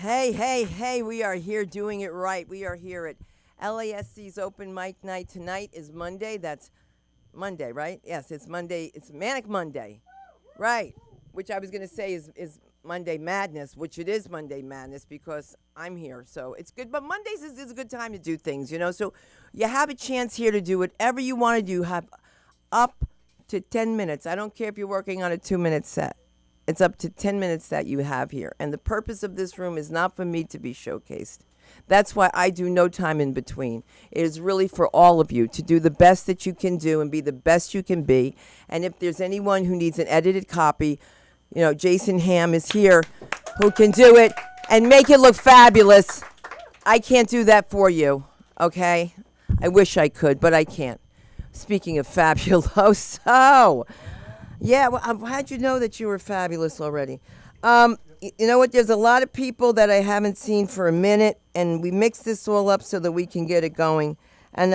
Hey, hey, hey, we are here doing it right. We are here at LASC's open mic night. Tonight is Monday. That's Monday, right? Yes, it's Monday. It's Manic Monday. Right. Which I was going to say is Monday Madness, which it is Monday Madness because I'm here. So it's good. But Mondays is a good time to do things, you know. So you have a chance here to do whatever you want to do. Have up to 10 minutes. I don't care if you're working on a 2-minute set. It's up to 10 minutes that you have here. And the purpose of this room is not for me to be showcased. That's why I do no time in between. It is really for all of you to do the best that you can do and be the best you can be. And if there's anyone who needs an edited copy, you know, Jason Ham is here who can do it and make it look fabulous. I can't do that for you, okay? I wish I could, but I can't. Speaking of fabuloso, yeah, well, how'd you know that you were fabulous already? You know what? There's a lot of people that I haven't seen for a minute, and we mix this all up so that we can get it going. And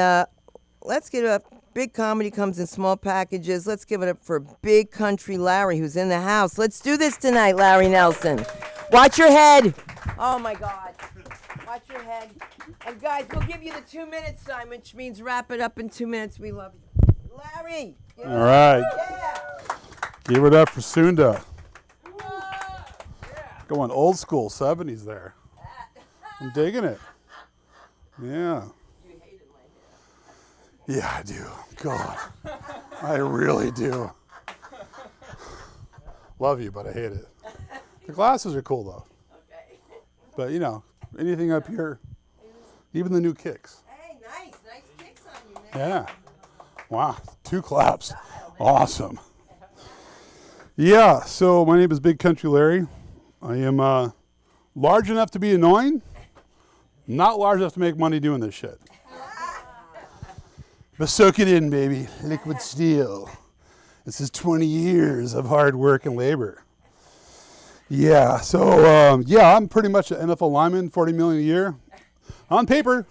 let's get it up. Big comedy comes in small packages. Let's give it up for Big Country Larry, who's in the house. Let's do this tonight, Larry Nelson. Watch your head. Oh, my God. Watch your head. And, guys, we'll give you the 2 minutes sign, which means wrap it up in 2 minutes. We love you. Larry. All right. Yeah. Give it up for Sunda. Going old school, 70s there. I'm digging it. Yeah. Yeah, I do. God. I really do. Love you, but I hate it. The glasses are cool, though. Okay. But, you know, anything up here, even the new kicks. Hey, nice. Nice kicks on you, man. Yeah. Wow. 2 claps. Awesome. Yeah, so my name is Big Country Larry. I am large enough to be annoying, not large enough to make money doing this shit. But soak it in, baby. Liquid steel. This is 20 years of hard work and labor. Yeah, so I'm pretty much an NFL lineman, $40 million a year. On paper.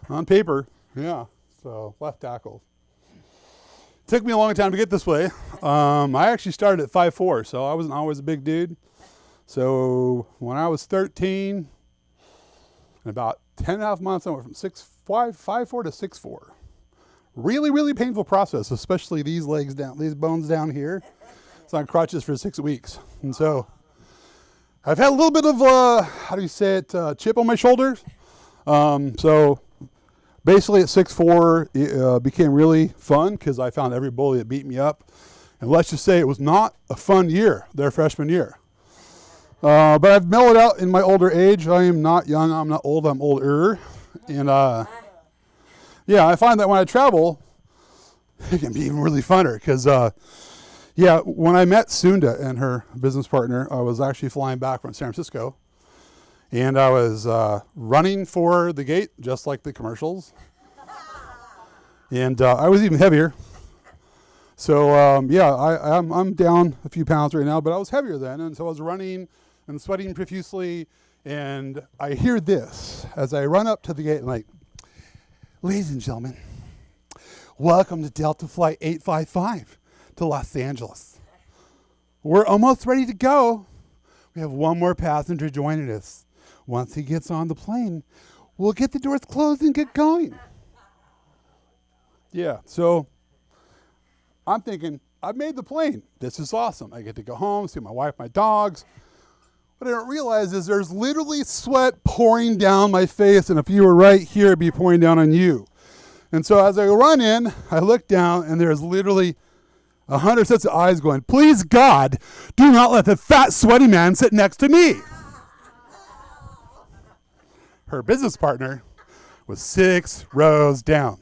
On paper, yeah. So left tackle. Took me a long time to get this way. I actually started at 5'4", so I wasn't always a big dude. So when I was 13, in about 10 and a half months, I went from 5'4" to 6'4". Really, really painful process, especially these legs down, these bones down here. It's on crutches for 6 weeks. And so I've had a little bit of, how do you say it, chip on my shoulder. So basically at 6'4", it became really fun because I found every bully that beat me up. And let's just say it was not a fun year, their freshman year. But I've mellowed out in my older age. I am not young, I'm not old, I'm older. And yeah, I find that when I travel, it can be even really funner because, yeah, when I met Sunda and her business partner, I was actually flying back from San Francisco. And I was running for the gate, just like the commercials. And I was even heavier. So, yeah, I'm down a few pounds right now, but I was heavier then. And so I was running and sweating profusely. And I hear this as I run up to the gate and like, ladies and gentlemen, welcome to Delta Flight 855 to Los Angeles. We're almost ready to go. We have one more passenger joining us. Once he gets on the plane, we'll get the doors closed and get going. Yeah, so I'm thinking, I've made the plane. This is awesome. I get to go home, see my wife, my dogs. What I don't realize is there's literally sweat pouring down my face, and if you were right here, it'd be pouring down on you. And so as I run in, I look down, and there's literally 100 sets of eyes going, please God, do not let the fat, sweaty man sit next to me. Her business partner was 6 rows down.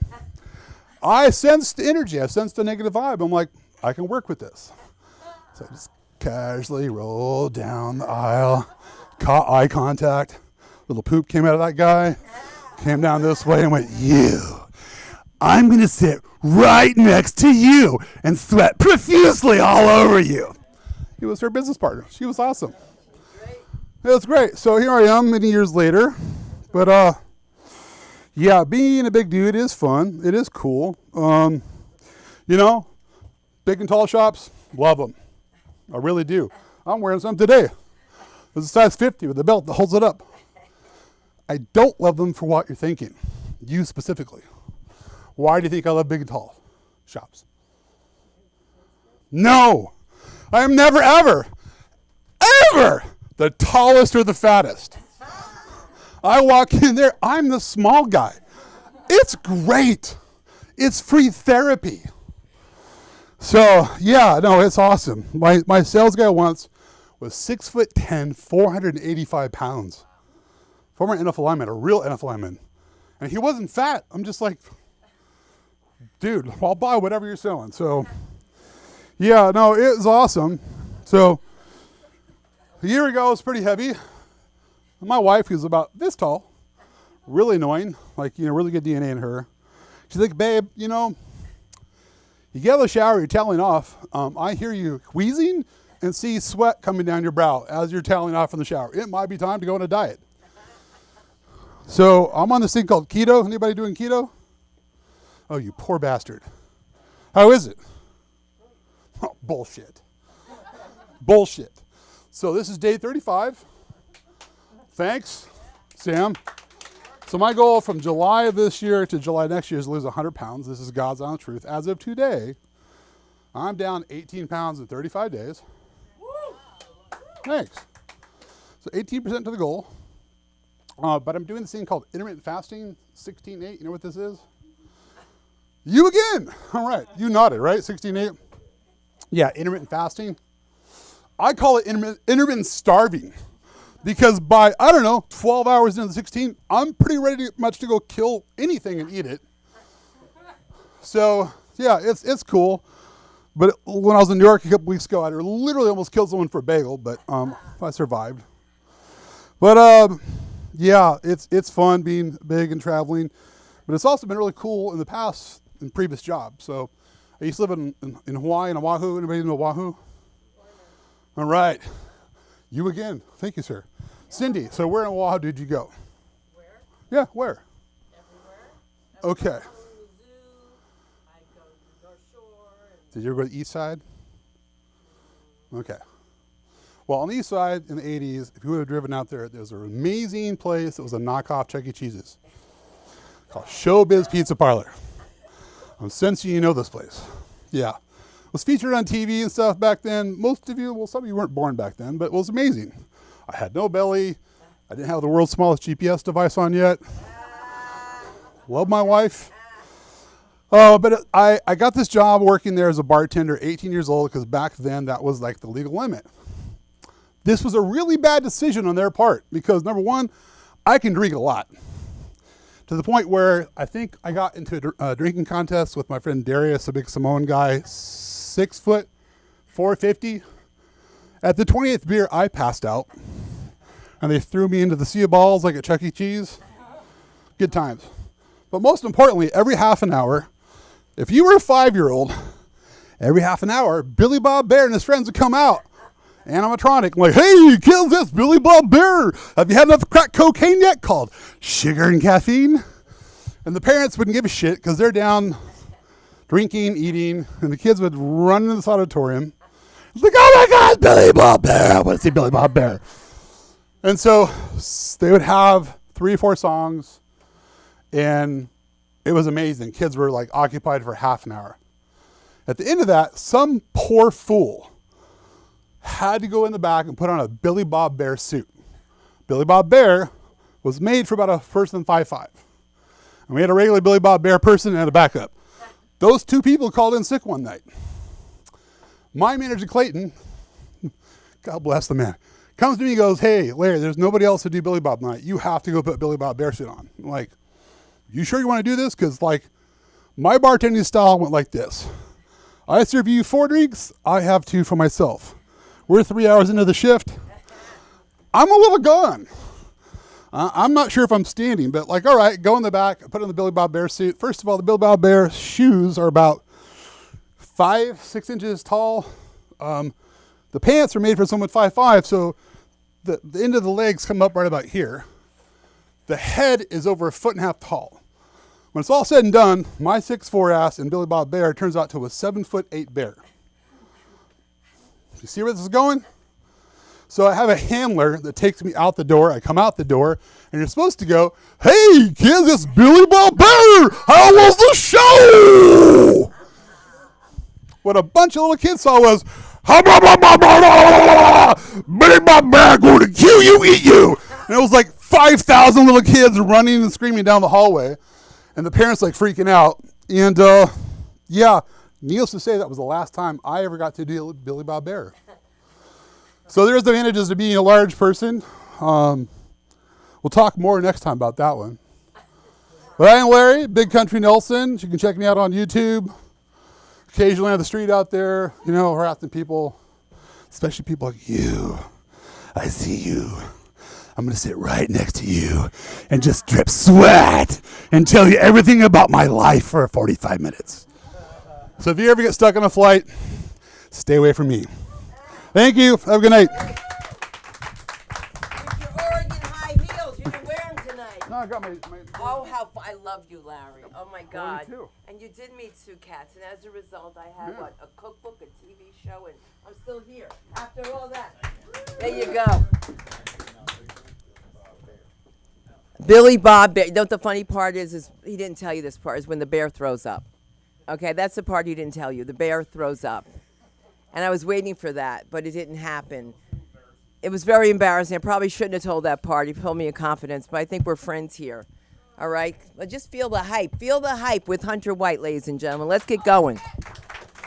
I sensed the energy. I sensed the negative vibe. I'm like, I can work with this. So I just casually rolled down the aisle, caught eye contact. Little poop came out of that guy, came down this way and went, I'm going to sit right next to you and sweat profusely all over you. He was her business partner. She was awesome. It was great. So here I am many years later. But, yeah, being a big dude is fun. It is cool. You know, big and tall shops, love them. I really do. I'm wearing some today. There's a size 50 with a belt that holds it up. I don't love them for what you're thinking. You specifically. Why do you think I love big and tall shops? No. I am never, ever, ever the tallest or the fattest. I walk in there, I'm the small guy. It's great. It's free therapy. So, yeah, no, it's awesome. My sales guy once was 6'10", 485 pounds. Former NFL lineman, a real NFL lineman. And he wasn't fat. I'm just like, dude, I'll buy whatever you're selling. So, yeah, no, it was awesome. So, a year ago, it was pretty heavy. My wife, who's about this tall, really annoying, like, really good DNA in her. She's like, babe, you get out of the shower, you're toweling off. I hear you wheezing and see sweat coming down your brow as you're toweling off from the shower. It might be time to go on a diet. So I'm on this thing called keto. Anybody doing keto? Oh, you poor bastard. How is it? Oh, bullshit. Bullshit. So this is day 35. Thanks, Sam. So my goal from July of this year to July next year is to lose 100 pounds. This is God's honest truth. As of today, I'm down 18 pounds in 35 days. Thanks. So 18% to the goal. But I'm doing this thing called intermittent fasting, 16-8. You know what this is? You again. All right. You nodded, right? 16-8. Yeah, intermittent fasting. I call it intermittent starving. Because by, 12 hours into the 16, I'm pretty ready to go kill anything and eat it. So, yeah, it's cool. But when I was in New York a couple weeks ago, I literally almost killed someone for a bagel, but I survived. But, yeah, it's fun being big and traveling. But it's also been really cool in previous jobs. So I used to live in Hawaii and Oahu. Anybody know Oahu? All right. You again. Thank you, sir. Cindy, so where in Oahu did you go? Where? Yeah, where? Everywhere. Okay. I go to the zoo. I go to the North Shore. Did you ever go to the east side? Okay. Well, on the east side in the 80s, if you would have driven out there, there's an amazing place that was a knockoff Chuck E. Cheese's called Showbiz Pizza Parlor. I'm sensing you know this place. Yeah. It was featured on TV and stuff back then. Most of you, well, some of you weren't born back then, but it was amazing. I had no belly. I didn't have the world's smallest GPS device on yet. Love my wife. But I got this job working there as a bartender, 18 years old, because back then that was like the legal limit. This was a really bad decision on their part because, number one, I can drink a lot. To the point where I think I got into a drinking contest with my friend Darius, a big Samoan guy, 6 foot, 450. At the 20th beer, I passed out. And they threw me into the sea of balls like at Chuck E. Cheese. Good times. But most importantly, every half an hour, if you were a 5-year-old, every half an hour, Billy Bob Bear and his friends would come out. Animatronic. I'm like, hey, kids, that's Billy Bob Bear. Have you had enough crack cocaine yet? Called sugar and caffeine. And the parents wouldn't give a shit because they're down drinking, eating, and the kids would run into this auditorium. It's like, oh my God, Billy Bob Bear. I want to see Billy Bob Bear. And so they would have 3 or 4 songs, and it was amazing. Kids were like occupied for half an hour. At the end of that, some poor fool had to go in the back and put on a Billy Bob Bear suit. Billy Bob Bear was made for about a person 5'5". And we had a regular Billy Bob Bear person and a backup. Those 2 people called in sick one night. My manager, Clayton, God bless the man, comes to me and goes, hey, Larry, there's nobody else to do Billy Bob night. You have to go put Billy Bob Bear suit on. I'm like, you sure you want to do this? Because, like, my bartending style went like this. I serve you 4 drinks. I have 2 for myself. We're 3 hours into the shift. I'm a little gone. I'm not sure if I'm standing, but like, all right, go in the back, put on the Billy Bob Bear suit. First of all, the Billy Bob Bear shoes are about 5-6 inches tall. The pants are made for someone 5'5", so the end of the legs come up right about here. The head is over 1.5 feet tall. When it's all said and done, my 6'4" ass and Billy Bob Bear turns out to a 7'8" bear. You see where this is going? So I have a handler that takes me out the door. I come out the door, and you're supposed to go, "Hey, kids, it's Billy Bob Bear. How was the show?" What a bunch of little kids saw was, "Billy Bob Bear going to kill you, eat you." And it was like 5,000 little kids running and screaming down the hallway, and the parents like freaking out. And yeah, needless to say, that was the last time I ever got to deal with Billy Bob Bear. So there's advantages to being a large person. We'll talk more next time about that one. But I am Larry, Big Country Nelson. You can check me out on YouTube. Occasionally on the street out there, you know, harassing people, especially people like you. I see you. I'm going to sit right next to you and just drip sweat and tell you everything about my life for 45 minutes. So if you ever get stuck on a flight, stay away from me. Thank you. Have a good night. With your Oregon high heels, you can wear them tonight. No, I got my Oh, I love you, Larry. Oh my God. too. And you did meet Sue Katz, and as a result, I had Yeah. a cookbook, a TV show, and I'm still here after all that. There you go. Billy Bob Bear. You know what the funny part is he didn't tell you this part, is when the bear throws up. Okay, that's the part he didn't tell you. The bear throws up. And I was waiting for that, but it didn't happen. It was very embarrassing. I probably shouldn't have told that part. He told me in confidence, but I think we're friends here. All right? But just feel the hype. Feel the hype with Hunter White, ladies and gentlemen. Let's get going.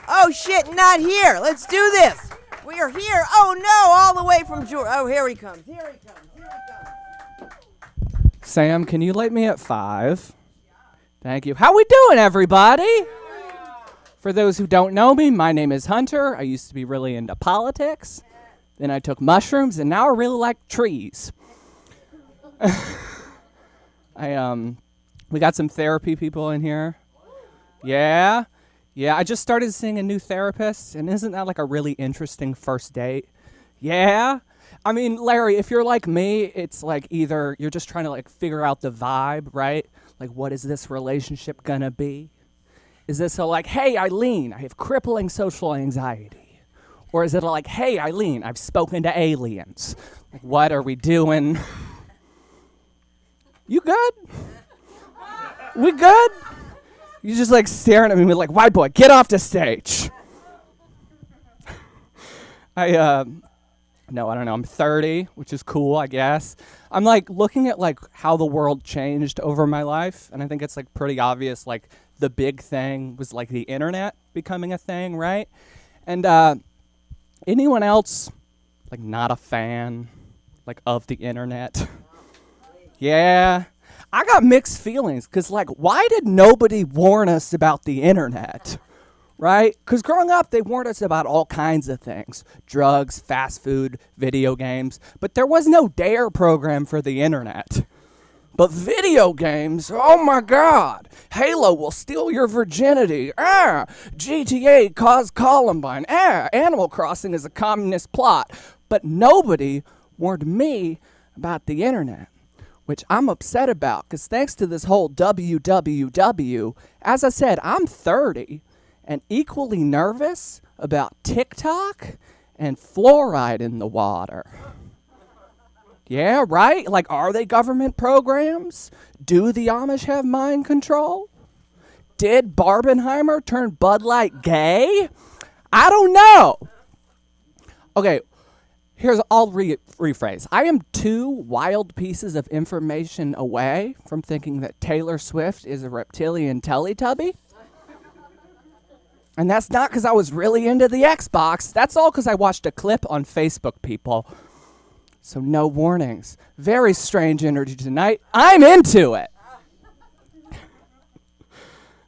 Oh, shit, not here. Let's do this. We are here. Oh, no, all the way from Georgia. Oh, here he comes. Here he comes. Here he comes. Sam, can you light me at 5? Thank you. How we doing, everybody? For those who don't know me, my name is Hunter. I used to be really into politics. Then I took mushrooms, and now I really like trees. We got some therapy people in here. Yeah, I just started seeing a new therapist, and isn't that like a really interesting first date? Yeah. I mean, Larry, if you're like me, it's like either you're just trying to like figure out the vibe, right? Like, what is this relationship gonna be? Is this a like, hey, Eileen, I have crippling social anxiety? Or is it a like, hey, Eileen, I've spoken to aliens? Like, what are we doing? You good? We good? You just like staring at me like, white boy, get off the stage. No, I don't know. I'm 30, which is cool, I guess. I'm like looking at like how the world changed over my life, and I think it's like pretty obvious. Like the big thing was like the internet becoming a thing, right? And anyone else like not a fan like of the internet? Yeah, I got mixed feelings because like, why did nobody warn us about the internet? Right? Because growing up, they warned us about all kinds of things. Drugs, fast food, video games. But there was no DARE program for the internet. But video games, oh my God. Halo will steal your virginity. GTA caused Columbine. Animal Crossing is a communist plot. But nobody warned me about the internet, which I'm upset about. Because thanks to this whole WWW, as I said, I'm 30. And equally nervous about TikTok and fluoride in the water. Yeah, right? Like, are they government programs? Do the Amish have mind control? Did Barbenheimer turn Bud Light gay? I don't know. Okay, I'll rephrase. I am 2 wild pieces of information away from thinking that Taylor Swift is a reptilian Teletubby. And that's not because I was really into the Xbox. That's all because I watched a clip on Facebook, people. So no warnings. Very strange energy tonight. I'm into it.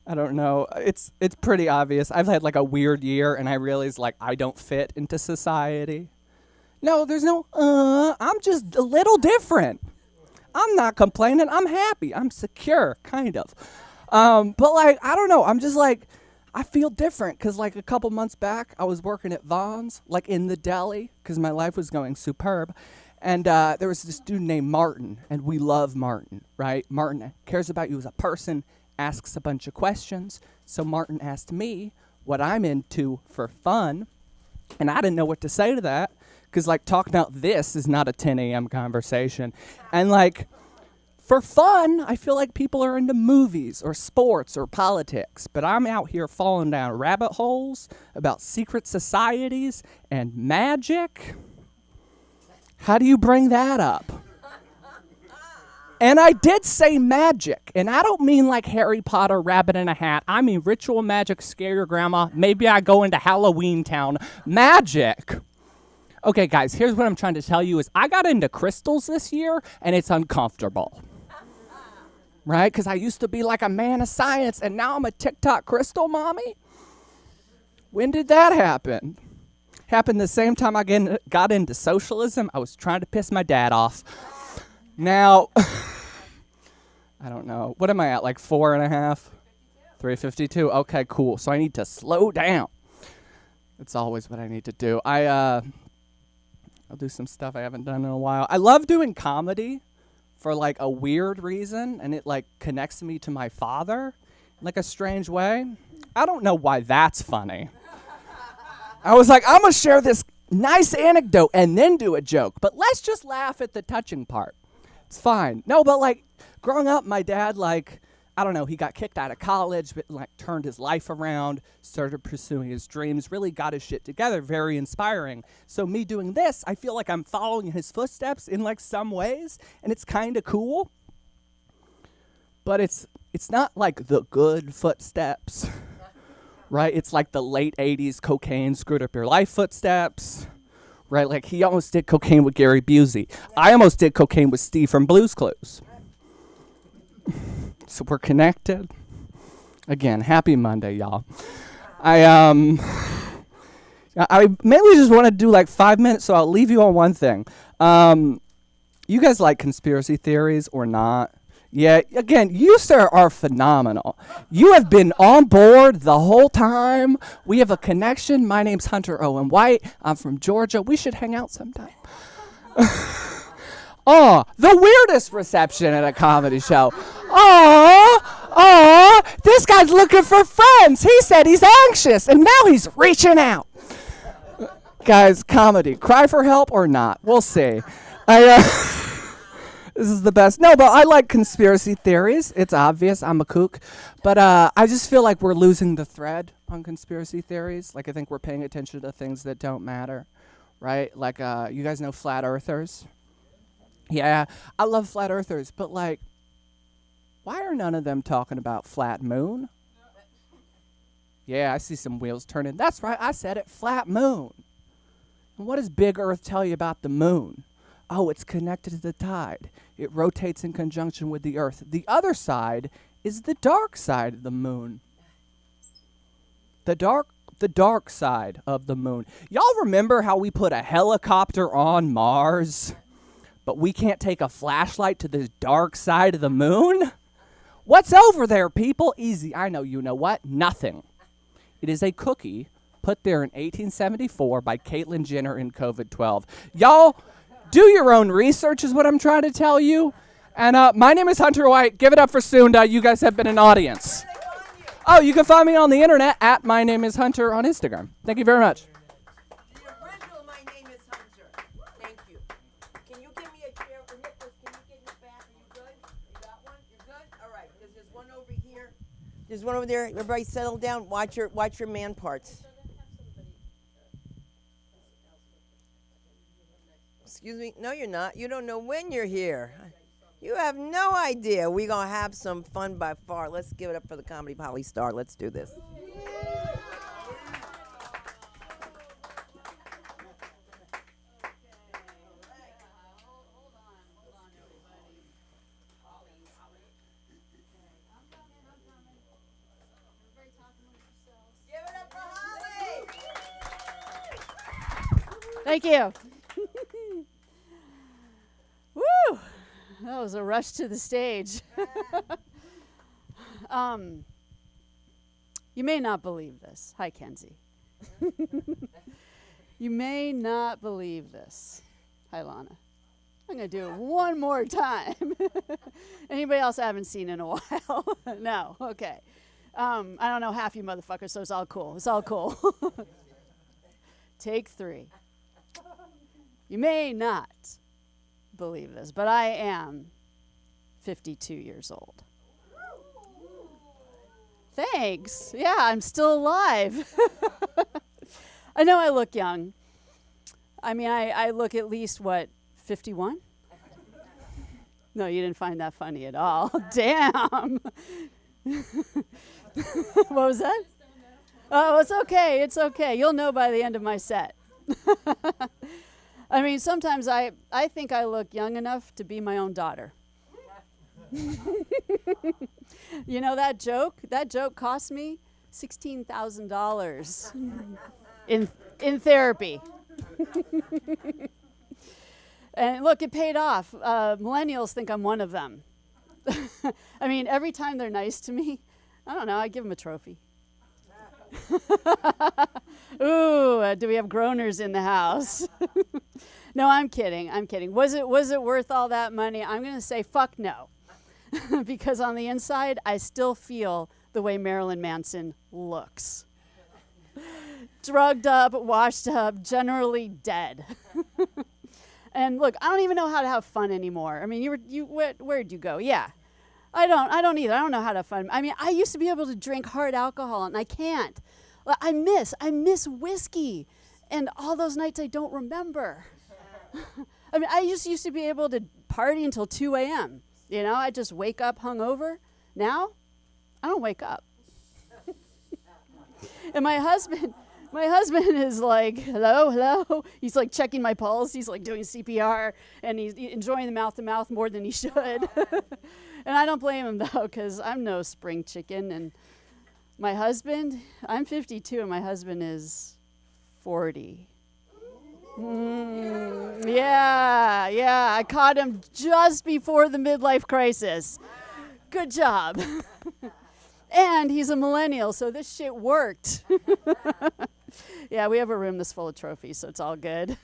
I don't know. It's pretty obvious. I've had like a weird year, and I realized like I don't fit into society. No, there's no, I'm just a little different. I'm not complaining. I'm happy. I'm secure, kind of. But like, I don't know. I'm just like, I feel different because like a couple months back, I was working at Vaughn's, like in the deli, because my life was going superb. And there was this dude named Martin, and we love Martin, right? Martin cares about you as a person, asks a bunch of questions. So Martin asked me what I'm into for fun, and I didn't know what to say to that Because, like, talking about this is not a 10 a.m. conversation. And, like, for fun, I feel like people are into movies or sports or politics. But I'm out here falling down rabbit holes about secret societies and magic. How do you bring that up? And I did say magic, and I don't mean like Harry Potter, rabbit in a hat. I mean ritual magic, scare your grandma. Maybe I go into Halloween Town. Magic. Okay, guys, here's what I'm trying to tell you is I got into crystals this year, and it's uncomfortable. Right? Because I used to be like a man of science, and now I'm a TikTok crystal mommy. When did that happen? Happened the same time I got into socialism. I was trying to piss my dad off. Now, I don't know. What am I at, like 4.5? 352. Okay, cool. So I need to slow down. That's always what I need to do. I'll do some stuff I haven't done in a while. I love doing comedy for like a weird reason, and it like connects me to my father in like a strange way. I don't know why that's funny. I was like, I'm going to share this nice anecdote and then do a joke, but let's just laugh at the touching part. It's fine. No, but like growing up, my dad, like, I don't know, he got kicked out of college, but like turned his life around, started pursuing his dreams, really got his shit together, very inspiring. So me doing this, I feel like I'm following his footsteps in like some ways, and it's kind of cool. But it's not like the good footsteps, right? It's like the late 80s cocaine screwed up your life footsteps. Right, like he almost did cocaine with Gary Busey. I almost did cocaine with Steve from Blue's Clues. So we're connected. Again, happy Monday, y'all. I mainly just want to do like 5 minutes, so I'll leave you on one thing. You guys like conspiracy theories or not? Yeah, again, you, sir, are phenomenal. You have been on board the whole time. We have a connection. My name's Hunter Owen White. I'm from Georgia. We should hang out sometime. Oh, the weirdest reception at a comedy show. Oh, this guy's looking for friends. He said he's anxious, and now he's reaching out. Guys, comedy. Cry for help or not? We'll see. This is the best. No, but I like conspiracy theories. It's obvious. I'm a kook. But I just feel like we're losing the thread on conspiracy theories. Like, I think we're paying attention to things that don't matter, right? Like, you guys know flat earthers? Yeah, I love flat earthers. But, like, why are none of them talking about flat moon? Yeah, I see some wheels turning. That's right. I said it. Flat moon. And what does Big Earth tell you about the moon? Oh, it's connected to the tide. It rotates in conjunction with the Earth. The other side is the dark side of the moon. The dark side of the moon. Y'all remember how we put a helicopter on Mars, but we can't take a flashlight to the dark side of the moon? What's over there, people? Easy. I know you know what. Nothing. It is a cookie put there in 1874 by Caitlyn Jenner in COVID-12. Y'all, do your own research is what I'm trying to tell you. And my name is Hunter White. Give it up for Sunda. You guys have been an audience. Oh, you can find me on the internet at My Name is Hunter on Instagram. Thank you very much. The original My Name is Hunter. Thank you. Can you give me a chair for Nicholas? Can you get in the back? Are you good? You got one? You're good? All right. There's one over here. There's one over there. Everybody settle down. Watch your man parts. Excuse me? No, you're not. You don't know when you're here. You have no idea. We're going to have some fun by far. Let's give it up for the Comedy Poly Star. Let's do this. Give it up for Holly. Thank you. Woo! That was a rush to the stage. You may not believe this. Hi, Kenzie. You may not believe this. Hi, Lana. I'm going to do it one more time. Anybody else I haven't seen in a while? No? Okay. I don't know half you motherfuckers, so it's all cool. It's all cool. Take 3. You may not believe this, but I am 52 years old. Thanks. Yeah, I'm still alive. I know I look young. I mean, I look at least, 51? No, you didn't find that funny at all. Damn. What was that? Oh, it's okay. It's okay. You'll know by the end of my set. I mean, sometimes I think I look young enough to be my own daughter. You know that joke? That joke cost me $16,000 in therapy. And look, it paid off. Millennials think I'm one of them. I mean, every time they're nice to me, I don't know, I give them a trophy. Ooh, do we have groaners in the house? No, I'm kidding. I'm kidding. Was it worth all that money? I'm going to say fuck no. Because on the inside, I still feel the way Marilyn Manson looks. Drugged up, washed up, generally dead. And look, I don't even know how to have fun anymore. I mean, where'd you go? Yeah. I don't either. I don't know how to have fun. I mean, I used to be able to drink hard alcohol, and I can't. I miss whiskey, and all those nights I don't remember. I mean, I just used to be able to party until 2 a.m. You know, I just wake up hungover. Now, I don't wake up. And my husband is like, hello. He's like checking my pulse. He's like doing CPR, and he's enjoying the mouth-to-mouth more than he should. And I don't blame him, though, because I'm no spring chicken. And my husband, I'm 52, and my husband is 40. Yeah, I caught him just before the midlife crisis. Good job. And he's a millennial, so this shit worked. Yeah, we have a room that's full of trophies, so it's all good.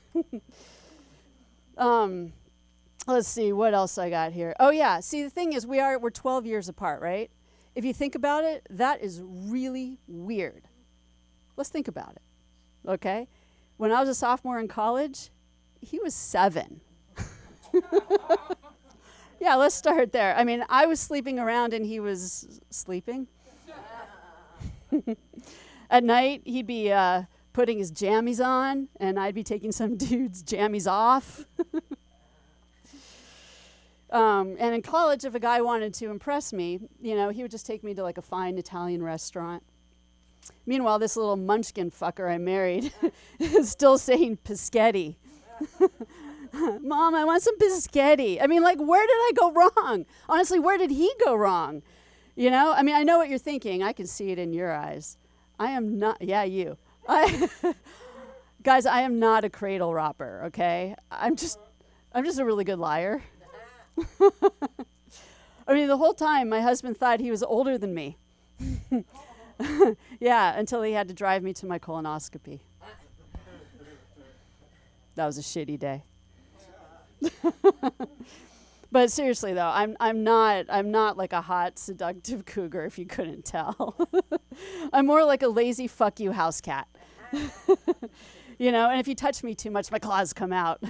Let's see, what else I got here? Oh, yeah, see, the thing is, we're 12 years apart, right? If you think about it, that is really weird. Let's think about it, okay? When I was a sophomore in college, he was 7. Yeah, let's start there. I mean, I was sleeping around and he was sleeping. At night, he'd be putting his jammies on, and I'd be taking some dude's jammies off. And in college, if a guy wanted to impress me, you know, he would just take me to like a fine Italian restaurant. Meanwhile, this little munchkin fucker I married is still saying Pischetti. Mom, I want some Pischetti. I mean, like, where did I go wrong? Honestly, where did he go wrong? You know, I mean, I know what you're thinking. I can see it in your eyes. I am not, yeah, you. Guys, I am not a cradle robber, okay? I'm just a really good liar. I mean, the whole time, my husband thought he was older than me. Yeah, until he had to drive me to my colonoscopy. That was a shitty day. But seriously though, I'm not like a hot, seductive cougar, if you couldn't tell. I'm more like a lazy fuck you house cat. You know, and if you touch me too much, my claws come out.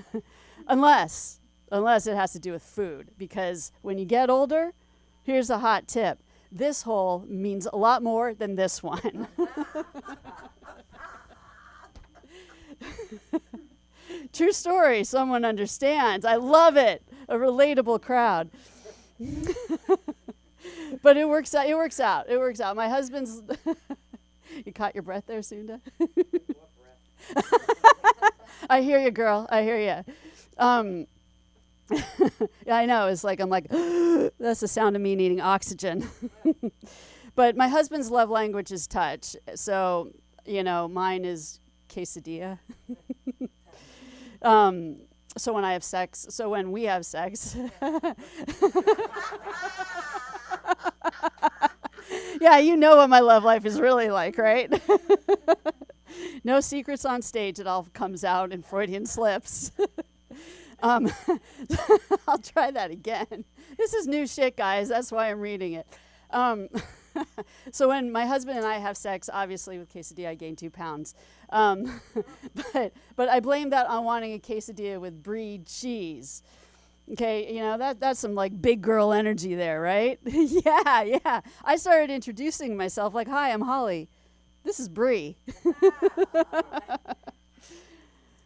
Unless it has to do with food, because when you get older, here's a hot tip. This hole means a lot more than this one. True story, someone understands. I love it. A relatable crowd. But it works out. My husband's You caught your breath there, Sunda? I hear you, girl. I hear you. Yeah, I know. It's like, I'm like, that's the sound of me needing oxygen. But my husband's love language is touch. So, you know, mine is quesadilla. So when we have sex. Yeah, you know what my love life is really like, right? No secrets on stage. It all comes out in Freudian slips. I'll try that again. This is new shit, guys. That's why I'm reading it. So when my husband and I have sex, obviously with quesadilla, I gain 2 pounds. But I blame that on wanting a quesadilla with brie cheese. Okay, that's some like big girl energy there, right? Yeah. I started introducing myself like, "Hi, I'm Holly. This is Brie."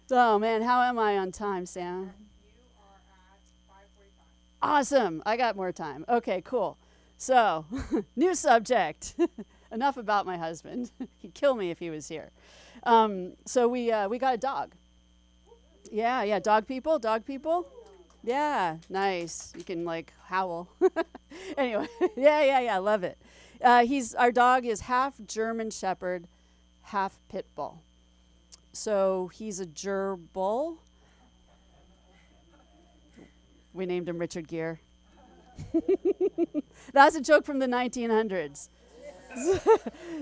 Oh man, how am I on time, Sam? You are at 5:45. Awesome. I got more time. Okay, cool. So, new subject. Enough about my husband. He'd kill me if he was here. So we got a dog. Yeah. Dog people. Yeah, nice. You can like howl. Anyway, yeah. Love it. Our dog is half German Shepherd, half Pit Bull. So he's a gerbil. We named him Richard Gere. That's a joke from the 1900s.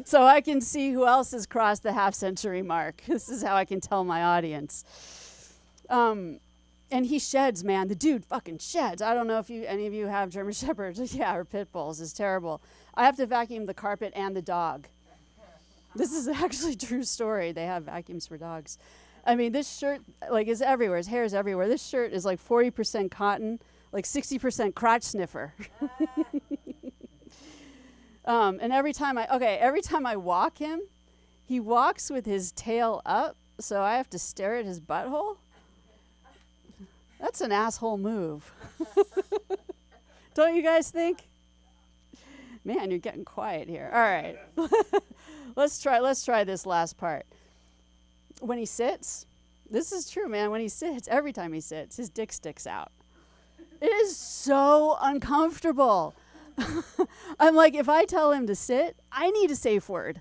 So I can see who else has crossed the half-century mark. This is how I can tell my audience. And he sheds, man. The dude fucking sheds. I don't know if any of you have German Shepherds, or Pit Bulls. It's terrible. I have to vacuum the carpet and the dog. This is actually a true story. They have vacuums for dogs. I mean, this shirt is everywhere. His hair is everywhere. This shirt is like 40% cotton, like 60% crotch sniffer. And every time I walk him, he walks with his tail up, so I have to stare at his butthole. That's an asshole move. Don't you guys think? Man, you're getting quiet here. All right. Let's try this last part. When he sits, this is true, man. When he sits, every time he sits, his dick sticks out. It is so uncomfortable. I'm like, if I tell him to sit, I need a safe word.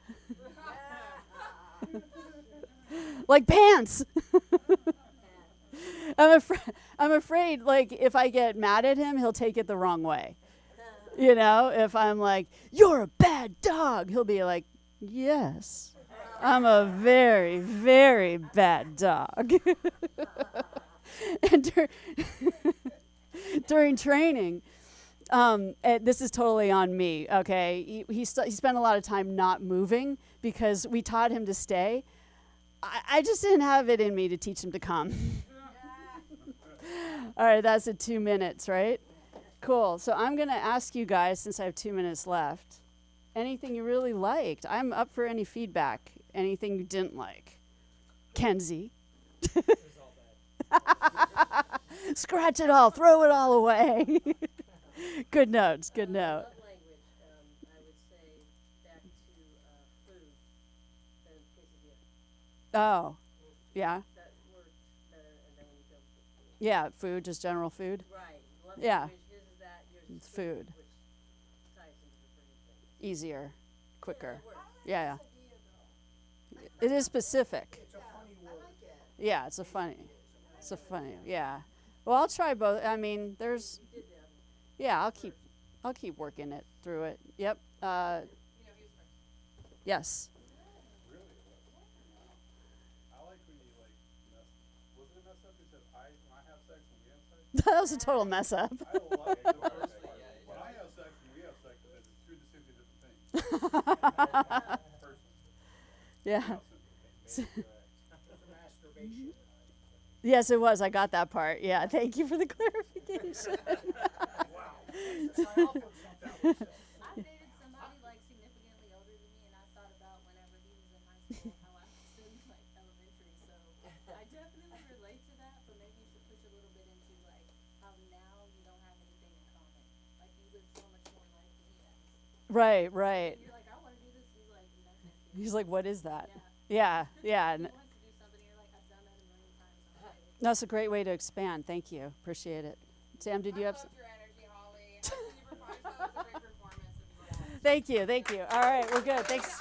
Like pants. I'm afraid, like, if I get mad at him, he'll take it the wrong way. If I'm like, "You're a bad dog," he'll be like, "Yes, I'm a very, very bad dog." And during training, this is totally on me, okay? He spent a lot of time not moving because we taught him to stay. I just didn't have it in me to teach him to come. All right, that's at 2 minutes, right? Cool. So I'm going to ask you guys, since I have 2 minutes left, anything you really liked. I'm up for any feedback. Anything you didn't like. Kenzie. Scratch it all. Throw it all away. Good notes. Good note. Love language, I would say back to food than quesadilla. Oh, yeah. That worked better, and then when you go to food. Yeah, food, just general food. Right. Love Yeah. language, his is that, yours is It's food. which ties into the food thing. Easier, quicker. Yeah. It is specific. It's a funny word. Yeah, it's a funny, yeah. Well, I'll try both. I mean, yeah, I'll keep working it through it. Yep. Yes. Really? I like when you wasn't it messed up? He said, when I have sex and we have sex. That was a total mess up. I don't like it. When I have sex and we have sex, it's two distinctly different things. Yeah. Masturbation. Yes, it was. I got that part. Yeah. Thank you for the clarification. Wow. Sign off on something. I dated somebody like significantly older than me, and I thought about whenever he was in high school how I was in like elementary. So I definitely relate to that, but maybe you should push a little bit into like how now you don't have anything in common. Like you live so much more life than he has. Right. You're like, I want to do this. He's like, no, thank you. He's like, what is that? Yeah. Yeah. He wants to do something. You're like, I've done that a million times already. That's a great way to expand. Thank you. Appreciate it. Sam, did you have? Your energy, Holly. I think you performed, so it was a great performance of you all. Thank you. All right, we're good. Thanks.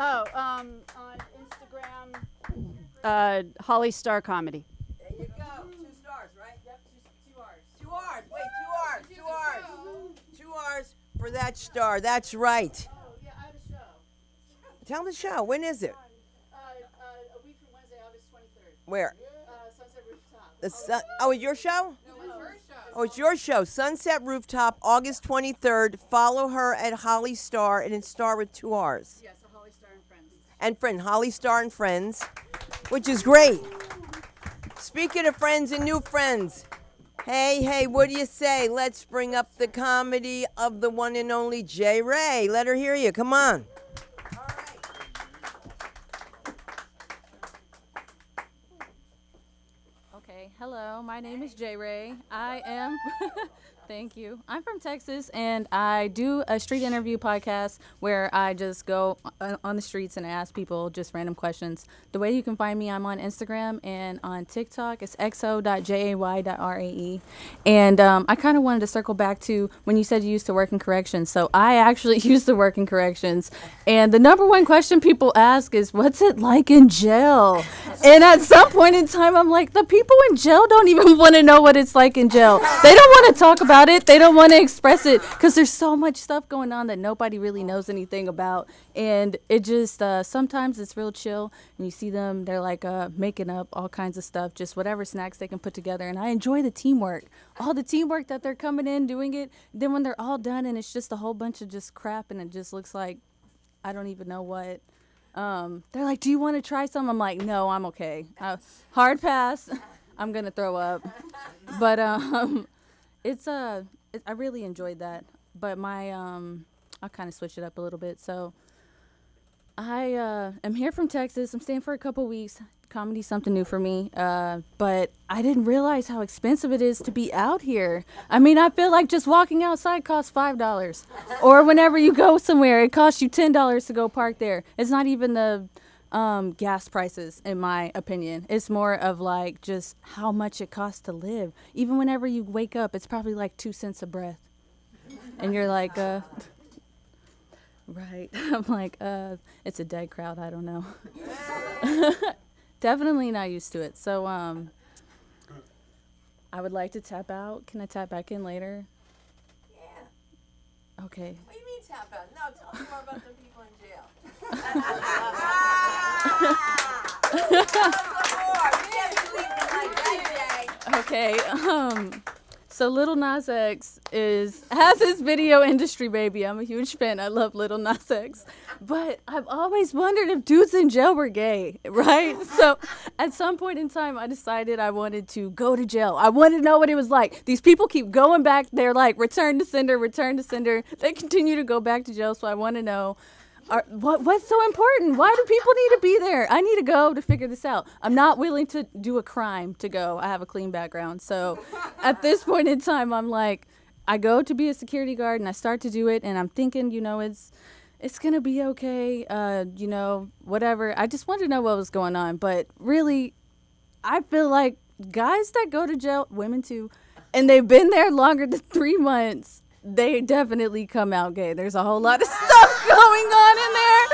Oh, on Instagram, Holly Star Comedy. There you go. 2 stars, right? Yep, two R's. 2 R's. Wait, 2 R's. 2 R's for that star. That's right. Oh, yeah, I have a show. Tell the show. When is it? A week from Wednesday, August 23rd. Where? Sunset Rooftop. Oh, it's your show? Oh, it's your show. Sunset Rooftop, August 23rd. Follow her at Holly Star, and it's Star with 2 R's. Yes, so Holly Star and Friends. And friend, Holly Star and Friends, which is great. Speaking of friends and new friends, hey, what do you say? Let's bring up the comedy of the one and only J. Ray. Let her hear you. Come on. Okay, hello, my name is J. Ray. I am, thank you. I'm from Texas, and I do a street interview podcast where I just go on the streets and ask people just random questions. The way you can find me, I'm on Instagram and on TikTok. It's xo.jay.rae. And I kind of wanted to circle back to when you said you used to work in corrections. So I actually used to work in corrections. And the number one question people ask is, what's it like in jail? And at some point in time, I'm like, the people in jail don't even want to know what it's like in jail. They don't want to talk about it. They don't want to express it because there's so much stuff going on that nobody really knows anything about. And it just, sometimes it's real chill. And you see them, they're like making up all kinds of stuff, just whatever snacks they can put together. And I enjoy the teamwork, all the teamwork that they're coming in, doing it. Then when they're all done and it's just a whole bunch of just crap and it just looks like, I don't even know what. They're like, do you want to try some? I'm like, no, I'm okay. Hard pass. I'm going to throw up. But I really enjoyed that. But I'll kind of switch it up a little bit. So I am here from Texas. I'm staying for a couple weeks. Comedy's something new for me. But I didn't realize how expensive it is to be out here. I mean, I feel like just walking outside costs $5. Or whenever you go somewhere, it costs you $10 to go park there. It's not even the gas prices, in my opinion. It's more of like just how much it costs to live. Even whenever you wake up, it's probably like 2 cents a breath. And you're like, right. I'm like, it's a dead crowd. I don't know. Definitely not used to it. So I would like to tap out. Can I tap back in later? Yeah. Okay. What do you mean tap out? No, tell me more about the people in jail. Okay. So Lil Nas X has his video industry baby. I'm a huge fan. I love Lil Nas X. But I've always wondered if dudes in jail were gay, right? So at some point in time, I decided I wanted to go to jail. I wanted to know what it was like. These people keep going back. They're like, return to sender, return to sender. They continue to go back to jail. So I want to know, what's so important? Why do people need to be there? I need to go to figure this out. I'm not willing to do a crime to go. I have a clean background. So at this point in time, I'm like, I go to be a security guard and I start to do it. And I'm thinking, it's going to be okay. Whatever. I just wanted to know what was going on. But really, I feel like guys that go to jail, women too, and they've been there longer than 3 months, they definitely come out gay. There's a whole lot of stuff going on in there.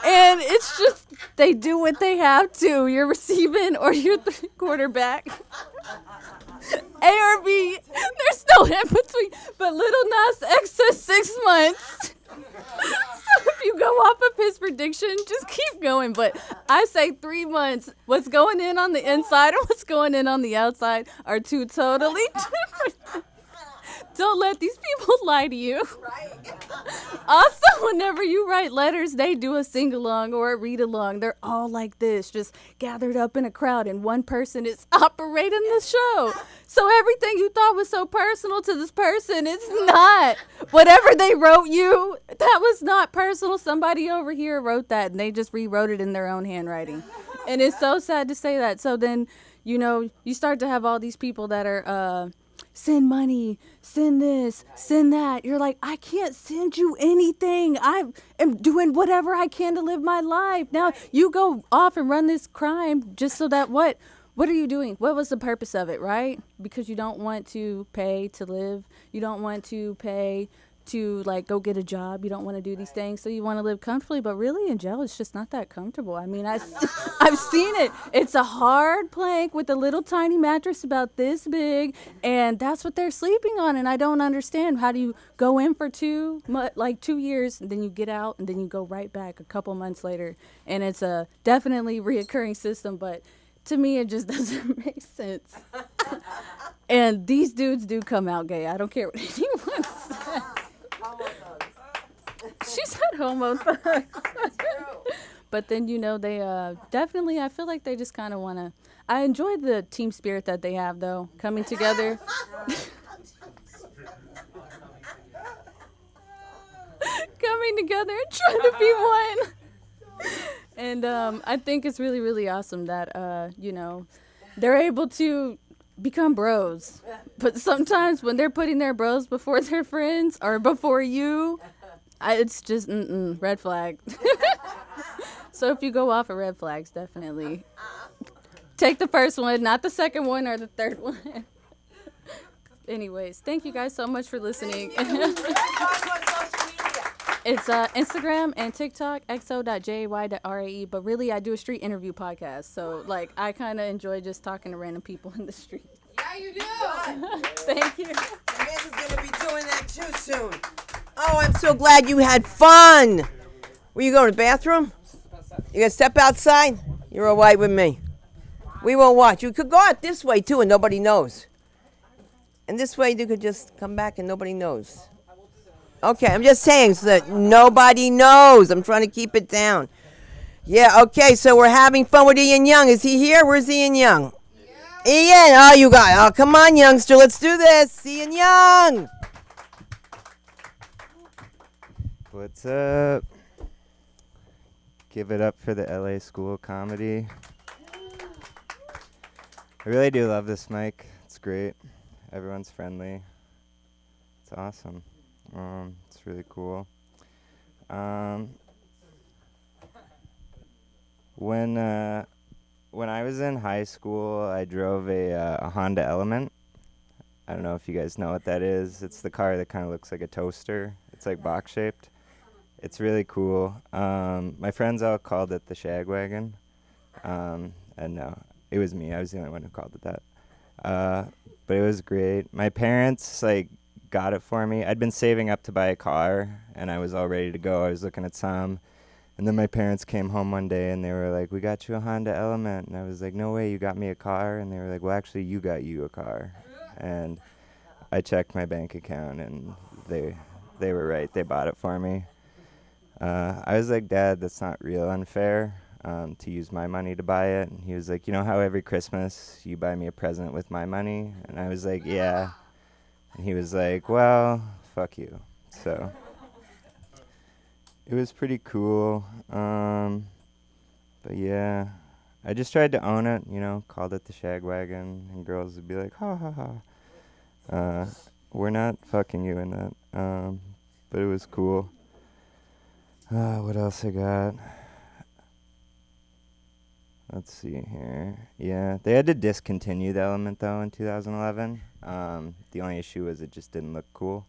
And it's just, they do what they have to. You're receiving or you're the quarterback. A or B. There's no in between. But Lil Nas X says 6 months. So if you go off of his prediction, just keep going. But I say 3 months. What's going in on the inside and what's going in on the outside are two totally different. Don't let these people lie to you. Right. Also, whenever you write letters, they do a sing-along or a read-along. They're all like this, just gathered up in a crowd, and one person is operating the show. So everything you thought was so personal to this person, it's not. Whatever they wrote you, that was not personal. Somebody over here wrote that, and they just rewrote it in their own handwriting. And it's so sad to say that. So then, you start to have all these people that are... send money, send this, send that. You're like, I can't send you anything. I am doing whatever I can to live my life. Now you go off and run this crime just so that what are you doing? What was the purpose of it, right? Because you don't want to pay to live. You don't want to pay to go get a job. You don't want to do these things. So you want to live comfortably, but really in jail, it's just not that comfortable. I mean, I've seen it. It's a hard plank with a little tiny mattress about this big, and that's what they're sleeping on. And I don't understand. How do you go in for 2 years, and then you get out, and then you go right back a couple months later? And it's a definitely reoccurring system, but to me, it just doesn't make sense. And these dudes do come out gay. I don't care what anyone says. She said homo thugs. But then, they definitely, I feel like they just kind of want to. I enjoy the team spirit that they have, though, coming together. Coming together and trying to be one. And I think it's really, really awesome that, they're able to become bros. But sometimes when they're putting their bros before their friends or before you, it's just red flag. So if you go off of red flags, definitely take the first one, not the second one or the third one. Anyways, thank you guys so much for listening. It's Instagram and TikTok, xo.jay.rae, but really I do a street interview podcast. So, I kind of enjoy just talking to random people in the street. Yeah, you do. Thank you. Amanda's going to be doing that too soon. Oh, I'm so glad you had fun. Were you going to the bathroom? You going to step outside? You're all right with me. We won't watch. You could go out this way too and nobody knows. And this way you could just come back and nobody knows. Okay, I'm just saying so that nobody knows. I'm trying to keep it down. Yeah, okay, so we're having fun with Ian Young. Is he here? Where's Ian Young? Yeah. Ian, you got, come on, youngster, let's do this. Ian Young. What's up? Give it up for the LA School of Comedy. I really do love this mic. It's great. Everyone's friendly. It's awesome. It's really cool. When I was in high school, I drove a Honda Element. I don't know if you guys know what that is. It's the car that kind of looks like a toaster. It's like box shaped. It's really cool. My friends all called it the Shag Wagon. And no, it was me. I was the only one who called it that. But it was great. My parents got it for me. I'd been saving up to buy a car, and I was all ready to go. I was looking at some, and then my parents came home one day, and they were like, "We got you a Honda Element," and I was like, "No way, you got me a car?" And they were like, "Well, actually, you got you a car." And I checked my bank account, and they were right. They bought it for me. I was like, "Dad, that's not real unfair to use my money to buy it." And he was like, "You know how every Christmas you buy me a present with my money?" And I was like, "Yeah." And he was like, "Well, fuck you." So it was pretty cool. But yeah, I just tried to own it, called it the Shag Wagon, and girls would be like, "Ha ha ha." We're not fucking you in that. But it was cool. What else I got? Let's see here. Yeah, they had to discontinue the Element, though, in 2011. The only issue was it just didn't look cool.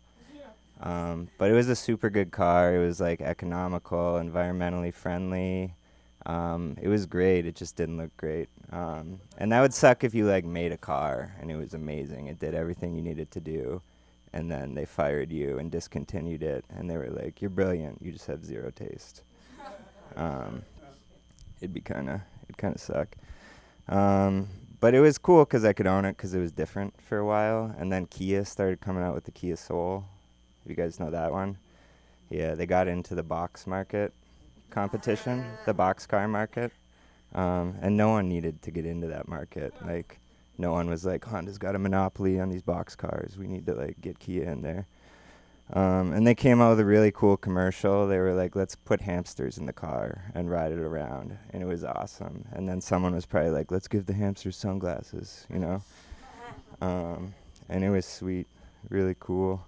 But it was a super good car. It was, economical, environmentally friendly. It was great. It just didn't look great. And that would suck if you, made a car, and it was amazing. It did everything you needed to do. And then they fired you and discontinued it. And they were like, "You're brilliant. You just have zero taste." It'd kind of suck. But it was cool because I could own it because it was different for a while. And then Kia started coming out with the Kia Soul. You guys know that one? Yeah, they got into the box market competition, the box car market. And no one needed to get into that market. No one was like, "Honda's got a monopoly on these box cars. We need to, get Kia in there." And they came out with a really cool commercial. They were like, "Let's put hamsters in the car and ride it around." And it was awesome. And then someone was probably like, "Let's give the hamsters sunglasses," And it was sweet, really cool.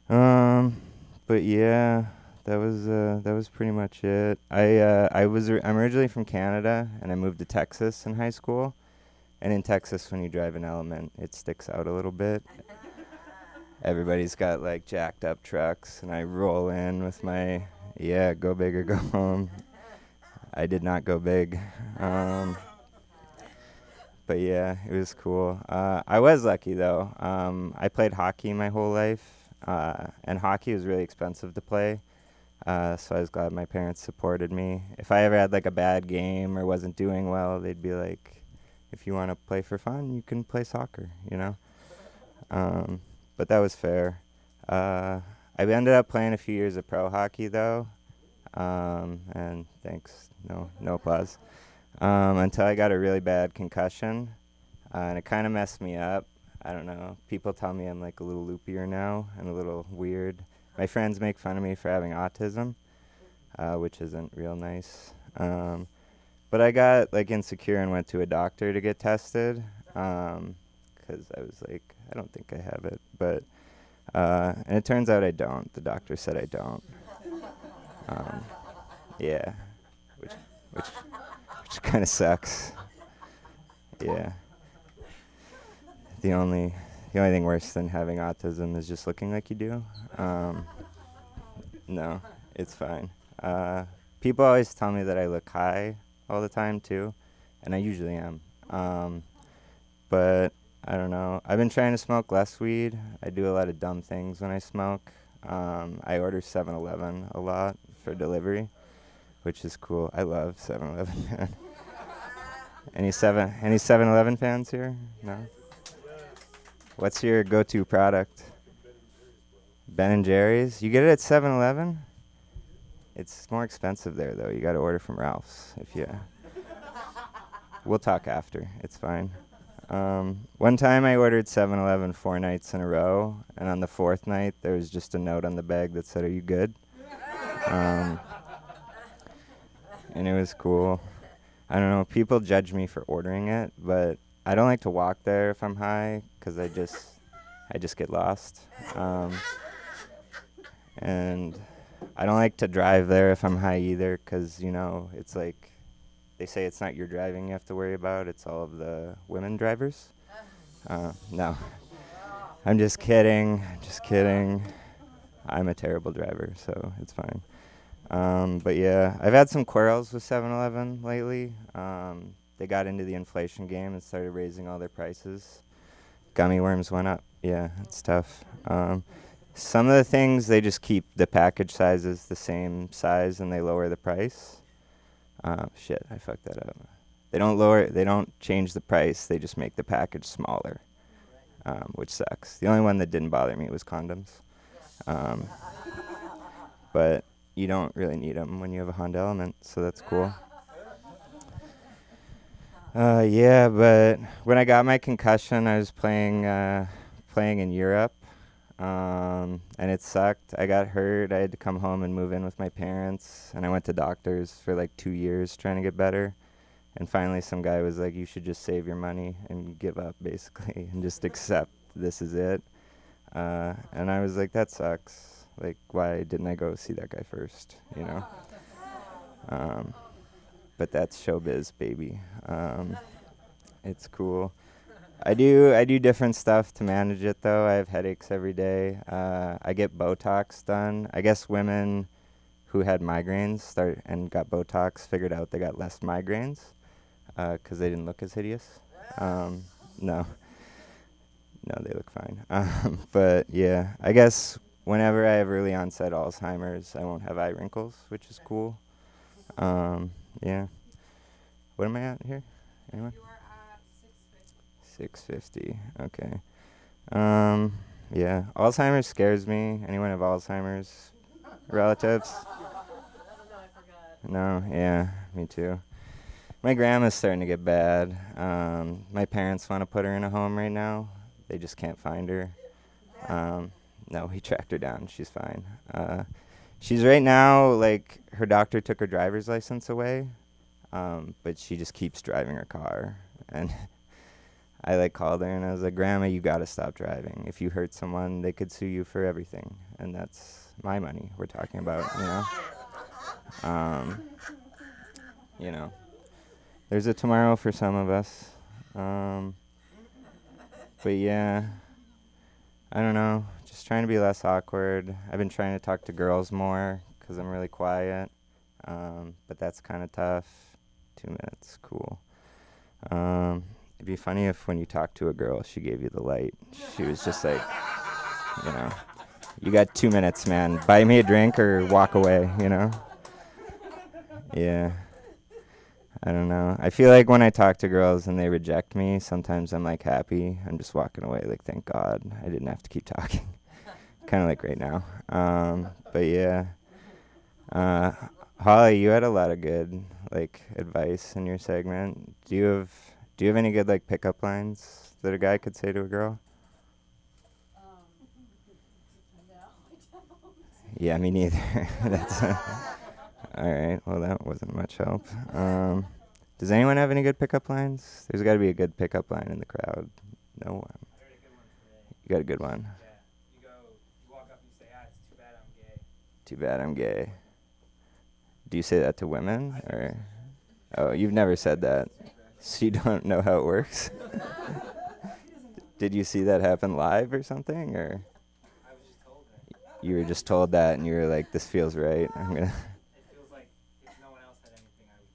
But yeah, that was pretty much it. I'm originally from Canada, and I moved to Texas in high school. And in Texas, when you drive an Element, it sticks out a little bit. Everybody's got jacked up trucks, and I roll in with my, go big or go home. I did not go big. But yeah, it was cool. I was lucky though. I played hockey my whole life, and hockey was really expensive to play. So I was glad my parents supported me. If I ever had a bad game or wasn't doing well, they'd be like, if you want to play for fun, you can play soccer, you know. But that was fair. I ended up playing a few years of pro hockey though, and thanks, no applause. Until I got a really bad concussion, and it kind of messed me up. I don't know. People tell me I'm like a little loopier now and a little weird. My friends make fun of me for having autism, which isn't real nice. But I got like insecure and went to a doctor to get tested, because I was like, I don't think I have it. But and it turns out I don't. The doctor said I don't. Yeah, which kind of sucks. Yeah. The only thing worse than having autism is just looking like you do. No, it's fine. People always tell me that I look high all the time too, and I usually am. But I don't know. I've been trying to smoke less weed. I do a lot of dumb things when I smoke. I order 7-Eleven a lot for delivery, which is cool. I love 7-Eleven, man. Any 7-Eleven fans here? No? What's your go-to product? Ben and Jerry's? You get it at 7-Eleven? It's more expensive there, though. You got to order from Ralph's. We'll talk after. It's fine. One time I ordered 7-Eleven 4 nights in a row, and on the 4th night, there was just a note on the bag that said, "Are you good?" And it was cool. I don't know. People judge me for ordering it, but I don't like to walk there if I'm high, because I just get lost. And I don't like to drive there if I'm high either, because, it's like they say it's not your driving you have to worry about, it's all of the women drivers. No. I'm just kidding. I'm a terrible driver, so it's fine. But yeah, I've had some quarrels with 7-Eleven lately. They got into the inflation game and started raising all their prices. Gummy worms went up. Yeah, it's tough. Some of the things, they just keep the package sizes the same size and they lower the price. Shit, I fucked that up. They don't change the price, they just make the package smaller, which sucks. The only one that didn't bother me was condoms. But you don't really need them when you have a Honda Element, so that's cool. Yeah, but when I got my concussion, I was playing in Europe, and it sucked. I got hurt. I had to come home and move in with my parents, and I went to doctors for like 2 years trying to get better. And finally, some guy was like, "You should just save your money and give up, basically, and just accept this is it." And I was like, "That sucks. Like, why didn't I go see that guy first, But that's showbiz, baby. It's cool. I do different stuff to manage it, though. I have headaches every day. I get Botox done. I guess women who had migraines and got Botox figured out they got less migraines because they didn't look as hideous. No, they look fine. But yeah, I guess whenever I have early onset Alzheimer's, I won't have eye wrinkles, which is cool. Yeah. What am I at here? Anyone? You are at 650. Okay. Yeah. Alzheimer's scares me. Anyone have Alzheimer's relatives? No. Yeah. Me too. My grandma's starting to get bad. My parents want to put her in a home right now. They just can't find her. No, we tracked her down. She's fine. She's right now, like, her doctor took her driver's license away, but she just keeps driving her car. And I, called her, and I was like, "Grandma, you got to stop driving. If you hurt someone, they could sue you for everything. And that's my money we're talking about, There's a tomorrow for some of us. But, yeah, I don't know. Just trying to be less awkward. I've been trying to talk to girls more because I'm really quiet, but that's kind of tough. 2 minutes, cool. It'd be funny if when you talk to a girl, she gave you the light. She was just like, "You got 2 minutes, man. Buy me a drink or walk away," Yeah. I don't know. I feel like when I talk to girls and they reject me, sometimes I'm like happy. I'm just walking away like, thank God I didn't have to keep talking. Kind of like right now. But yeah. Holly, you had a lot of good like advice in your segment. Do you have any good like pickup lines that a guy could say to a girl? Yeah, me neither. That's all right. Well, that wasn't much help. Does anyone have any good pickup lines? There's got to be a good pickup line in the crowd. No one. You got a good one. Yeah. You walk up and say, it's too bad I'm gay. Too bad I'm gay. Do you say that to women or? Oh, you've never said that, so you don't know how it works. Did you see that happen live or something, or? I was just told that. You were just told that, and you were like, "This feels right. I'm gonna." It feels like if no one else had anything, I would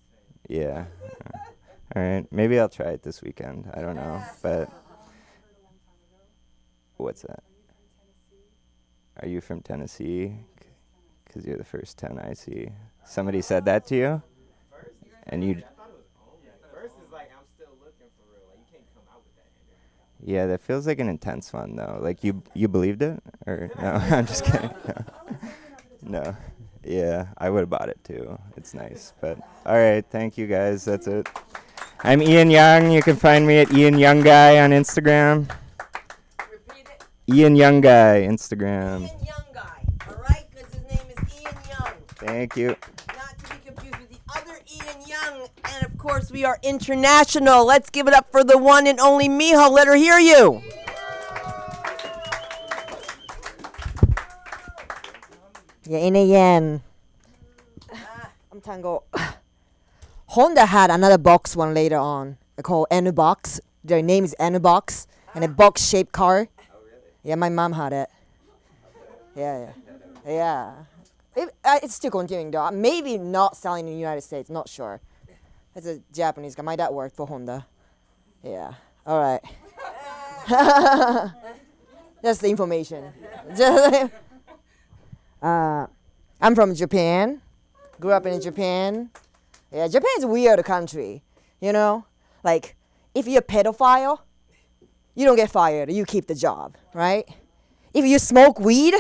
say. Yeah. All right. Maybe I'll try it this weekend. I don't know, but. What's that? Are you from Tennessee? Because you're the first 10 I see. Somebody said that to you? And you. First is like, I'm still looking for real. Like, you can't come out with that energy. Yeah, that feels like an intense one though. Like you believed it, or no? I'm just kidding. No. Yeah, I would have bought it too. It's nice, but all right. Thank you guys. That's it. I'm Ian Young. You can find me at Ian Young Guy on Instagram. Repeat it. Ian Young Guy Instagram. Ian Young guy, all right? Because his name is Ian Young. Thank you. Not to be confused with the other Ian Young. And of course, we are international. Let's give it up for the one and only Miho. Let her hear you. Yeah, in the end, I'm Tango. Honda had another box one later on called N-Box. Their name is N-Box, and a box-shaped car. Oh really? Yeah, my mom had it. Yeah. It's still continuing though. Maybe not selling in the United States. Not sure. It's a Japanese guy. My dad worked for Honda. Yeah. All right. That's the information. I'm from Japan. Grew up in Japan. Yeah, Japan's a weird country. You know, like if you're a pedophile, you don't get fired. You keep the job, right? If you smoke weed,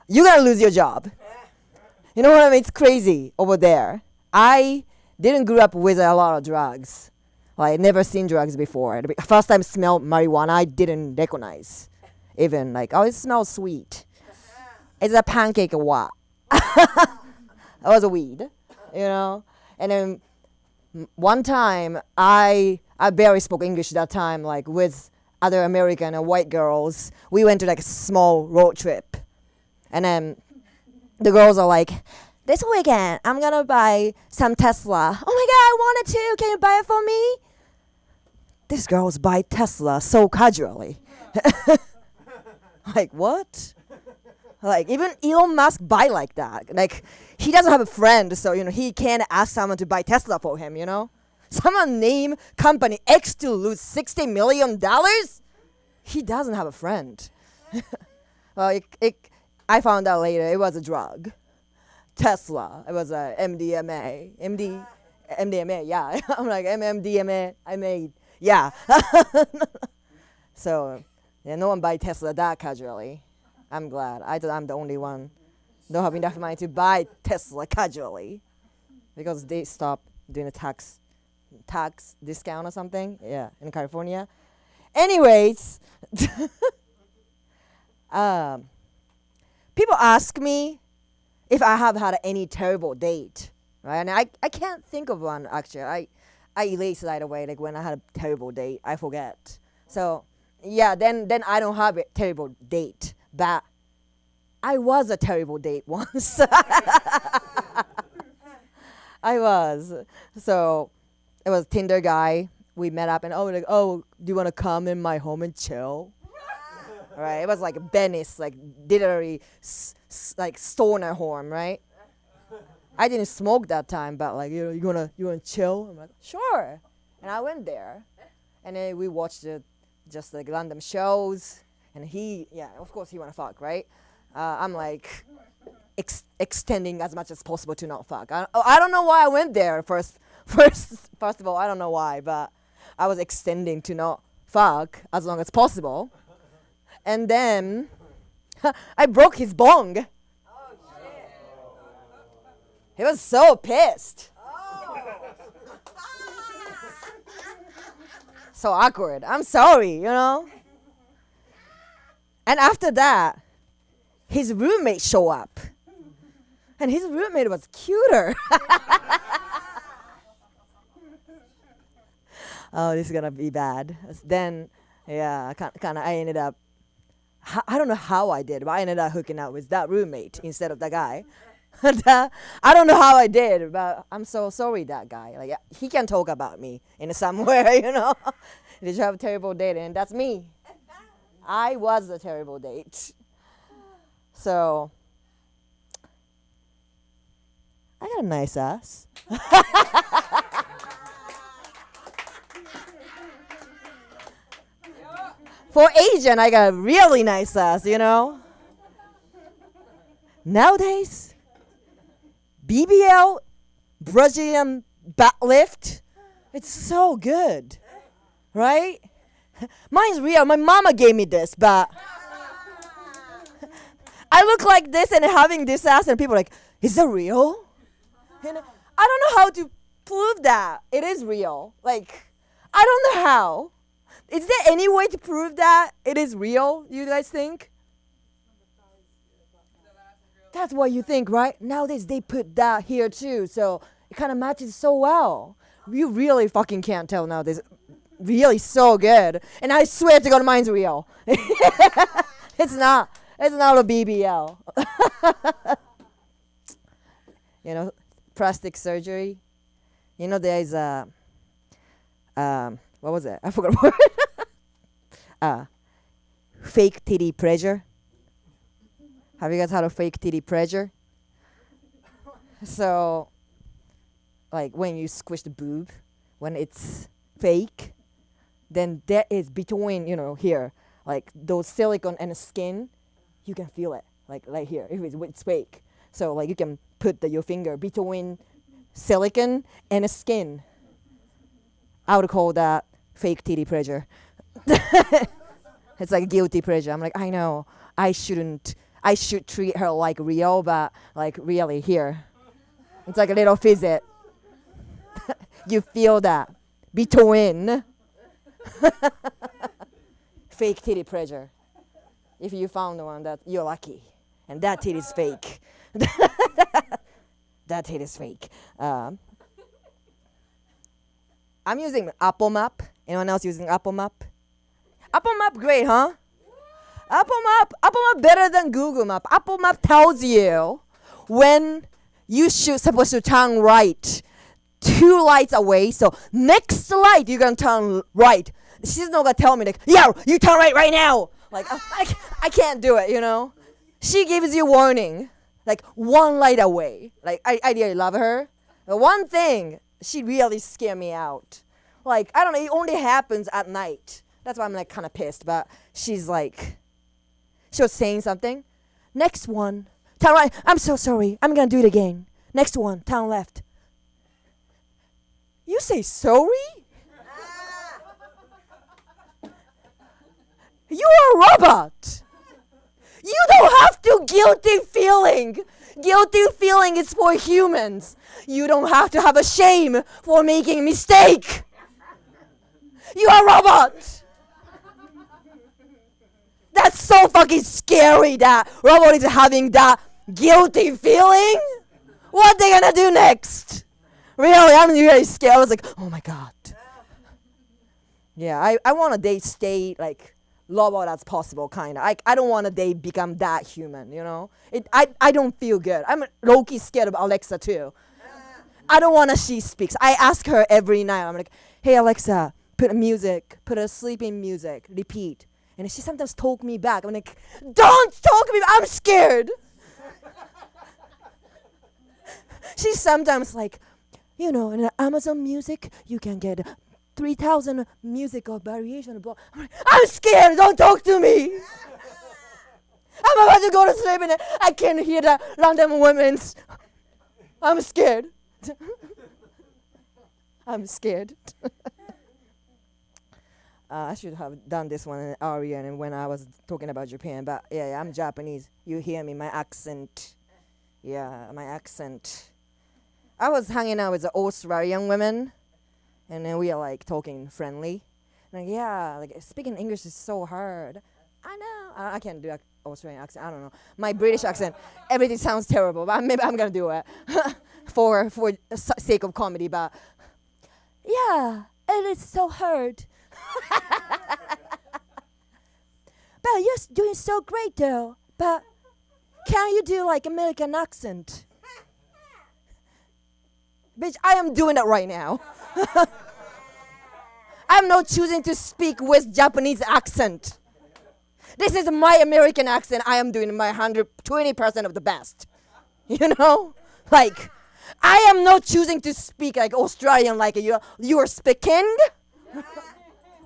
you're gonna lose your job. You know what I mean? It's crazy over there. I didn't grow up with a lot of drugs. Like never seen drugs before. The first time smelled marijuana, I didn't recognize. Even like, oh, it smells sweet. It's a pancake or what? It was a weed, you know. And then one time, I barely spoke English that time, like with other American and white girls. We went to like a small road trip, and then the girls are like, "This weekend, I'm gonna buy some Tesla." Oh my God, I want it too. Can you buy it for me? These girls buy Tesla so casually. Like what? Like even Elon Musk buy like that. Like he doesn't have a friend, so he can't ask someone to buy Tesla for him. Someone name company X to lose $60 million. He doesn't have a friend. Well, I found out later it was a drug. Tesla. It was a MDMA. MDMA. Yeah. I'm like MDMA. I made. Yeah. So yeah, no one buy Tesla that casually. I'm glad. I thought I'm the only one. Don't have enough money to buy Tesla casually, because they stopped doing a tax discount or something. Yeah, in California. Anyways, people ask me if I have had any terrible date, right? And I can't think of one actually. I erase right away. Like when I had a terrible date, I forget. So yeah, then I don't have a terrible date. But I was a terrible date once. I was. So it was Tinder guy. We met up and do you want to come in my home and chill? Right. It was like Venice, like literally like stoner home, right? I didn't smoke that time, but like you wanna chill? I'm like sure. And I went there, and then we watched just like random shows. And of course he wanna fuck, right? I'm like extending as much as possible to not fuck. I don't know why I went there First of all, I don't know why, but I was extending to not fuck as long as possible. And then I broke his bong. He was so pissed. So awkward. I'm sorry, And after that, his roommate showed up. And his roommate was cuter. Oh, this is going to be bad. Then, yeah, I ended up, I don't know how I did, but I ended up hooking up with that roommate instead of the guy. I don't know how I did, but I'm so sorry, that guy. Like, he can talk about me in somewhere, Did you have a terrible date? And that's me. I was the terrible date. So, I got a nice ass. For Asian, I got a really nice ass, Nowadays, BBL, Brazilian butt lift, it's so good, right? Mine's real. My mama gave me this, but I look like this and having this ass, and people are like, is that real? And I don't know how to prove that it is real. Like, I don't know how. Is there any way to prove that it is real, you guys think? That's what you think, right? Nowadays, they put that here too, so it kind of matches so well. You really fucking can't tell nowadays. Really so good. And I swear to God, mine's real. It's not a BBL. Plastic surgery. There's a, what was it? I forgot what. Fake titty pressure. Have you guys had a fake titty pressure? So, like when you squish the boob, when it's fake, then that is between, here, like those silicone and the skin, you can feel it, like right here, if it's fake. So like you can put your finger between silicone and the skin. I would call that fake titty pressure. It's like guilty pleasure. I'm like, I know, I should treat her like real, but like really here. It's like a little visit. You feel that between. Fake titty pressure. If you found one, that you're lucky. And that titty is fake. That titty is fake. I'm using Apple Map. Anyone else using Apple Map? Apple Map great, huh? Apple Map better than Google Map. Apple Map tells you when you supposed to turn right 2 lights away. So next light you're gonna turn right. She's not gonna tell me like, yeah, you turn right now. Like I can't do it, She gives you warning, like 1 light away. Like I really love her. But one thing, she really scared me out. Like I don't know, it only happens at night. That's why I'm like kind of pissed. But she's like, she was saying something. Next one, turn right. I'm so sorry. I'm gonna do it again. Next one, turn left. You say sorry? You are a robot. You don't have to guilty feeling. Guilty feeling is for humans. You don't have to have a shame for making a mistake. You are a robot. That's so fucking scary that robot is having that guilty feeling. What they gonna do next? Really, I'm really scared. I was like, oh my God. Yeah, I want a date stay like robot as possible, kind of. I don't want a date become that human, I don't feel good. I'm low-key scared of Alexa too. I don't want she speaks. I ask her every night. I'm like, hey Alexa, put a sleeping music, repeat. And she sometimes talk me back. I'm like, don't talk me back. I'm scared. She's sometimes like, in Amazon Music, you can get 3,000 musical variation. I'm scared. Don't talk to me. I'm about to go to sleep and I can hear the random women's. I'm scared. I'm scared. I should have done this one earlier and when I was talking about Japan, but yeah, I'm Japanese. You hear me, my accent. Yeah, my accent. I was hanging out with the Australian women, and then we are like talking friendly. Like, yeah, like speaking English is so hard. I know. I can't do an Australian accent. I don't know. My British accent, everything sounds terrible, but maybe I'm gonna do it for sake of comedy. But yeah, it is so hard. But you're doing so great though. But can you do like American accent? Bitch, I am doing it right now. I'm not choosing to speak with Japanese accent. This is my American accent. I am doing my 120% of the best. You know? Like, I am not choosing to speak like Australian like you are speaking.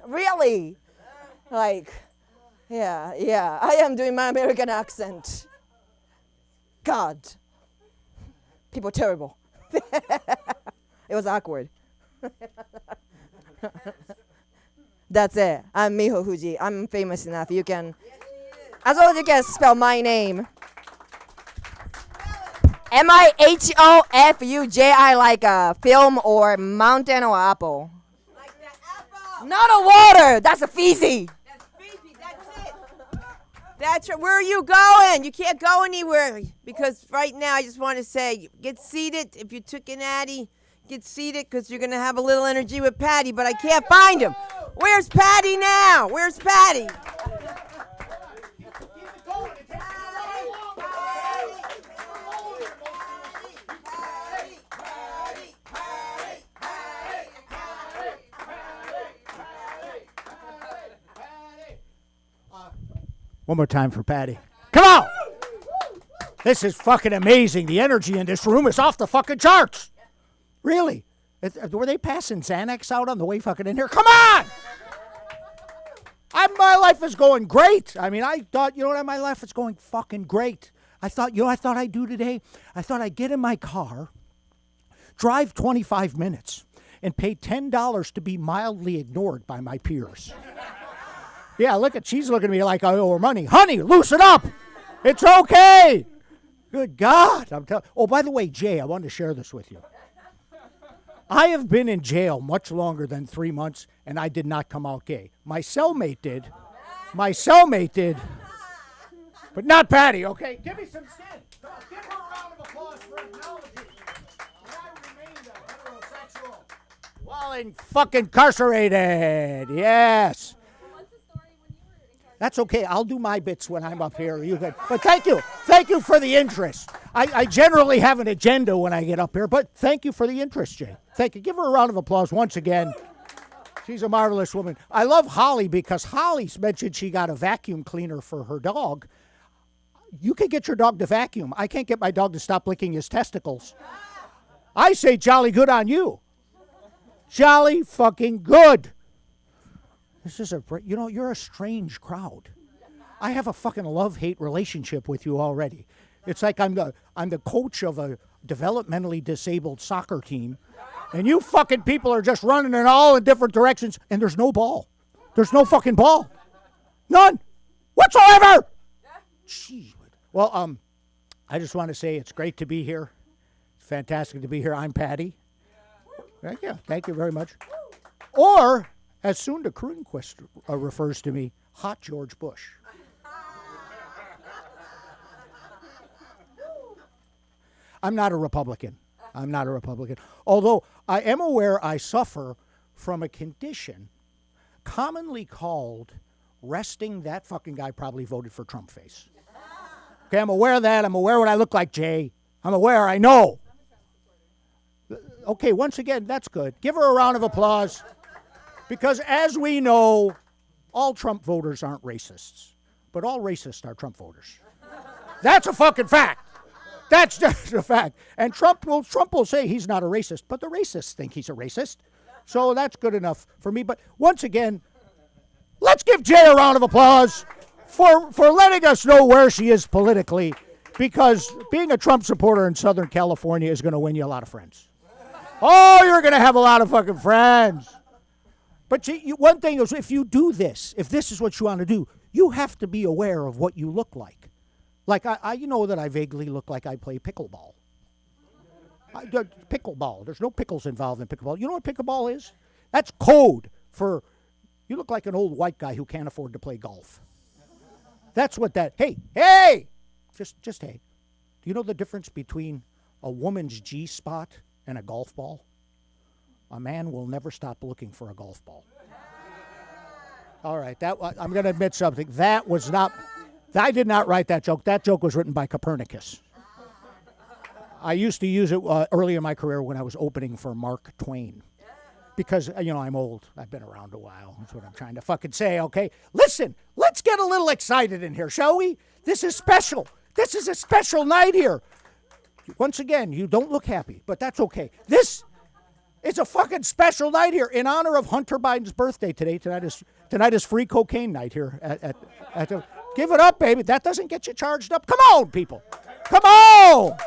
Really? Like, yeah. I am doing my American accent. God. People terrible. It was awkward. That's it. I'm Miho Fuji. I'm famous enough. You can, as long as you can spell my name. Mihofuji like a film or mountain or apple. Like the apple. Not a water. That's a Fiji. That's Fiji. That's it. That's right. Where are you going? You can't go anywhere because right now I just want to say, get seated. If you took an Addy, get seated because you're going to have a little energy with Patty, but I can't find him. Where's Patty now? Where's Patty? One more time for Patty. Come on! This is fucking amazing. The energy in this room is off the fucking charts. Really? Were they passing Xanax out on the way fucking in here? Come on! My life is going great. I mean, I thought, you know what, my life is going fucking great. I thought, you know what I thought I'd do today? I thought I'd get in my car, drive 25 minutes, and pay $10 to be mildly ignored by my peers. Yeah, she's looking at me like I owe her money. Honey, loosen up. It's okay. Good God. Oh, by the way, Jay, I wanted to share this with you. I have been in jail much longer than 3 months, and I did not come out gay. My cellmate did. But not Patty, okay? Give me some skin. Give her a round of applause for acknowledging that I remained a heterosexual while fucking incarcerated. Yes. That's okay. I'll do my bits when I'm up here. You good? But thank you. Thank you for the interest. I generally have an agenda when I get up here, but thank you for the interest, Jay. Thank you. Give her a round of applause once again. She's a marvelous woman. I love Holly because Holly's mentioned she got a vacuum cleaner for her dog. You can get your dog to vacuum. I can't get my dog to stop licking his testicles. I say jolly good on you. Jolly fucking good. This is you're a strange crowd. I have a fucking love-hate relationship with you already. It's like I'm the coach of a developmentally disabled soccer team, and you fucking people are just running in all in different directions, and there's no ball. There's no fucking ball. None. Whatsoever. Jeez. Well, I just want to say it's great to be here. It's fantastic to be here. I'm Patty. Thank you. Thank you very much. Or, as Sunda Kroonquist refers to me, Hot George Bush. I'm not a Republican. Although I am aware I suffer from a condition commonly called resting that fucking guy probably voted for Trump face. Okay, I'm aware of that. I'm aware what I look like, Jay. I'm aware. I know. Okay, once again, that's good. Give her a round of applause. Because as we know, all Trump voters aren't racists. But all racists are Trump voters. That's a fucking fact. That's just a fact. And Trump will say he's not a racist, but the racists think he's a racist. So that's good enough for me. But once again, let's give Jay a round of applause for letting us know where she is politically, because being a Trump supporter in Southern California is going to win you a lot of friends. Oh, you're going to have a lot of fucking friends. But one thing is, if you do this, if this is what you want to do, you have to be aware of what you look like. Like, you know that I vaguely look like I play pickleball. Pickleball. There's no pickles involved in pickleball. You know what pickleball is? That's code for, you look like an old white guy who can't afford to play golf. That's what that, hey! Just hey. Do you know the difference between a woman's G-spot and a golf ball? A man will never stop looking for a golf ball. All right, I'm going to admit something. That was not, I did not write that joke. That joke was written by Copernicus. I used to use it early in my career when I was opening for Mark Twain. Because, I'm old. I've been around a while. That's what I'm trying to fucking say, okay? Listen, let's get a little excited in here, shall we? This is special. This is a special night here. Once again, you don't look happy, but that's okay. This is a fucking special night here in honor of Hunter Biden's birthday today. Tonight is free cocaine night here at the, give it up, baby. That doesn't get you charged up. Come on, people. Come on.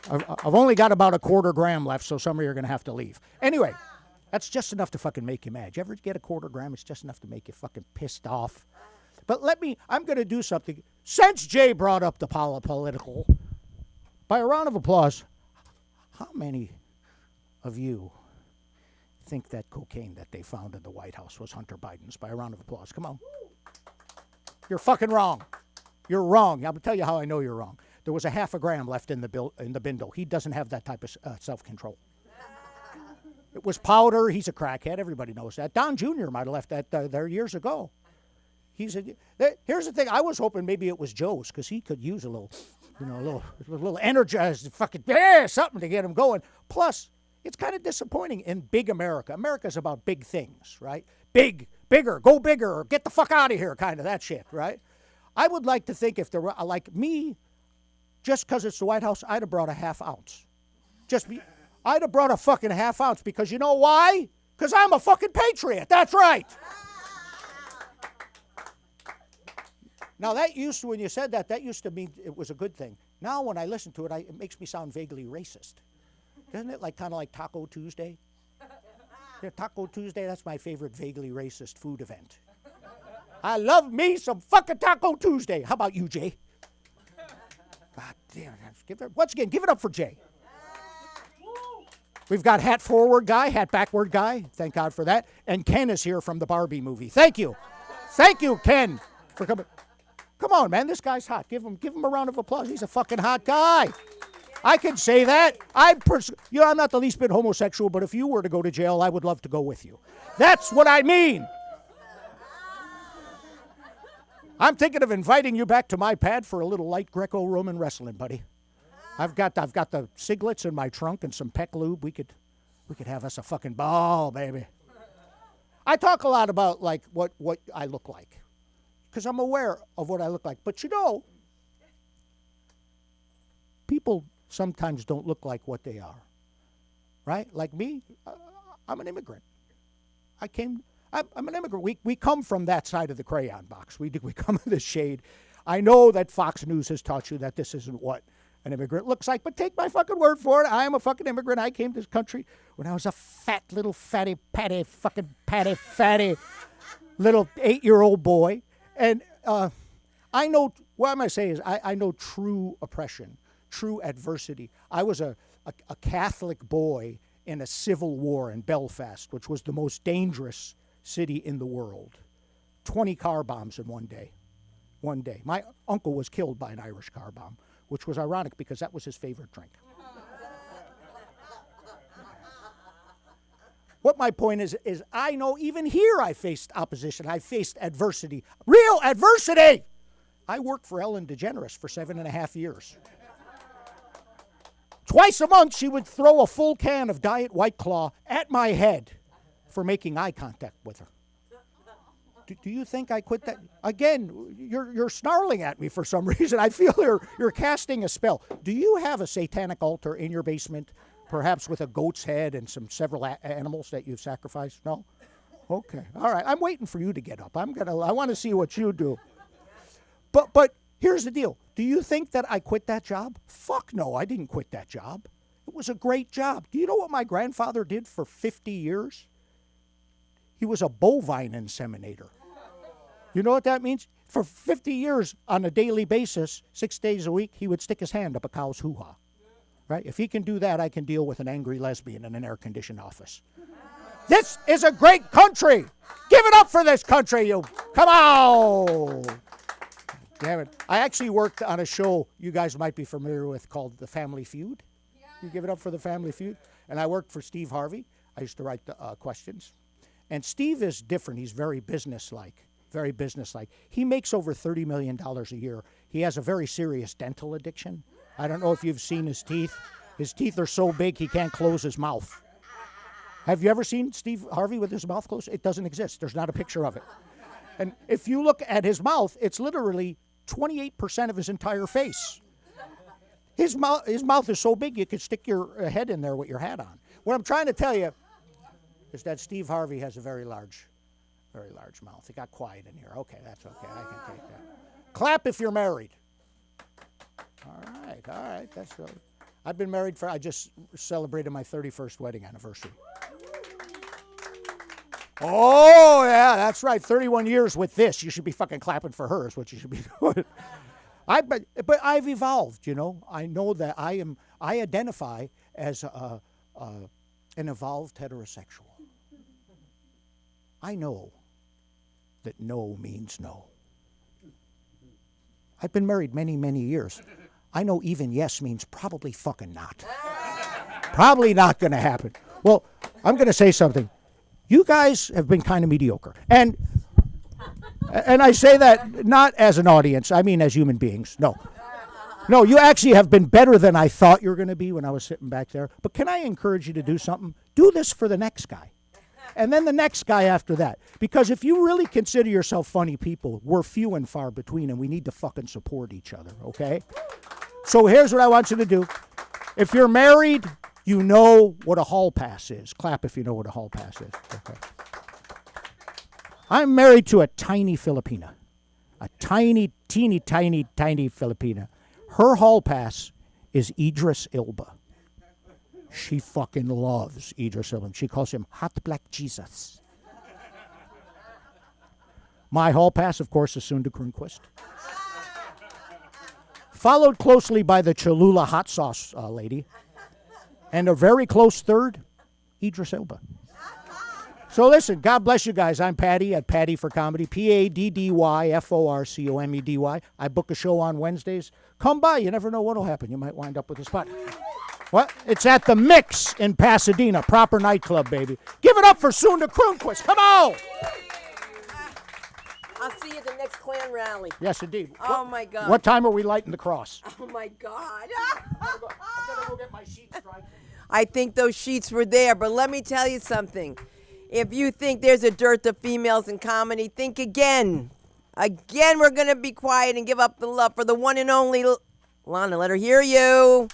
I've only got about a quarter gram left, so some of you are going to have to leave. Anyway, that's just enough to fucking make you mad. You ever get a quarter gram? It's just enough to make you fucking pissed off. But I'm going to do something. Since Jay brought up the political, by a round of applause, how many of you think that cocaine that they found in the White House was Hunter Biden's? By a round of applause. Come on. You're fucking wrong. You're wrong. I'll tell you how I know you're wrong. There was a half a gram left in the bindle. He doesn't have that type of self-control. It was powder. He's a crackhead. Everybody knows that. Don Jr. might have left that there years ago. Here's the thing. I was hoping maybe it was Joe's because he could use a little energized fucking something to get him going. Plus, it's kind of disappointing in big America. America's about big things, right? Bigger, go bigger, or get the fuck out of here, kind of that shit, right? I would like to think if they're like me, just because it's the White House, I'd have brought a half ounce. I'd have brought a fucking half ounce because you know why? Because I'm a fucking patriot. That's right. Now, when you said that used to mean it was a good thing. Now, when I listen to it, it makes me sound vaguely racist. Doesn't it kind of like Taco Tuesday? Yeah, Taco Tuesday, that's my favorite vaguely racist food event. I love me some fucking Taco Tuesday. How about you, Jay? God damn it. Once again, give it up for Jay. We've got hat forward guy, hat backward guy. Thank God for that. And Ken is here from the Barbie movie. Thank you. Thank you, Ken, for coming. Come on, man. This guy's hot. Give him a round of applause. He's a fucking hot guy. I can say that. I'm not the least bit homosexual, but if you were to go to jail, I would love to go with you. That's what I mean. I'm thinking of inviting you back to my pad for a little light Greco-Roman wrestling, buddy. I've got the Siglets in my trunk and some Peck lube. We could have us a fucking ball, baby. I talk a lot about like what I look like because I'm aware of what I look like. But people sometimes don't look like what they are, right? Like me, I'm an immigrant. I'm an immigrant. We come from that side of the crayon box. We come in the shade. I know that Fox News has taught you that this isn't what an immigrant looks like, but take my fucking word for it. I am a fucking immigrant. I came to this country when I was a fat little fatty little 8-year-old boy. And I know, what I'm going to say is I know true oppression, true adversity. I was a Catholic boy in a civil war in Belfast, which was the most dangerous city in the world. 20 car bombs in one day. My uncle was killed by an Irish car bomb, which was ironic because that was his favorite drink. What my point is I know even here I faced opposition. I faced adversity. Real adversity! I worked for Ellen DeGeneres for 7.5 years. Twice a month, she would throw a full can of Diet White Claw at my head for making eye contact with her. Do you think I quit that? Again, you're snarling at me for some reason. I feel you're casting a spell. Do you have a satanic altar in your basement, perhaps with a goat's head and several animals that you've sacrificed? No? Okay. All right. I'm waiting for you to get up. I want to see what you do. But here's the deal. Do you think that I quit that job? Fuck no, I didn't quit that job. It It was a great job. Do you know what my grandfather did for 50 years? He was a bovine inseminator. You know what that means? For 50 years, on a daily basis, 6 days a week, he would stick his hand up a cow's hoo-ha. Right? If he can do that, I can deal with an angry lesbian in an air-conditioned office. This is a great country. Give it up for this country, you. Come on. Damn it. I actually worked on a show you guys might be familiar with called The Family Feud. You give it up for The Family Feud? And I worked for Steve Harvey. I used to write the questions. And Steve is different. He's very businesslike. Very businesslike. He makes over $30 million a year. He has a very serious dental addiction. I don't know if you've seen his teeth. His teeth are so big he can't close his mouth. Have you ever seen Steve Harvey with his mouth closed? It doesn't exist. There's not a picture of it. And if you look at his mouth, it's literally 28% of his entire face. His mouth is so big you could stick your head in there with your hat on. What I'm trying to tell you is that Steve Harvey has a very large mouth. It got quiet in here. Okay, that's okay. I can take that. Clap if you're married. All right. That's right. I've been married I just celebrated my 31st wedding anniversary. Oh, yeah, that's right. 31 years with this. You should be fucking clapping for her is what you should be doing. But I've evolved, you know. I know that I identify as an evolved heterosexual. I know that no means no. I've been married many, many years. I know even yes means probably fucking not. Probably not going to happen. Well, I'm going to say something. You guys have been kind of mediocre. And I say that not as an audience. I mean as human beings. No, you actually have been better than I thought you were going to be when I was sitting back there. But can I encourage you to do something? Do this for the next guy. And then the next guy after that. Because if you really consider yourself funny people, we're few and far between, and we need to fucking support each other, okay? So here's what I want you to do. If you're married, you know what a hall pass is. Clap if you know what a hall pass is. Okay. I'm married to a tiny Filipina. A tiny, teeny, tiny, tiny Filipina. Her hall pass is Idris Elba. She fucking loves Idris Elba. She calls him Hot Black Jesus. My hall pass, of course, is Sunda Kronquist. Followed closely by the Cholula hot sauce lady. And a very close third, Idris Elba. So listen, God bless you guys. I'm Patty at Patty for Comedy, PADDYFORCOMEDY. I book a show on Wednesdays. Come by. You never know what will happen. You might wind up with a spot. What? It's at the Mix in Pasadena. Proper nightclub, baby. Give it up for Sunda Kronquist. Come on. I'll see you at the next Klan rally. Yes, indeed. Oh, my God. What time are we lighting the cross? Oh, my God. I'm going to go get my sheets dried. I think those sheets were there, but let me tell you something. If you think there's a dearth of females in comedy, think again. Again, we're going to be quiet and give up the love for the one and only Lana. Let her hear you.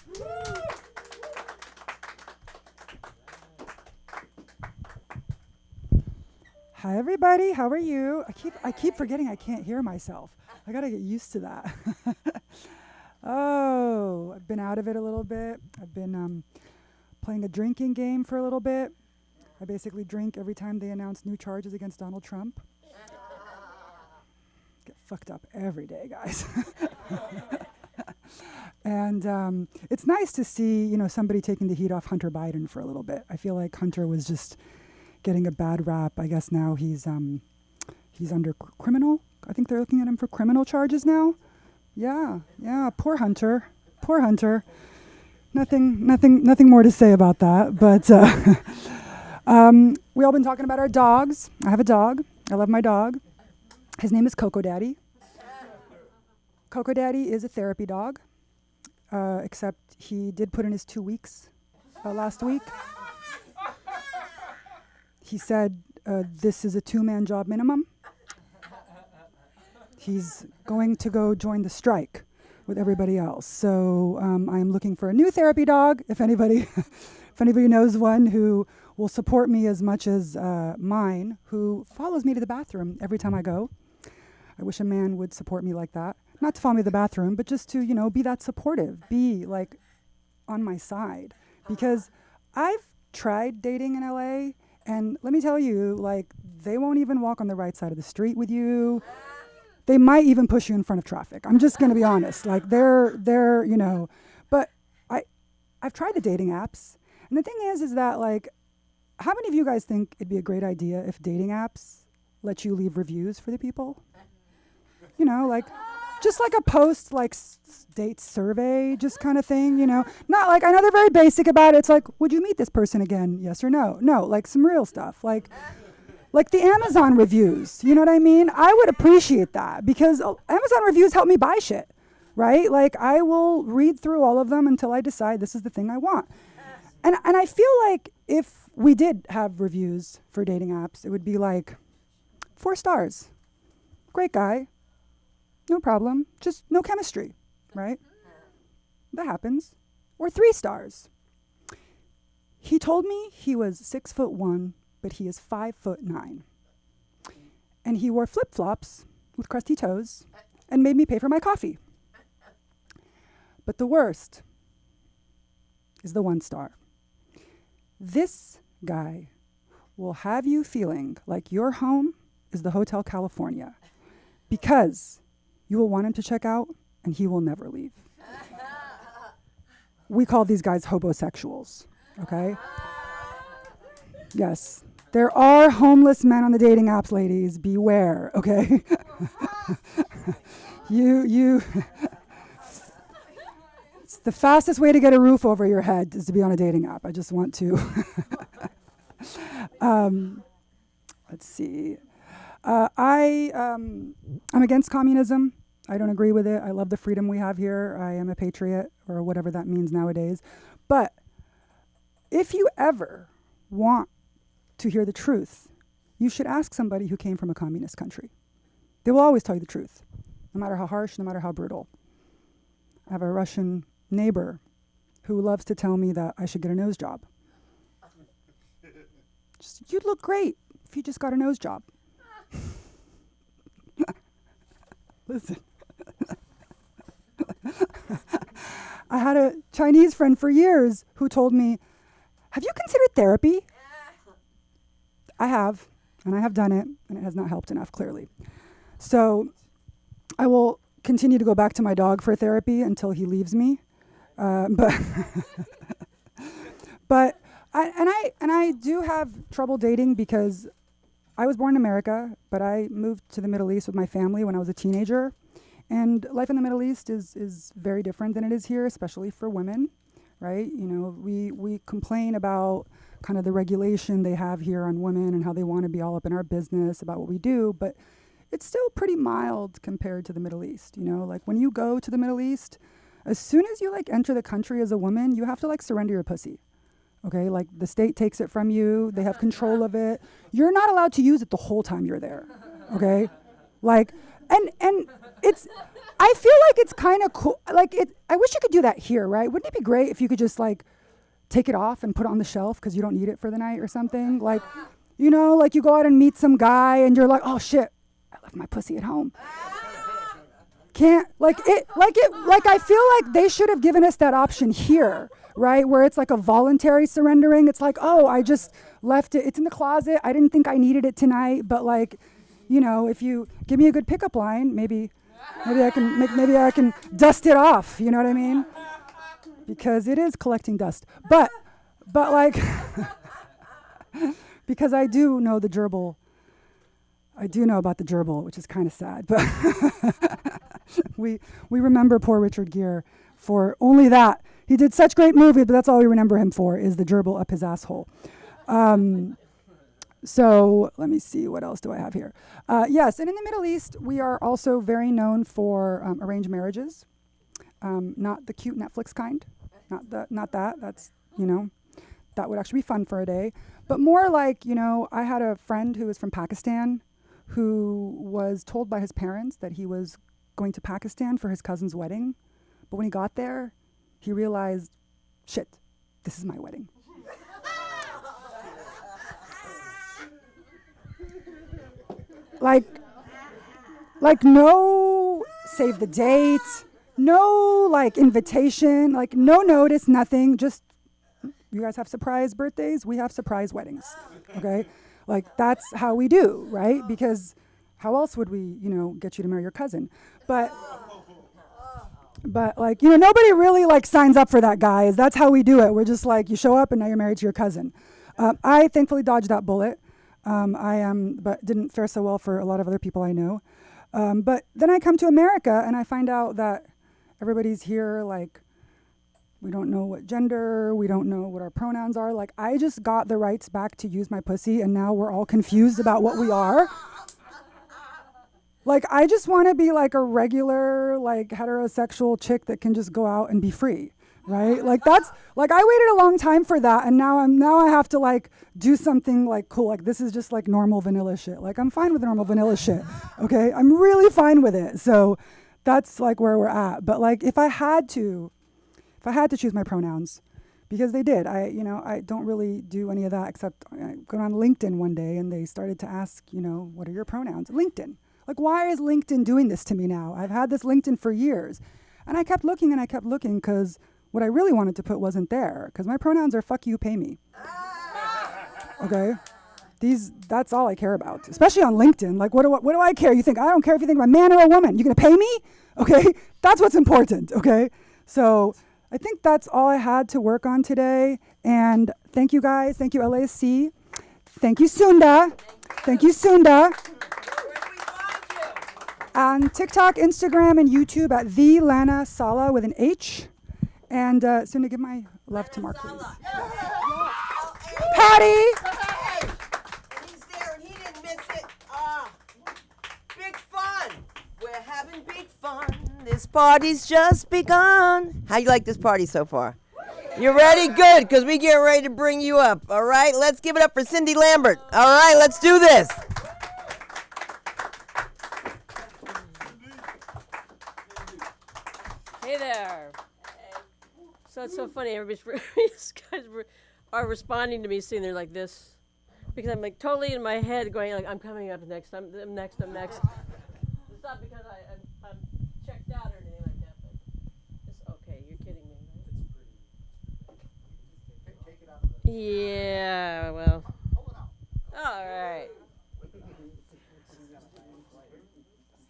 Hi, everybody. How are you? I keep forgetting I can't hear myself. I got to get used to that. Oh, I've been out of it a little bit. I've been playing a drinking game for a little bit. I basically drink every time they announce new charges against Donald Trump. Get fucked up every day, guys. And it's nice to see, somebody taking the heat off Hunter Biden for a little bit. I feel like Hunter was just getting a bad rap. I guess now he's under criminal. I think they're looking at him for criminal charges now. Yeah. Poor Hunter. Nothing more to say about that. But we all been talking about our dogs. I have a dog. I love my dog. His name is Coco Daddy. Coco Daddy is a therapy dog, except he did put in his 2 weeks last week. He said this is a 2-man job minimum. He's going to go join the strike with everybody else. So I'm looking for a new therapy dog. If anybody knows one who will support me as much as mine, who follows me to the bathroom every time I go. I wish a man would support me like that. Not to follow me to the bathroom, but just to, be that supportive. Be like on my side. because I've tried dating in LA, and let me tell you, like, they won't even walk on the right side of the street with you. They might even push you in front of traffic. I'm just going to be honest. Like, they're, you know, but I've tried the dating apps. And the thing is that, like, how many of you guys think it'd be a great idea if dating apps let you leave reviews for the people? You know, like, just like a post, like, date survey, just kind of thing, you know? Not like, I know they're very basic about it. It's like, would you meet this person again? Yes or no? No, like some real stuff. Like the Amazon reviews, you know what I mean? I would appreciate that because Amazon reviews help me buy shit, right? Like, I will read through all of them until I decide this is the thing I want. And I feel like if we did have reviews for dating apps, it would be like 4 stars. Great guy. No problem. Just no chemistry, right? That happens. Or 3 stars. He told me he was 6'1", but he is 5'9". And he wore flip-flops with crusty toes and made me pay for my coffee. But the worst is the 1 star. This guy will have you feeling like your home is the Hotel California because you will want him to check out and he will never leave. We call these guys hobosexuals, okay? Yes. There are homeless men on the dating apps, ladies. Beware, okay? It's the fastest way to get a roof over your head is to be on a dating app. I just want to. Let's see. I'm against communism. I don't agree with it. I love the freedom we have here. I am a patriot, or whatever that means nowadays. But if you ever want to hear the truth, you should ask somebody who came from a communist country. They will always tell you the truth, no matter how harsh, no matter how brutal. I have a Russian neighbor who loves to tell me that I should get a nose job. You'd look great if you just got a nose job. Listen. I had a Chinese friend for years who told me, have you considered therapy? I have, and I have done it, and it has not helped enough, clearly. So I will continue to go back to my dog for therapy until he leaves me. But I do have trouble dating because I was born in America, but I moved to the Middle East with my family when I was a teenager. And life in the Middle East is very different than it is here, especially for women, right? You know, we complain about kind of the regulation they have here on women and how they want to be all up in our business about what we do, but it's still pretty mild compared to the Middle East, you know? Like, when you go to the Middle East, as soon as you, like, enter the country as a woman, you have to, like, surrender your pussy. Okay, like, the state takes it from you. They have control of it. You're not allowed to use it the whole time you're there. Okay, like, and it's, I feel like it's kind of cool. Like, I wish you could do that here, right? Wouldn't it be great if you could just, like, take it off and put it on the shelf because you don't need it for the night or something? Like, you know, like, you go out and meet some guy and you're like, oh shit, I left my pussy at home. Can't, I feel like they should have given us that option here, right? Where it's like a voluntary surrendering. It's like, oh, I just left it. It's in the closet. I didn't think I needed it tonight. But, like, you know, if you give me a good pickup line, maybe I can dust it off. You know what I mean? Because it is collecting dust. But like, because I do know the gerbil. I do know about the gerbil, which is kind of sad. But we remember poor Richard Gere for only that. He did such great movies, but that's all we remember him for, is the gerbil up his asshole. So let me see, what else do I have here? Yes, and in the Middle East, we are also very known for arranged marriages. Not the cute Netflix kind. Not that. That's, you know, that would actually be fun for a day. But more like, you know, I had a friend who was from Pakistan who was told by his parents that he was going to Pakistan for his cousin's wedding. But when he got there, he realized, shit, this is my wedding. Like no save the date, no like invitation, like no notice, nothing, just you guys have surprise birthdays, we have surprise weddings. Okay? Like that's how we do, right? Because how else would we, get you to marry your cousin? But like, nobody really like signs up for that, guys. That's how we do it. We're just like, you show up and now you're married to your cousin. I thankfully dodged that bullet. But didn't fare so well for a lot of other people I know. But then I come to America and I find out that everybody's here, like, we don't know what gender, we don't know what our pronouns are. Like, I just got the rights back to use my pussy and now we're all confused about what we are. Like, I just want to be like a regular, like, heterosexual chick that can just go out and be free, right? Like, that's, like, I waited a long time for that, and now I have to, like, do something, like, cool. Like, this is just, like, normal vanilla shit. Like, I'm fine with normal vanilla shit, okay? I'm really fine with it. So that's, like, where we're at. But, like, if I had to choose my pronouns, because they did. I don't really do any of that except I got on LinkedIn one day, and they started to ask, what are your pronouns? LinkedIn. Like, why is LinkedIn doing this to me now? I've had this LinkedIn for years. And I kept looking because what I really wanted to put wasn't there. Because my pronouns are fuck you, pay me. Okay? That's all I care about. Especially on LinkedIn. Like, what do I care? I don't care if you think I'm a man or a woman. You gonna pay me? Okay? That's what's important, okay? So I think that's all I had to work on today. And thank you guys. Thank you, LASC. Thank you, Sunda. Thank you, Sunda. On TikTok, Instagram, and YouTube at the Lana Sala with an H. And Sunda, give my love to Mark, please. Patty! Hey! He's there and he didn't miss it. Big fun. We're having big fun. This party's just begun. How you like this party so far? You ready? Good, because we get ready to bring you up. All right, let's give it up for Cindy Lambert. All right, let's do this. Hey there. So it's so funny. These guys are responding to me sitting there like this, because I'm like totally in my head going like, I'm coming up next. I'm next. It's not because I'm checked out or anything like that, but it's okay. You're kidding me, right? Take it out of the. Yeah. Well. All right.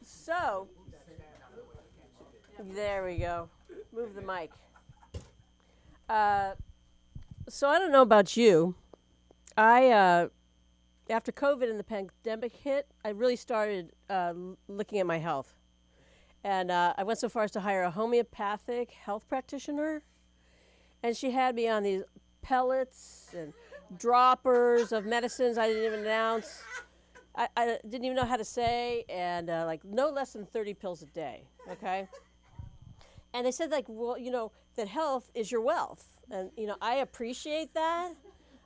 So. There we go. Move the mic. So I don't know about you. After COVID and the pandemic hit, I really started looking at my health. And I went so far as to hire a homeopathic health practitioner. And she had me on these pellets and droppers of medicines I didn't even announce. I didn't even know how to say. And like no less than 30 pills a day, okay? And they said, like, well, that health is your wealth. And, I appreciate that,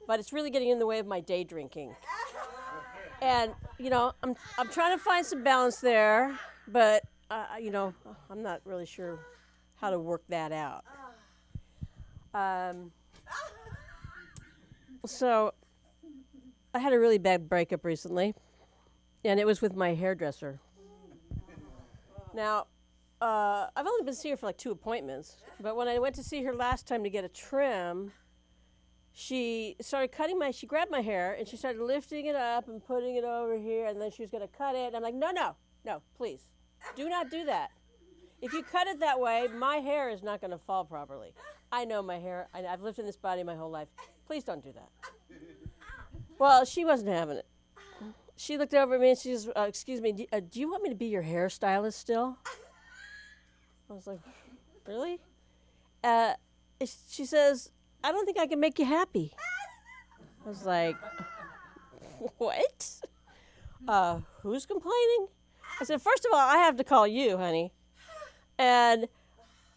but it's really getting in the way of my day drinking. And, I'm trying to find some balance there, but, I'm not really sure how to work that out. So I had a really bad breakup recently, and it was with my hairdresser. Now, I've only been seeing her for like 2 appointments, but when I went to see her last time to get a trim, she started she grabbed my hair and she started lifting it up and putting it over here, and then she was going to cut it. And I'm like, no, please, do not do that. If you cut it that way, my hair is not going to fall properly. I know my hair. I've lived in this body my whole life. Please don't do that. Well, she wasn't having it. She looked over at me and she says, excuse me, do you want me to be your hairstylist still? I was like, really? She says, I don't think I can make you happy. I was like, what? Who's complaining? I said, first of all, I have to call you, honey. And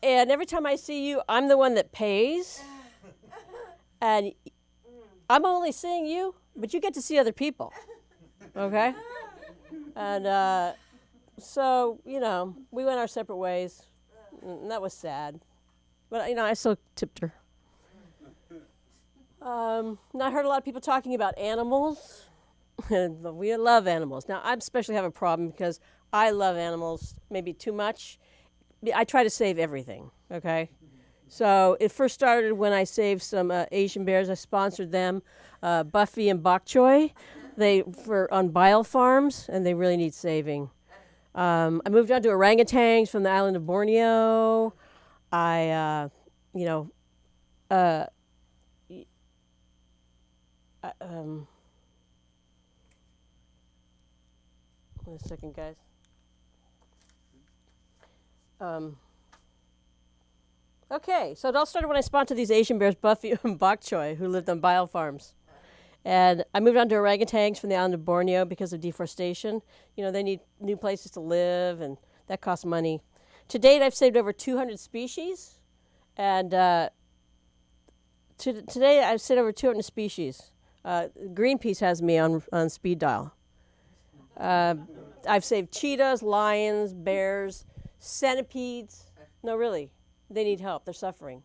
every time I see you, I'm the one that pays. And I'm only seeing you, but you get to see other people. Okay? And so, we went our separate ways. And that was sad. But, I still tipped her. Now, I heard a lot of people talking about animals. We love animals. Now, I especially have a problem because I love animals maybe too much. I try to save everything, okay? So it first started when I saved some Asian bears. I sponsored them, Buffy and Bok Choy. They were on bile farms, and they really need saving. I moved on to orangutans from the island of Borneo. I, wait a second, guys. Okay, so it all started when I sponsored these Asian bears, Buffy and Bok Choy, who lived on bile farms. And I moved on to orangutans from the island of Borneo because of deforestation. They need new places to live, and that costs money. To date, I've saved over 200 species, and today I've saved over 200 species. Greenpeace has me on speed dial. I've saved cheetahs, lions, bears, centipedes. No, really, they need help. They're suffering.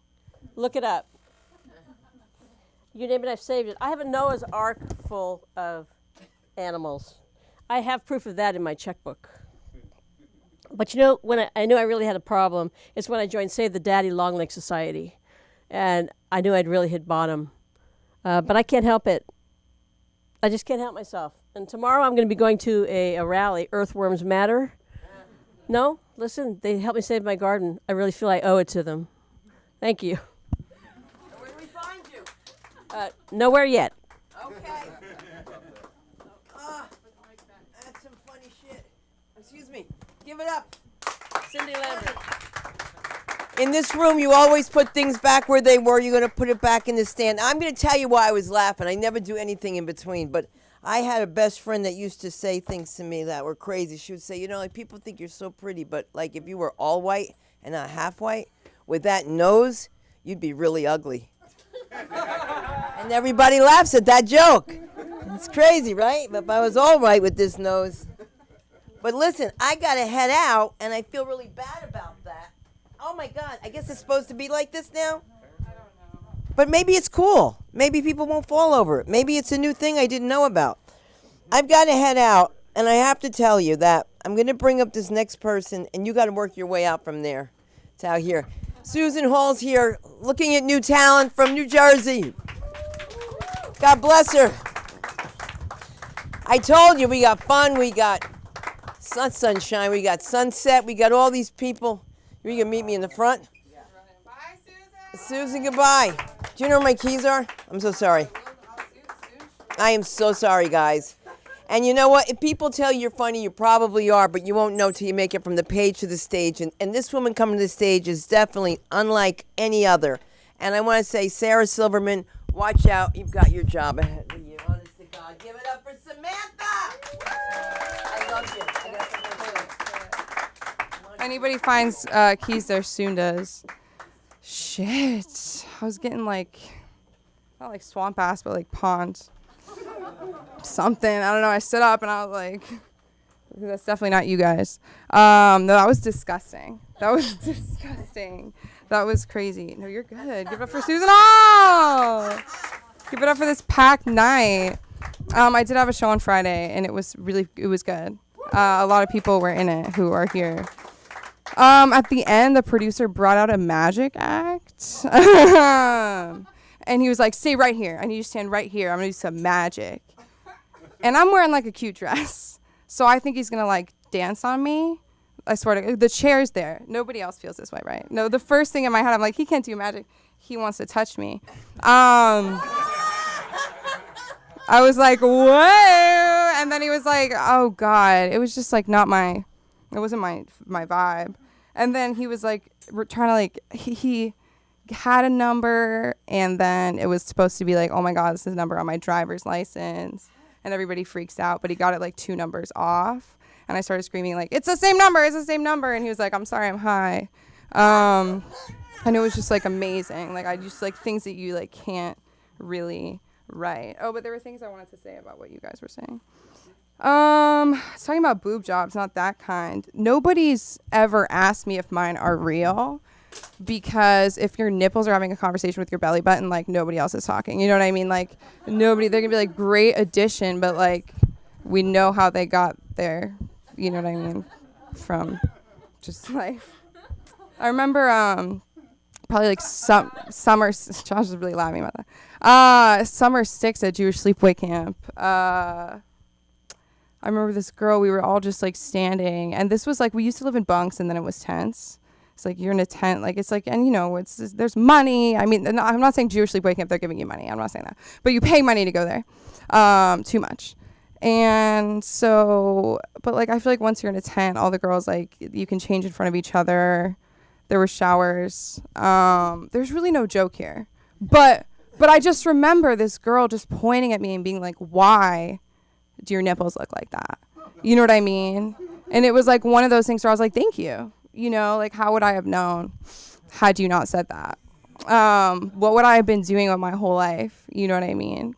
Look it up. You name it, I've saved it. I have a Noah's Ark full of animals. I have proof of that in my checkbook. But when I knew I really had a problem, it's when I joined Save the Daddy Long Lake Society. And I knew I'd really hit bottom. But I can't help it. I just can't help myself. And tomorrow I'm going to be going to a rally, Earthworms Matter. No? Listen, they helped me save my garden. I really feel I owe it to them. Thank you. Where do we find you? Nowhere yet. Okay. That's some funny shit. Excuse me. Give it up. Cindy Lambert. In this room, you always put things back where they were. You're going to put it back in the stand. I'm going to tell you why I was laughing. I never do anything in between, but I had a best friend that used to say things to me that were crazy. She would say, people think you're so pretty, but like if you were all white and not half white, with that nose, you'd be really ugly. And everybody laughs at that joke. It's crazy, right? But if I was all right with this nose. But listen, I got to head out, and I feel really bad about that. Oh, my God. I guess it's supposed to be like this now? I don't know. But maybe it's cool. Maybe people won't fall over it. Maybe it's a new thing I didn't know about. I've got to head out, and I have to tell you that I'm going to bring up this next person, and you got to work your way out from there. It's out here. Susan Hall's here, looking at new talent from New Jersey. God bless her. I told you we got fun, we got sunshine, we got sunset, we got all these people. You're going to meet me in the front? Bye, Susan. Susan, goodbye. Do you know where my keys are? I'm so sorry. I am so sorry, guys. And you know what? If people tell you you're funny, you probably are, but you won't know till you make it from the page to the stage. And this woman coming to the stage is definitely unlike any other. And I want to say, Sarah Silverman, watch out. You've got your job ahead of you. Honest to God. Give it up for Samantha. I love you. I got something to say. Anybody finds keys there soon does. Shit. I was getting not like swamp ass, but like pond. Something. I don't know. I stood up and I was like, that's definitely not you guys. No, that was disgusting. That was disgusting. That was crazy. No, you're good. Give it up for Susan. Oh! Give it up for this packed night. I did have a show on Friday and it was good. A lot of people were in it who are here. At the end, the producer brought out a magic act. And he was like, stay right here. I need you to stand right here. I'm going to do some magic. And I'm wearing like a cute dress. So I think he's going to like dance on me. I swear to the chair's there. Nobody else feels this way, right? No, the first thing in my head, I'm like, he can't do magic. He wants to touch me. I was like, whoa. And then he was like, oh God. It was just like it wasn't my vibe. And then he was like, we're trying to like, he had a number and then it was supposed to be like, oh my God, this is a number on my driver's license. And everybody freaks out, but he got it like 2 numbers off. And I started screaming like, it's the same number. And he was like, I'm sorry, I'm high. And it was just like amazing. Like I just like things that you like can't really write. Oh, but there were things I wanted to say about what you guys were saying. It's talking about boob jobs, not that kind. Nobody's ever asked me if mine are real. Because if your nipples are having a conversation with your belly button, like nobody else is talking. You know what I mean? Like they're gonna be like great addition, but like we know how they got there. You know what I mean? From just life. I remember probably like summer. Josh is really laughing about that. Summer 6 at Jewish Sleepaway Camp. I remember this girl. We were all just like standing, and this was like we used to live in bunks, and then it was tents. It's like you're in a tent, like it's like, and you know, there's money. I mean, I'm not saying Jewish Sleepaway Camp, they're giving you money. I'm not saying that, but you pay money to go there, too much. And so, but like I feel like once you're in a tent, all the girls like you can change in front of each other. There were showers. There's really no joke here, but I just remember this girl just pointing at me and being like, "Why do your nipples look like that?" You know what I mean? And it was like one of those things where I was like, "Thank you." You know, like how would I have known had you not said that? What would I have been doing with my whole life? You know what I mean?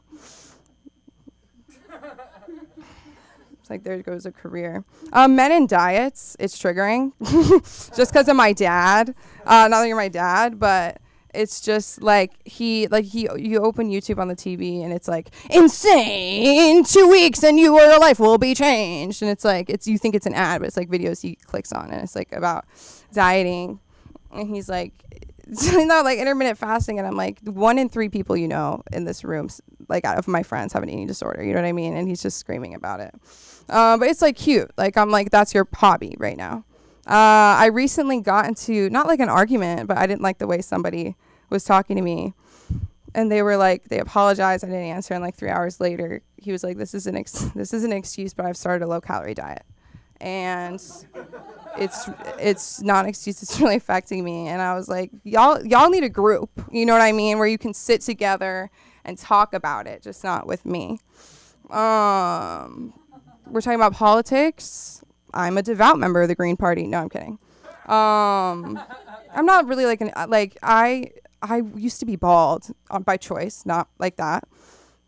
It's like there goes a career. Men in diets, it's triggering. Just because of my dad. Not that you're my dad, but it's just like you open YouTube on the TV and it's like insane 2 weeks and your life will be changed, and it's like you think it's an ad, but it's like videos he clicks on and it's like about dieting, and he's like not like intermittent fasting, and I'm like 1 in 3 people you know in this room like out of my friends have an eating disorder, you know what I mean, and he's just screaming about it, but it's like cute, like I'm like that's your hobby right now. I recently got into, not like an argument, but I didn't like the way somebody was talking to me. And they were like, they apologized. I didn't answer. And like 3 hours later, he was like, this is an excuse, but I've started a low calorie diet. And it's not an excuse. It's really affecting me. And I was like, y'all need a group, you know what I mean? Where you can sit together and talk about it, just not with me. We're talking about politics. I'm a devout member of the Green Party. No, I'm kidding. I'm not really I used to be bald by choice, not like that.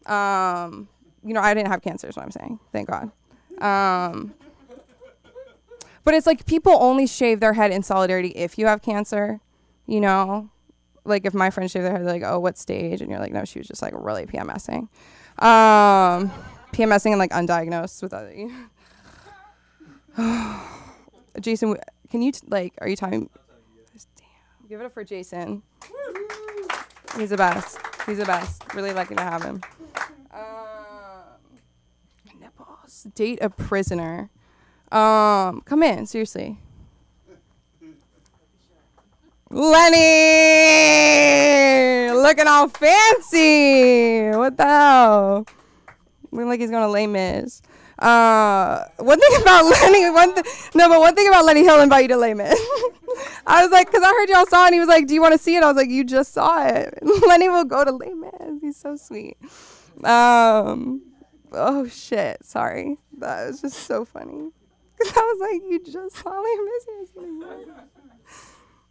You know, I didn't have cancer is what I'm saying. Thank God. But it's like people only shave their head in solidarity if you have cancer, you know? Like if my friends shave their head, they're like, oh, what stage? And you're like, no, she was just like really PMSing. PMSing and like undiagnosed with other... Jason, can you are you talking? Damn, give it up for Jason. He's the best. Really lucky to have him. Nipples. Date a prisoner. Come in, seriously. Lenny, looking all fancy. What the hell? Looking like he's going to Les Mis. One thing about Lenny Hill invite you to Les Mis. I was like, because I heard y'all saw it, and he was like, do you want to see it? I was like, you just saw it. Lenny will go to Les Mis. He's so sweet. Oh shit, sorry. That was just so funny. Because I was like, you just saw Les Mis.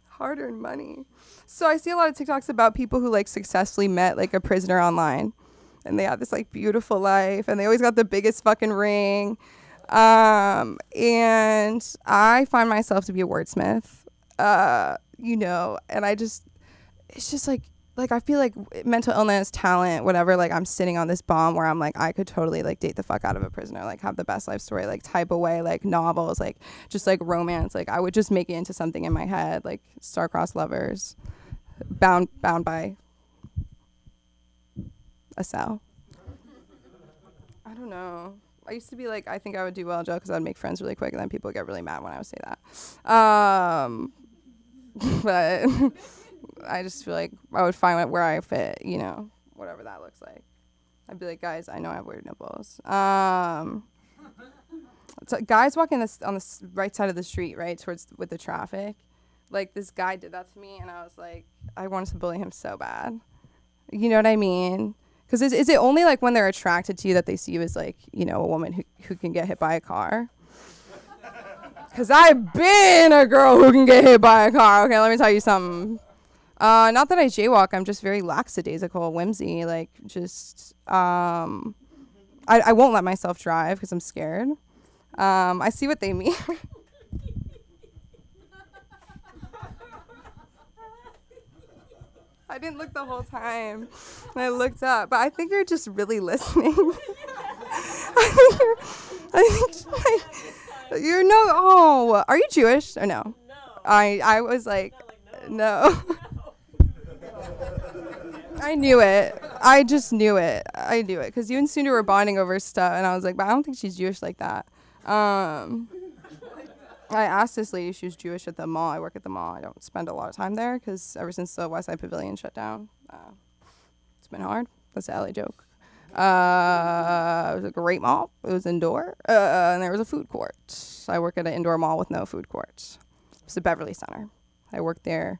Hard-earned money. So I see a lot of TikToks about people who like successfully met like a prisoner online. And they have this like beautiful life, and they always got the biggest fucking ring. And I find myself to be a wordsmith, you know, and it's just like I feel like mental illness, talent, whatever, like I'm sitting on this bomb where I'm like, I could totally like date the fuck out of a prisoner, like have the best life story, like type away, like novels, like just like romance. Like I would just make it into something in my head, like star-crossed lovers, bound by a cell. I don't know. I used to be like, I think I would do well in jail because I'd make friends really quick, and then people would get really mad when I would say that. But I just feel like I would find where I fit, you know, whatever that looks like. I'd be like, guys, I know I have weird nipples. So guys walking on the right side of the street, right, with the traffic. Like this guy did that to me, and I was like, I wanted to bully him so bad. You know what I mean? Because is it only like when they're attracted to you that they see you as like, you know, a woman who can get hit by a car? Because I've been a girl who can get hit by a car. Okay, let me tell you something. Not that I jaywalk. I'm just very lackadaisical, whimsy. Like just, I won't let myself drive because I'm scared. I see what they mean. I didn't look the whole time. And I looked up, but I think you're just really listening. You're no. Oh, are you Jewish or no? No. I was like, no. I knew it. I just knew it. I knew it. Because you and Sundar were bonding over stuff, and I was like, but I don't think she's Jewish like that. I asked this lady if she was Jewish at the mall. I work at the mall. I don't spend a lot of time there because ever since the West Side Pavilion shut down, it's been hard. That's a LA joke. It was a great mall. It was indoor, and there was a food court. I work at an indoor mall with no food court. It's the Beverly Center. I work there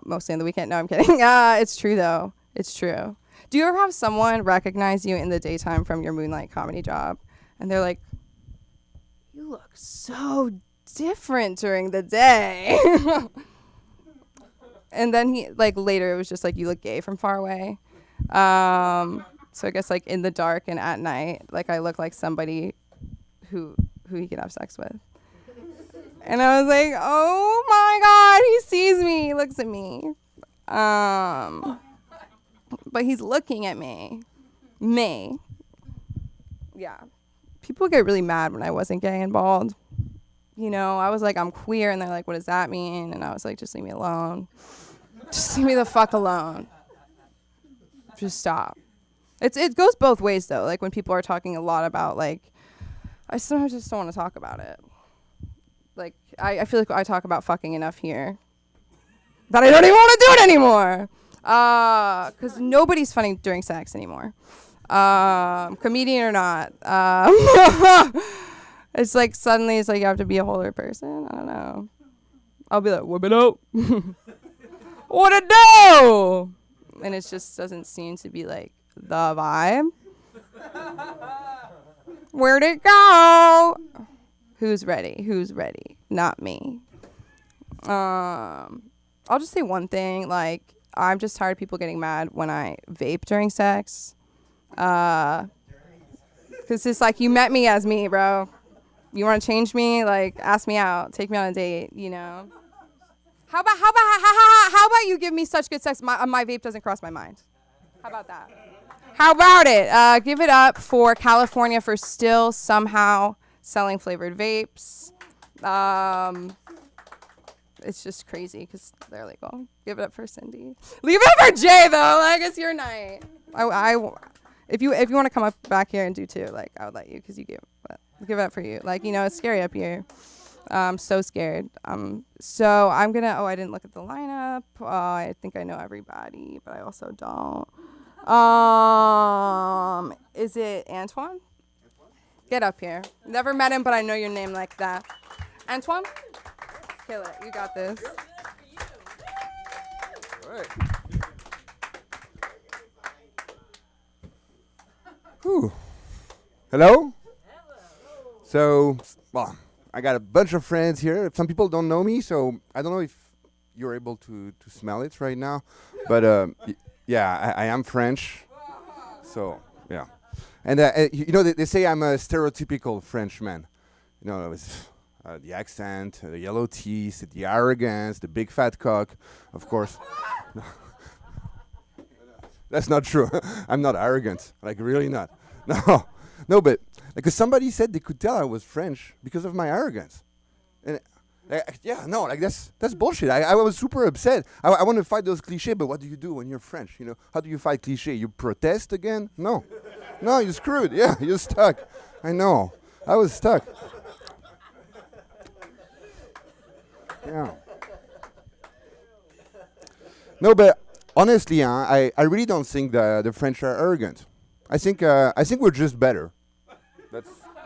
mostly on the weekend. No, I'm kidding. It's true, though. It's true. Do you ever have someone recognize you in the daytime from your Moonlight comedy job, and they're like, you look so different during the day? And then later it was just like, you look gay from far away. So I guess like in the dark and at night, like I look like somebody who he could have sex with. And I was like, oh my God, he sees me, he looks at me. But he's looking at me. Yeah. People get really mad when I wasn't gay and bald. You know, I was like, I'm queer, and they're like, what does that mean? And I was like, just leave me alone. Just leave me the fuck alone. Just stop. It goes both ways, though. Like, when people are talking a lot about, like, I sometimes just don't want to talk about it. Like, I feel like I talk about fucking enough here that I don't even want to do it anymore. Because nobody's funny during sex anymore. Comedian or not. It's like suddenly it's like you have to be a whole other person. I don't know. I'll be like, whip it out. What it do? And it just doesn't seem to be like the vibe. Where'd it go? Who's ready? Who's ready? Not me. I'll just say one thing. Like, I'm just tired of people getting mad when I vape during sex. Because it's like, you met me as me, bro. You want to change me? Like, ask me out. Take me on a date, you know? How about you give me such good sex, my vape doesn't cross my mind? How about that? How about it? Give it up for California for still somehow selling flavored vapes. It's just crazy because they're legal. Give it up for Cindy. Leave it up for Jay, though. Like, it's your night. If you want to come up back here and do too, like, I would let you because you give it up for you. Like, you know, it's scary up here. I'm so scared. So I'm going to, I didn't look at the lineup. I think I know everybody, but I also don't. Is it Antoine? Get up here. Never met him, but I know your name like that. Antoine? Kill it. You got this. All right. Whew. Hello? So, well, I got a bunch of friends here. Some people don't know me, so I don't know if you're able to smell it right now. But, yeah, I am French. So, yeah. And, you know, they say I'm a stereotypical Frenchman. You know, with the accent, the yellow teeth, the arrogance, the big fat cock, of course. That's not true. I'm not arrogant. Like, really not. No, but because somebody said they could tell I was French because of my arrogance. And that's bullshit. I was super upset. I want to fight those cliches, but what do you do when you're French? You know, how do you fight cliche? You protest again? No, you're screwed. Yeah, you're stuck. I know. I was stuck. Yeah. No, but honestly, I really don't think the French are arrogant. I think we're just better.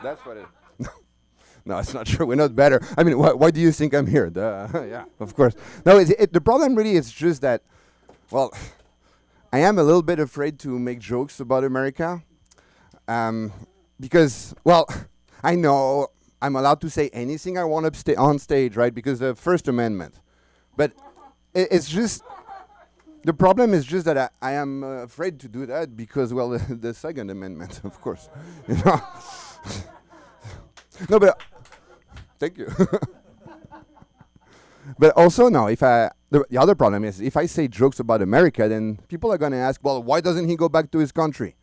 That's what it. No, it's not true. We're not better. I mean, why do you think I'm here? Yeah, of course. No, the problem really is just that. Well, I am a little bit afraid to make jokes about America, because I know I'm allowed to say anything I want on stage, right? Because the First Amendment, but it's just. The problem is just that I am afraid to do that because, well, the Second Amendment, of course. You know? No, but thank you. But also, no, the other problem is if I say jokes about America, then people are going to ask, well, why doesn't he go back to his country?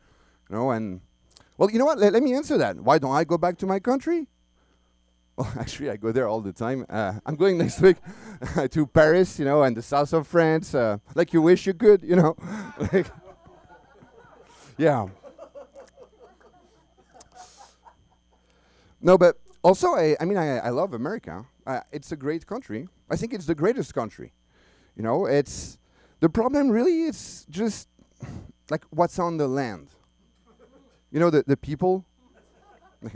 You know, and, well, you know what? Let me answer that. Why don't I go back to my country? Well, actually, I go there all the time. I'm going next week to Paris, and the south of France. Like you wish you could, like, yeah. No, but also, I love America. It's a great country. I think it's the greatest country. It's the problem. Really, it's just like what's on the land. The people.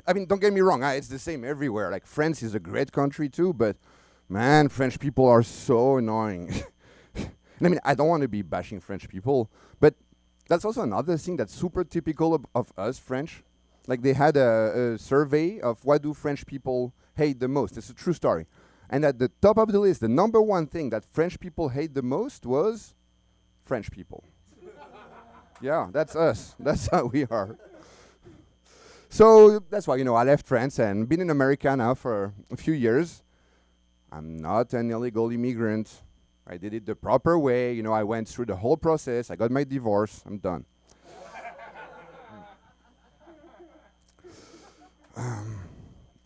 I mean, don't get me wrong. It's the same everywhere. Like France is a great country too, but man, French people are so annoying. I don't want to be bashing French people, but that's also another thing that's super typical of us French. Like they had a survey of what do French people hate the most. It's a true story. And at the top of the list, the number one thing that French people hate the most was French people. Yeah, that's us. That's how we are. So that's why, I left France and been in America now for a few years. I'm not an illegal immigrant. I did it the proper way. I went through the whole process. I got my divorce. I'm done.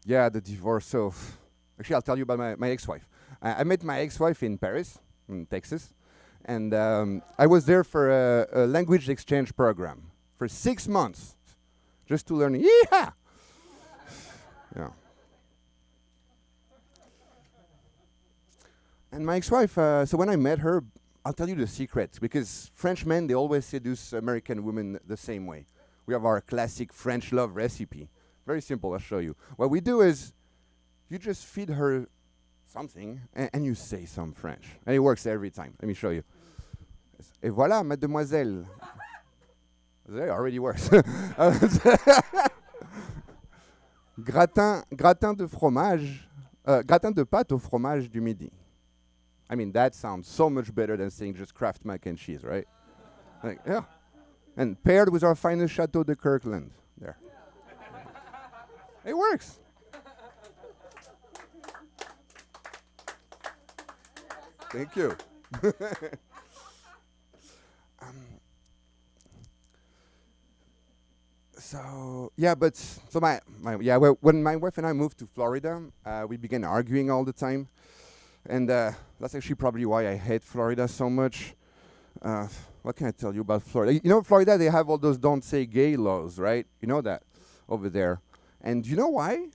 Yeah, the divorce. So, actually, I'll tell you about my ex-wife. I met my ex-wife in Paris, in Texas. And I was there for a language exchange program for 6 months. Just to learn, yeah. And my ex-wife, so when I met her, I'll tell you the secret, because French men, they always seduce American women the same way. We have our classic French love recipe. Very simple, I'll show you. What we do is, you just feed her something, and you say some French. And it works every time. Let me show you. Et voilà, mademoiselle. It already works. Gratin de fromage, gratin de pâte au fromage du midi. That sounds so much better than saying just Kraft mac and cheese, right? Yeah. And paired with our finest Chateau de Kirkland. There. It works. Thank you. When my wife and I moved to Florida, we began arguing all the time, and that's actually probably why I hate Florida so much. What can I tell you about Florida? Florida, they have all those don't say gay laws, right? You know that over there. And you know why?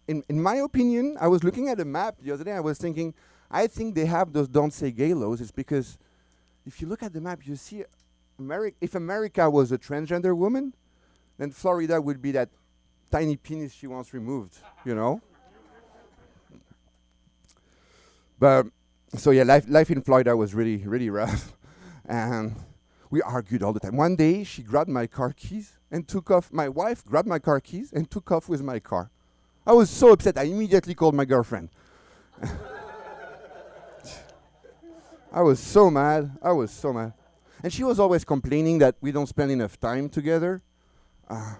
In my opinion, I was looking at a map the other day, I was thinking, I think they have those don't say gay laws. It's because if you look at the map, you see if America was a transgender woman, then Florida would be that tiny penis she wants removed, But, so yeah, life in Florida was really, really rough. And we argued all the time. One day, she grabbed my car keys and took off. My wife grabbed my car keys and took off with my car. I was so upset, I immediately called my girlfriend. I was so mad. And she was always complaining that we don't spend enough time together.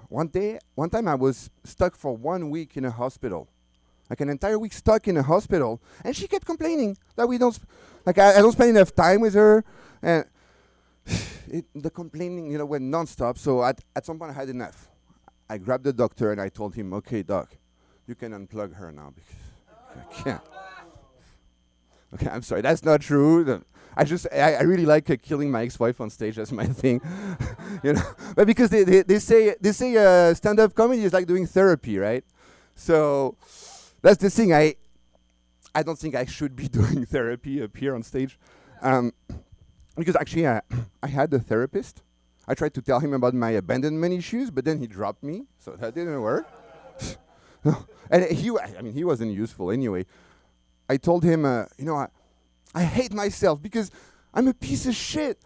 One time I was stuck for 1 week in a hospital. Like an entire week stuck in a hospital. And she kept complaining that we don't, I don't spend enough time with her. And the complaining, went nonstop. So at some point I had enough. I grabbed the doctor and I told him, okay, doc, you can unplug her now because I can't. Okay, I'm sorry, that's not true. I really like killing my ex-wife on stage. That's my thing, But because they say stand-up comedy is like doing therapy, right? So that's the thing. I don't think I should be doing therapy up here on stage, because actually I had a therapist. I tried to tell him about my abandonment issues, but then he dropped me, so that didn't work. And he wasn't useful anyway. I told him, I hate myself because I'm a piece of shit.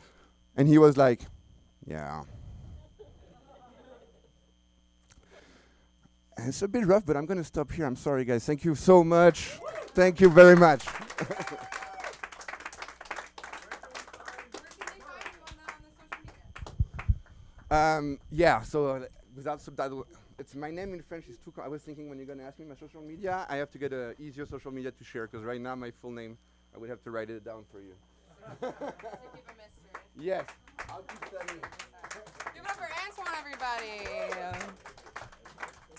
And he was like, yeah. And it's a bit rough, but I'm going to stop here. I'm sorry, guys. Thank you so much. Thank you very much. So without subtitle, it's my name in French is too. I was thinking when you're going to ask me my social media, I have to get an easier social media to share, because right now my full name, I would have to write it down for you. Yes. I'll keep that in. Give it up for Antoine, everybody.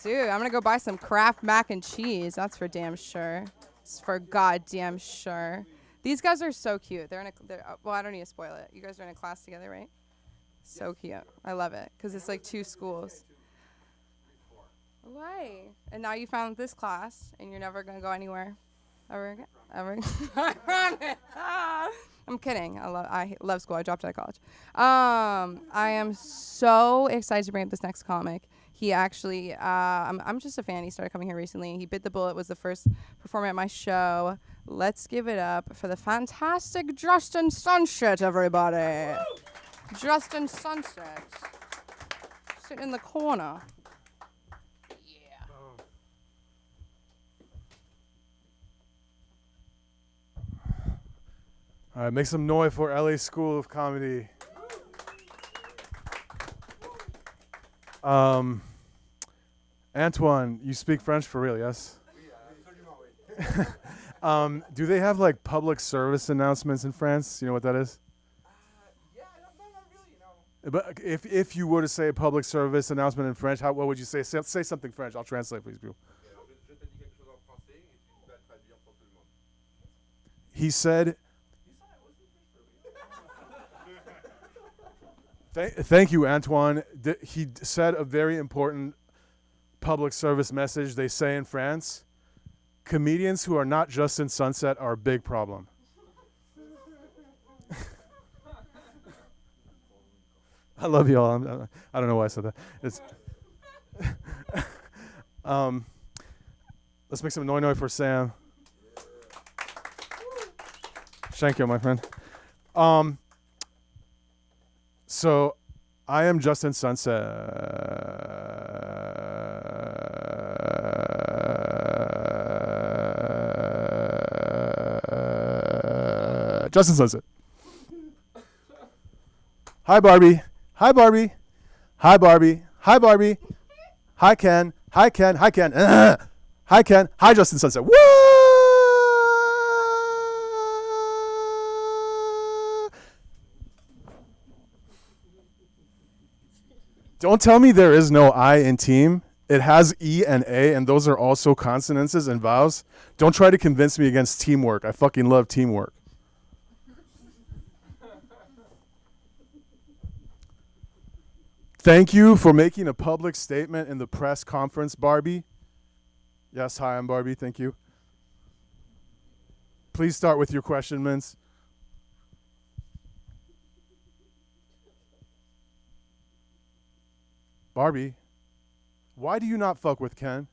Dude, I'm gonna go buy some Kraft mac and cheese. That's for damn sure. It's for goddamn sure. These guys are so cute. Well, I don't need to spoil it. You guys are in a class together, right? So cute. I love it because it's like 2 schools. Why? And now you found this class, and you're never gonna go anywhere ever again. Ever. I'm kidding. I love school. I dropped out of college. I am so excited to bring up this next comic. He actually, I'm just a fan. He started coming here recently. He Bit the Bullet was the first performer at my show. Let's give it up for the fantastic Justin Sunset, everybody. Justin Sunset. Sitting in the corner. All right, make some noise for LA School of Comedy. Antoine, you speak French for real, yes? Do they have like public service announcements in France? You know what that is? Yeah, not really, no. But if you were to say a public service announcement in French, what would you say? Say something French. I'll translate for these people. He said, thank you, Antoine. He said a very important public service message they say in France. Comedians who are not Justin Sunset are a big problem. I love you all. I don't know why I said that. Let's make some noise for Sam. Thank you, my friend. So, I am Justin Sunset. Justin Sunset. Hi, Barbie. Hi, Barbie. Hi, Barbie. Hi, Barbie. Hi, Ken. Hi, Ken. Hi, Ken. Hi, Ken. Hi, Justin Sunset. Woo! Don't tell me there is no I in team. It has E and A, and those are also consonants and vowels. Don't try to convince me against teamwork. I fucking love teamwork. Thank you for making a public statement in the press conference, Barbie. Yes, hi, I'm Barbie. Thank you. Please start with your question, Mince. Barbie, why do you not fuck with Ken?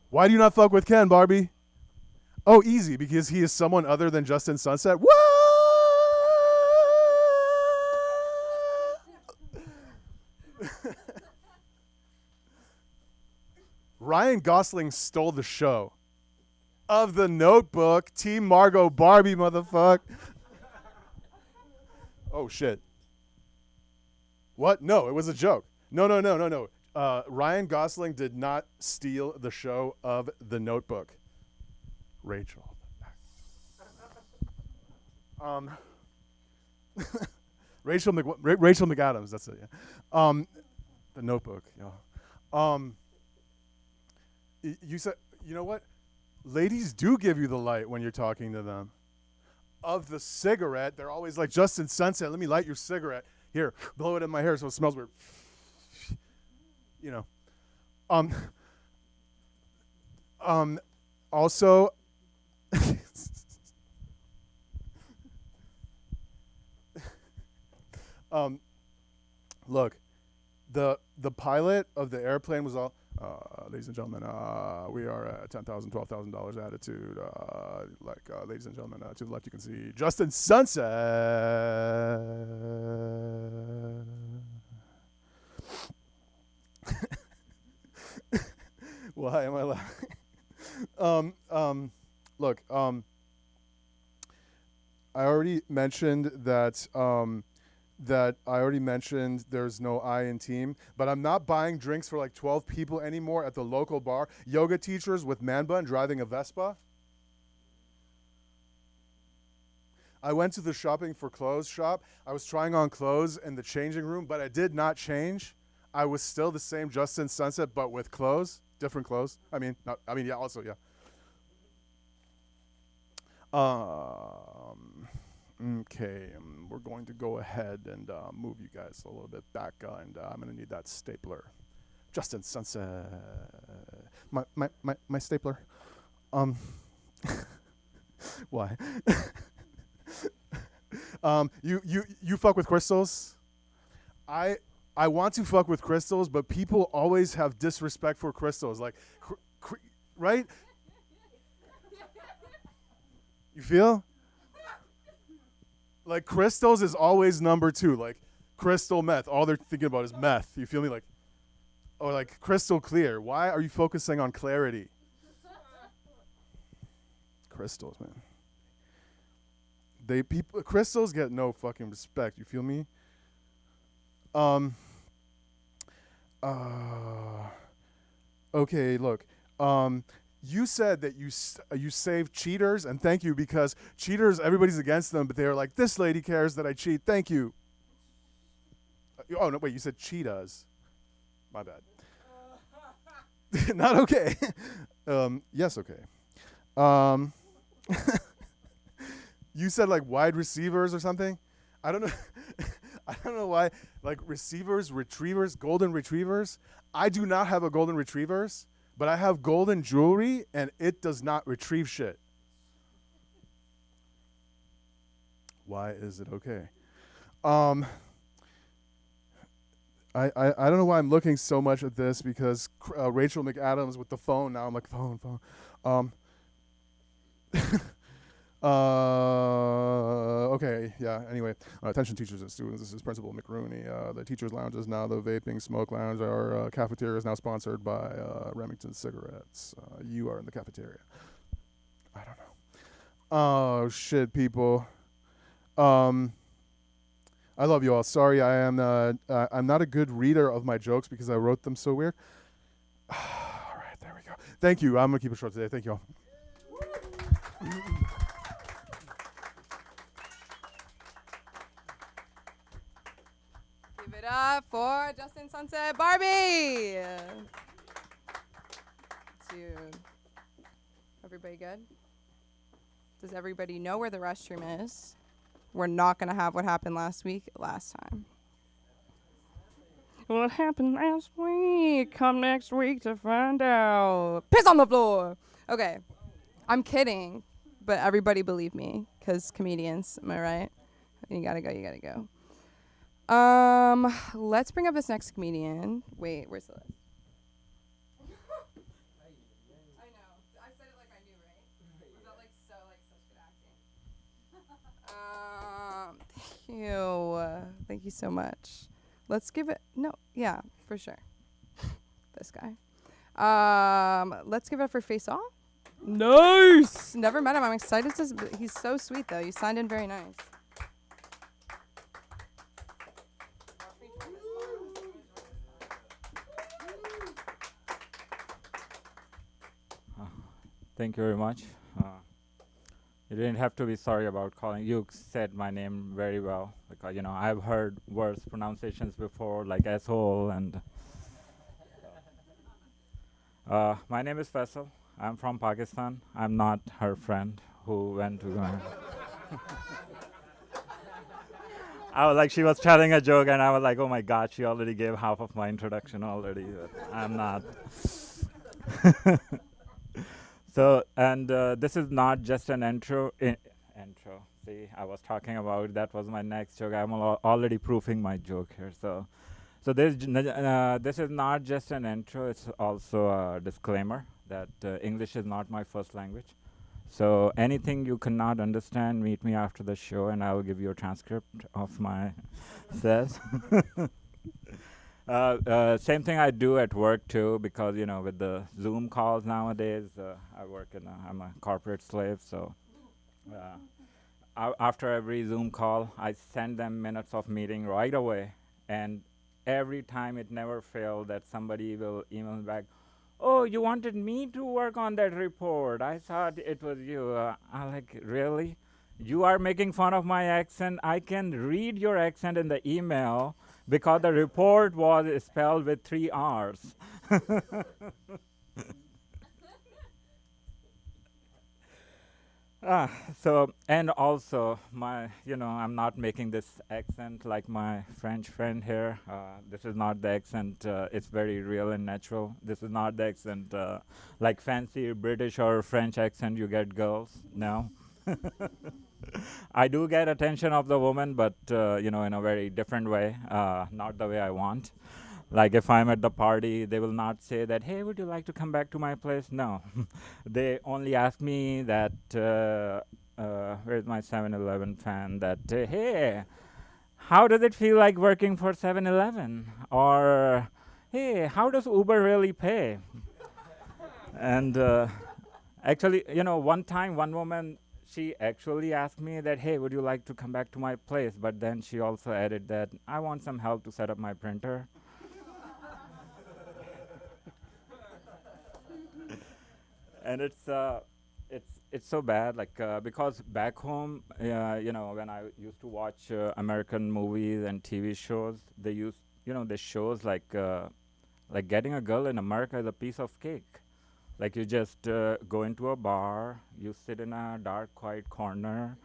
Why do you not fuck with Ken, Barbie? Oh, easy, because he is someone other than Justin Sunset. What? Ryan Gosling stole the show of The Notebook. Team Margot Barbie, motherfucker. Oh, shit. What? No, it was a joke. No. Ryan Gosling did not steal the show of The Notebook. Rachel. Rachel McAdams, that's it, yeah. The Notebook, yeah. You said, you know what? Ladies do give you the light when you're talking to them. Of the cigarette, they're always like, Justin Sunset, let me light your cigarette. Here, blow it in my hair so it smells weird. You know. Also, look, the pilot of the airplane was all, ladies and gentlemen, we are at $10,000, $12,000 attitude. Ladies and gentlemen, to the left you can see Justin Sunset. Why am I laughing? Look, I already mentioned that there's no I in team, but I'm not buying drinks for like 12 people anymore at the local bar. Yoga teachers with man bun driving a Vespa. I went to the shopping for clothes shop. I was trying on clothes in the changing room, but I did not change. I was still the same Justin Sunset, but with clothes, different clothes. Yeah, also, yeah. Okay, we're going to go ahead and move you guys a little bit back, and I'm going to need that stapler. Justin Sunset. My stapler. Why? You fuck with crystals? I want to fuck with crystals, but people always have disrespect for crystals. Like, right? You feel? Like, crystals is always number 2. Like, crystal meth. All they're thinking about is meth. You feel me? Like, or like crystal clear. Why are you focusing on clarity? Crystals, man. Crystals get no fucking respect. You feel me? Okay, look. You said that you saved cheaters, and thank you, because cheaters, everybody's against them, but they're like, this lady cares that I cheat. Thank you. Oh, no, wait, you said cheetahs. My bad. Not okay. Yes, okay. You said like wide receivers or something. I don't know. I don't know why. Like receivers, retrievers, golden retrievers. I do not have a golden retrievers, but I have golden jewelry, and it does not retrieve shit. Why is it okay? I don't know why I'm looking so much at this, because Rachel McAdams with the phone now. I'm like, phone. Okay, yeah, anyway. Attention teachers and students, this is Principal McRooney. The teacher's lounge is now the vaping smoke lounge. Our cafeteria is now sponsored by Remington cigarettes. You are in the cafeteria. I don't know. Oh, shit, people. I love you all. Sorry, I'm not a good reader of my jokes because I wrote them so weird. All right, there we go. Thank you. I'm going to keep it short today. Thank you all. Give it up for Justin Sunset Barbie. Dude. Everybody good? Does everybody know where the restroom is? We're not going to have what happened last time. What happened last week? Come next week to find out. Piss on the floor. Okay. I'm kidding, but everybody believe me, because comedians, am I right? You gotta go. Let's bring up this next comedian. Wait, where's the list? I know. I said it like I knew, right? Was that like so such good acting? Thank you. Thank you so much. Let's give it, no, yeah, for sure. This guy. Let's give it up for Face Off. Nice. Never met him. I'm excited to. He's so sweet though. You signed in very nice. Thank you very much. You didn't have to be sorry about calling. You said my name very well. Because, I've heard worse pronunciations before, like asshole and. My name is Faisal. I'm from Pakistan. I'm not her friend who went to. I was like, she was telling a joke, and I was like, oh my God, she already gave half of my introduction already. I'm not. So, and this is not just an intro. See, I was talking about, that was my next joke. I'm already proofing my joke here. So this is not just an intro. It's also a disclaimer that English is not my first language. So anything you cannot understand, meet me after the show, and I will give you a transcript of my set. Same thing I do at work too, because with the Zoom calls nowadays, I'm a corporate slave. So after every Zoom call, I send them minutes of meeting right away, and every time it never failed that somebody will email me back, oh, you wanted me to work on that report. I thought it was you. I'm like, really? You are making fun of my accent. I can read your accent in the email because the report was spelled with 3 R's. Ah, so, and also I'm not making this accent like my French friend here. This is not the accent. It's very real and natural. This is not the accent like fancy British or French accent you get girls. No. I do get attention of the woman, but in a very different way, not the way I want. Like if I'm at the party, they will not say that, hey, would you like to come back to my place? No. They only ask me that, where's my 7-Eleven fan, that, hey, how does it feel like working for 7-Eleven? Or, hey, how does Uber really pay? And actually, one time, one woman, she actually asked me that, hey, would you like to come back to my place? But then she also added that, I want some help to set up my printer. And it's so bad, like because back home, when I used to watch American movies and TV shows, they used, the shows like getting a girl in America is a piece of cake. Like you just go into a bar, you sit in a dark, quiet corner,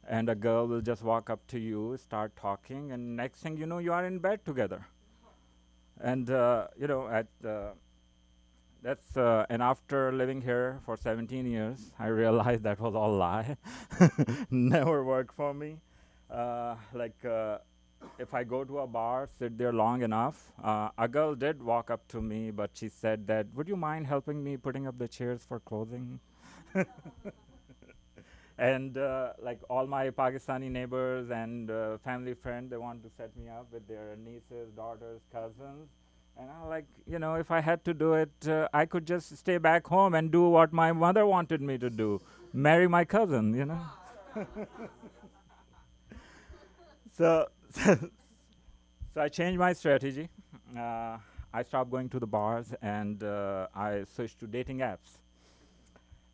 and a girl will just walk up to you, start talking, and next thing you know, you are in bed together. And and after living here for 17 years, I realized that was all lie. Never worked for me. If I go to a bar, sit there long enough, a girl did walk up to me, but she said that, would you mind helping me putting up the chairs for closing? And all my Pakistani neighbors and family friends, they want to set me up with their nieces, daughters, cousins. And I'm like, if I had to do it, I could just stay back home and do what my mother wanted me to do, marry my cousin, So, so I changed my strategy. I stopped going to the bars and I switched to dating apps.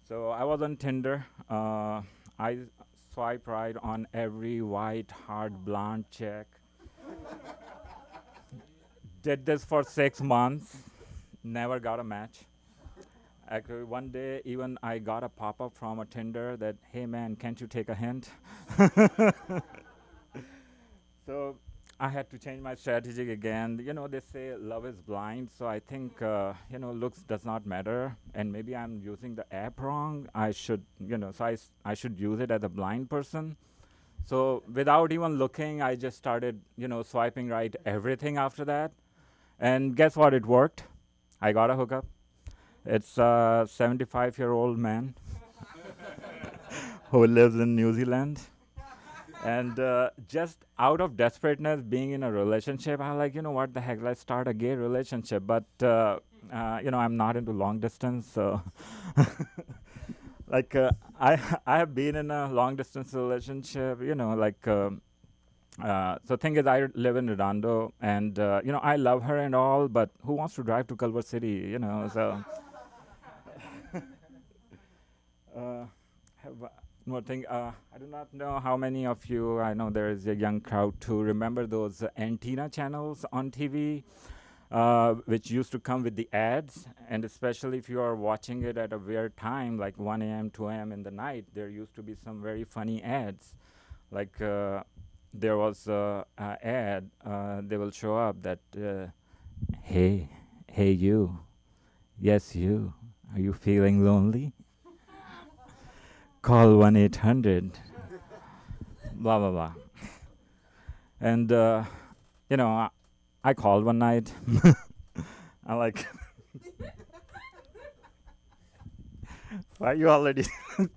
So I was on Tinder. I swipe right on every white, hard, blonde chick. Did this for 6 months, never got a match. Actually, one day, even I got a pop-up from a Tinder that, hey man, can't you take a hint? So I had to change my strategy again. They say love is blind, so I think, looks does not matter. And maybe I'm using the app wrong. I should, I should use it as a blind person. So without even looking, I just started, swiping right everything after that. And guess what? It worked. I got a hookup. It's a 75-year-old man who lives in New Zealand. And just out of desperateness, being in a relationship, I'm like, what the heck, let's start a gay relationship. But, I'm not into long distance, so. I have been in a long distance relationship, so thing is, I live in Redondo, and I love her and all, but who wants to drive to Culver City, so. One more thing, I do not know how many of you, I know there is a young crowd too, remember those antenna channels on TV, which used to come with the ads, and especially if you are watching it at a weird time, like 1 a.m., 2 a.m. in the night, there used to be some very funny ads. Like there was an ad, they will show up that, hey you, yes you, are you feeling lonely? Call 1-800, blah, blah, blah. And, I called one night. I'm like, why are you already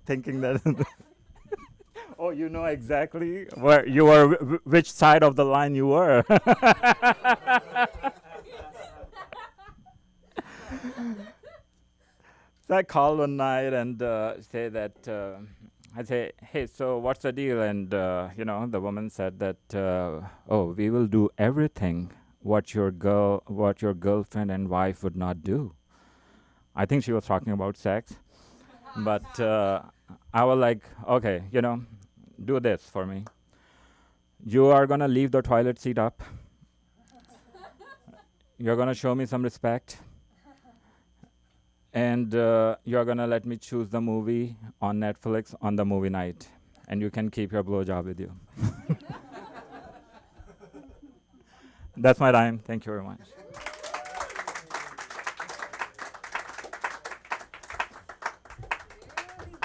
thinking that? Oh, you know exactly where you were, which side of the line you were. So I called one night and say that, I say, hey, so what's the deal? And, the woman said that, oh, we will do everything what your girlfriend and wife would not do. I think she was talking about sex. But I was like, okay, do this for me. You are gonna leave the toilet seat up. You're gonna show me some respect. And you're gonna let me choose the movie on Netflix on the movie night. And you can keep your blowjob with you. That's my time. Thank you very much.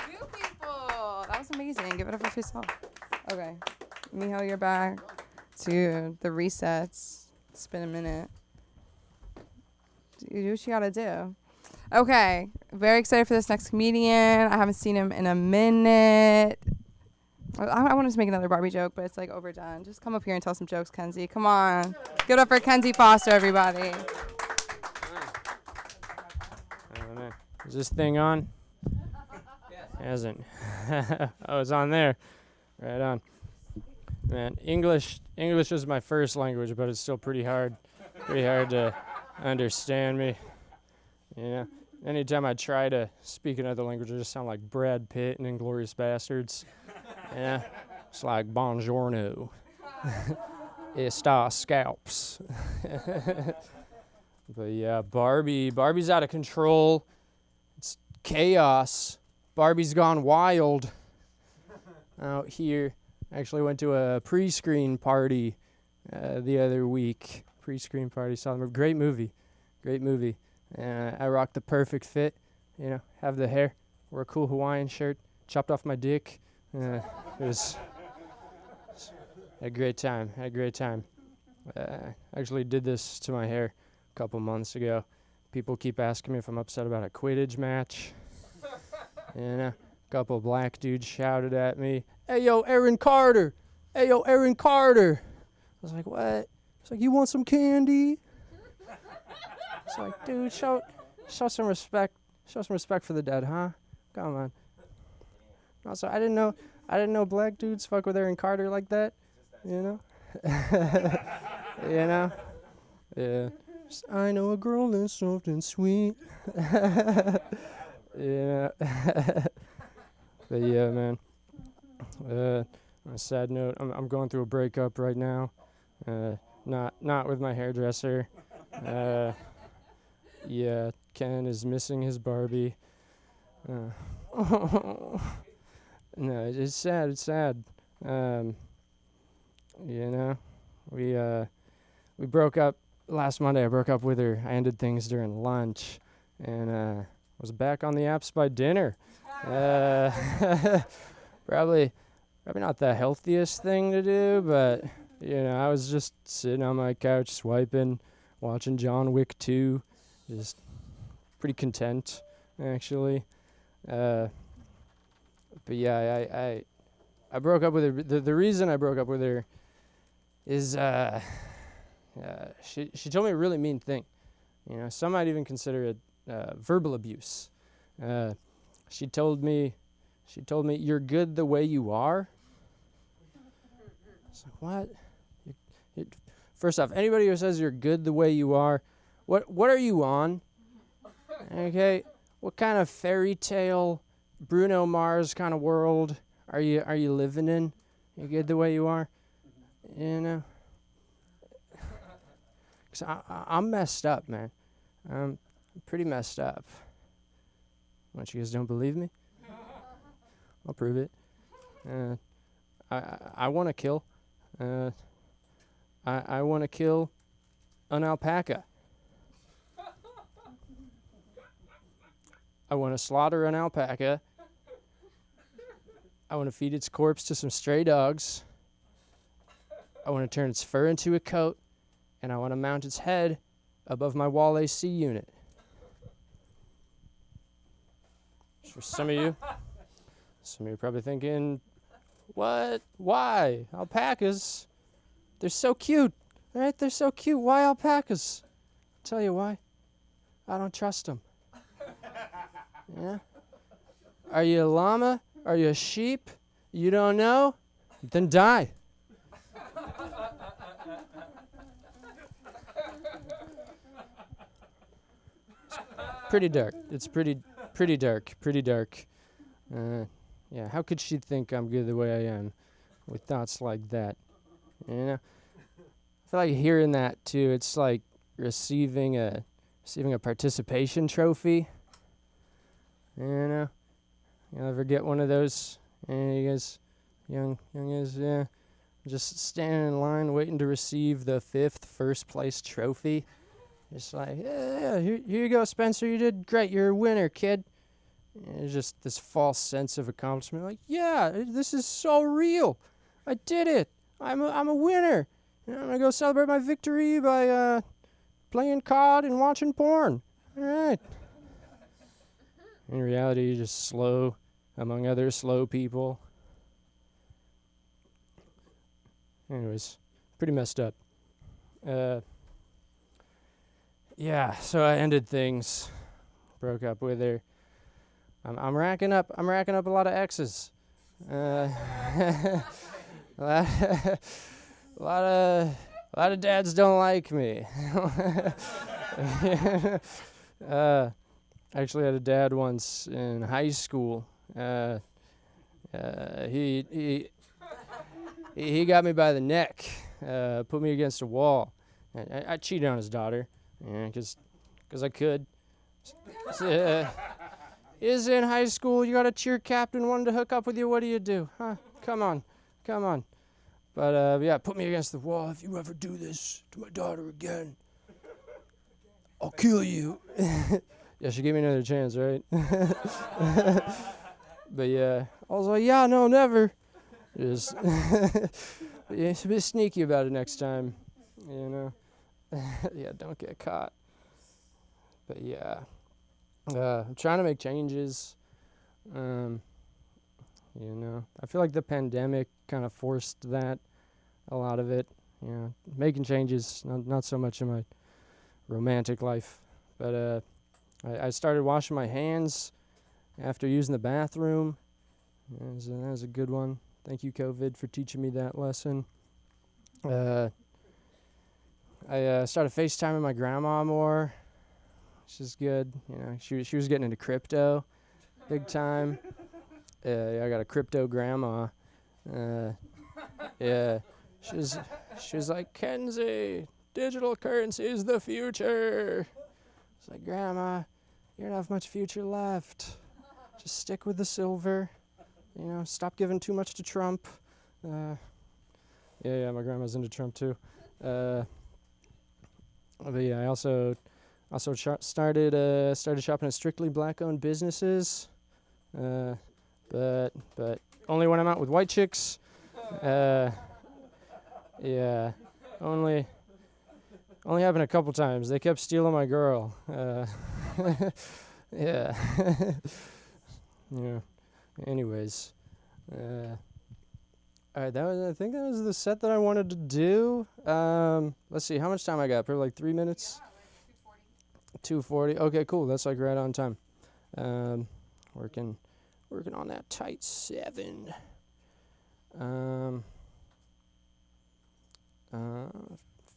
You people. That was amazing. Give it up for yourself. Okay. Miho, you're back to the resets. It's been a minute. Do what you gotta do. Okay. Very excited for this next comedian. I haven't seen him in a minute. I wanted to make another Barbie joke, but it's like overdone. Just come up here and tell some jokes, Kenzie. Come on. Give it up for Kenzie Foster, everybody. I don't know. Is this thing on? Yes. Hasn't. Oh, it's on there. Right on. Man, English is my first language, but it's still pretty hard to understand me. You know, anytime I try to speak another language, I just sound like Brad Pitt in Inglourious Bastards. Yeah, it's like buongiorno. Está scalps. But yeah, Barbie's out of control. It's chaos. Barbie's gone wild out here. Actually went to a pre-screen party the other week. Pre-screen party, saw them. Great movie. I rocked the perfect fit. You know, have the hair, wear a cool Hawaiian shirt, chopped off my dick. It was a great time. Actually did this to my hair a couple months ago. People keep asking me if I'm upset about a Quidditch match. You know, a couple black dudes shouted at me, "Hey, yo, Aaron Carter! Hey, yo, Aaron Carter!" I was like, "What?" It's like, "You want some candy?" It's like, dude, show some respect. Show some respect for the dead, huh? Come on. Also, I didn't know black dudes fuck with Aaron Carter like that. You know? You know? Yeah. Just, I know a girl that's soft and sweet. Yeah. But yeah, man. On a sad note, I'm going through a breakup right now. Not with my hairdresser. Yeah, Ken is missing his Barbie. No, it's sad. You know, we broke up last Monday. I broke up with her. I ended things during lunch, and was back on the apps by dinner. Probably not the healthiest thing to do, but you know, I was just sitting on my couch swiping, watching John Wick 2, just pretty content actually. But yeah, I broke up with her. The reason I broke up with her is she told me a really mean thing. You know, some might even consider it verbal abuse. She told me, "You're good the way you are." It's like, what? First off, anybody who says you're good the way you are, what are you on? Okay, what kind of fairy tale, Bruno Mars kind of world are you living in? You good the way you are? You know? 'Cause I'm messed up, man. I'm pretty messed up. What, you guys don't believe me? I'll prove it. I want to kill. I want to kill an alpaca. I want to slaughter an alpaca. I want to feed its corpse to some stray dogs. I want to turn its fur into a coat, and I want to mount its head above my wall AC unit. For some of you are probably thinking, what? Why? Alpacas? They're so cute, right? They're so cute. Why alpacas? I'll tell you why. I don't trust them. Yeah? Are you a llama? Are you a sheep? You don't know? Then die. It's pretty dark. It's pretty dark. Yeah, how could she think I'm good the way I am with thoughts like that? You know? I feel like hearing that too, it's like receiving a participation trophy. You know? You ever get one of those? You guys, young guys, yeah. Just standing in line waiting to receive the 5th first place trophy. Just like, yeah, here you go, Spencer. You did great. You're a winner, kid. And it's just this false sense of accomplishment. Like, yeah, this is so real. I did it. I'm a winner. And I'm gonna go celebrate my victory by playing COD and watching porn. All right. In reality, you're just slow among other slow people. Anyways, pretty messed up. Yeah, so I ended things. Broke up with her. I'm racking up a lot of exes. A lot of dads don't like me. Actually had a dad once in high school. He got me by the neck, put me against a wall. I cheated on his daughter, because I could. Is in high school, you got a cheer captain wanting to hook up with you, what do? Huh? Come on. But yeah, put me against the wall. If you ever do this to my daughter again, I'll kill you. Yeah, she gave me another chance, right? But yeah, I was like, yeah, no, never. Just yeah, it's a bit sneaky about it next time, you know. Yeah, don't get caught. But yeah, I'm trying to make changes. You know, I feel like the pandemic kind of forced that, a lot of it. You know, making changes, not so much in my romantic life, but I started washing my hands after using the bathroom. That was a good one. Thank you, COVID, for teaching me that lesson. I started FaceTiming my grandma more, which is good. You know, she was getting into crypto, big time. Yeah, I got a crypto grandma. Yeah, she was like, Kenzie, digital currency is the future. It's like, Grandma, you don't have much future left. Just stick with the silver. You know, stop giving too much to Trump. Yeah, my grandma's into Trump too. But yeah, I also started shopping at strictly black-owned businesses. But only when I'm out with white chicks. Yeah, only happened a couple times. They kept stealing my girl. Yeah. Yeah. Anyways, all right. I think that was the set that I wanted to do. Let's see, how much time I got? Probably like 3 minutes. 2:40. Okay, cool. That's like right on time. Working on that tight 7.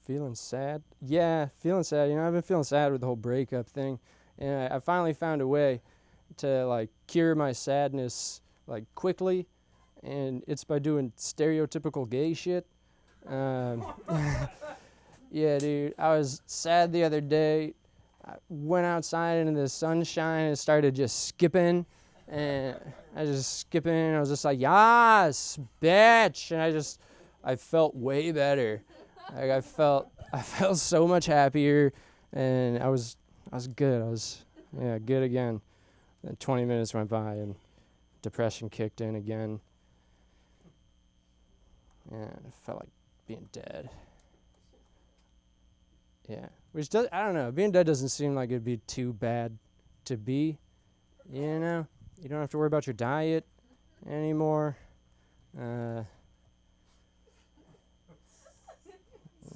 Feeling sad. Yeah, feeling sad. You know, I've been feeling sad with the whole breakup thing, and I finally found a way to like cure my sadness like quickly, and it's by doing stereotypical gay shit. Yeah, dude, I was sad the other day. I went outside into the sunshine and started just skipping, and I was just like, yes, bitch, and I felt way better. Like I felt so much happier, and I was good. I was good again. Then 20 minutes went by and depression kicked in again. Yeah, I felt like being dead. Yeah, which I don't know. Being dead doesn't seem like it'd be too bad to be. You know, you don't have to worry about your diet anymore. You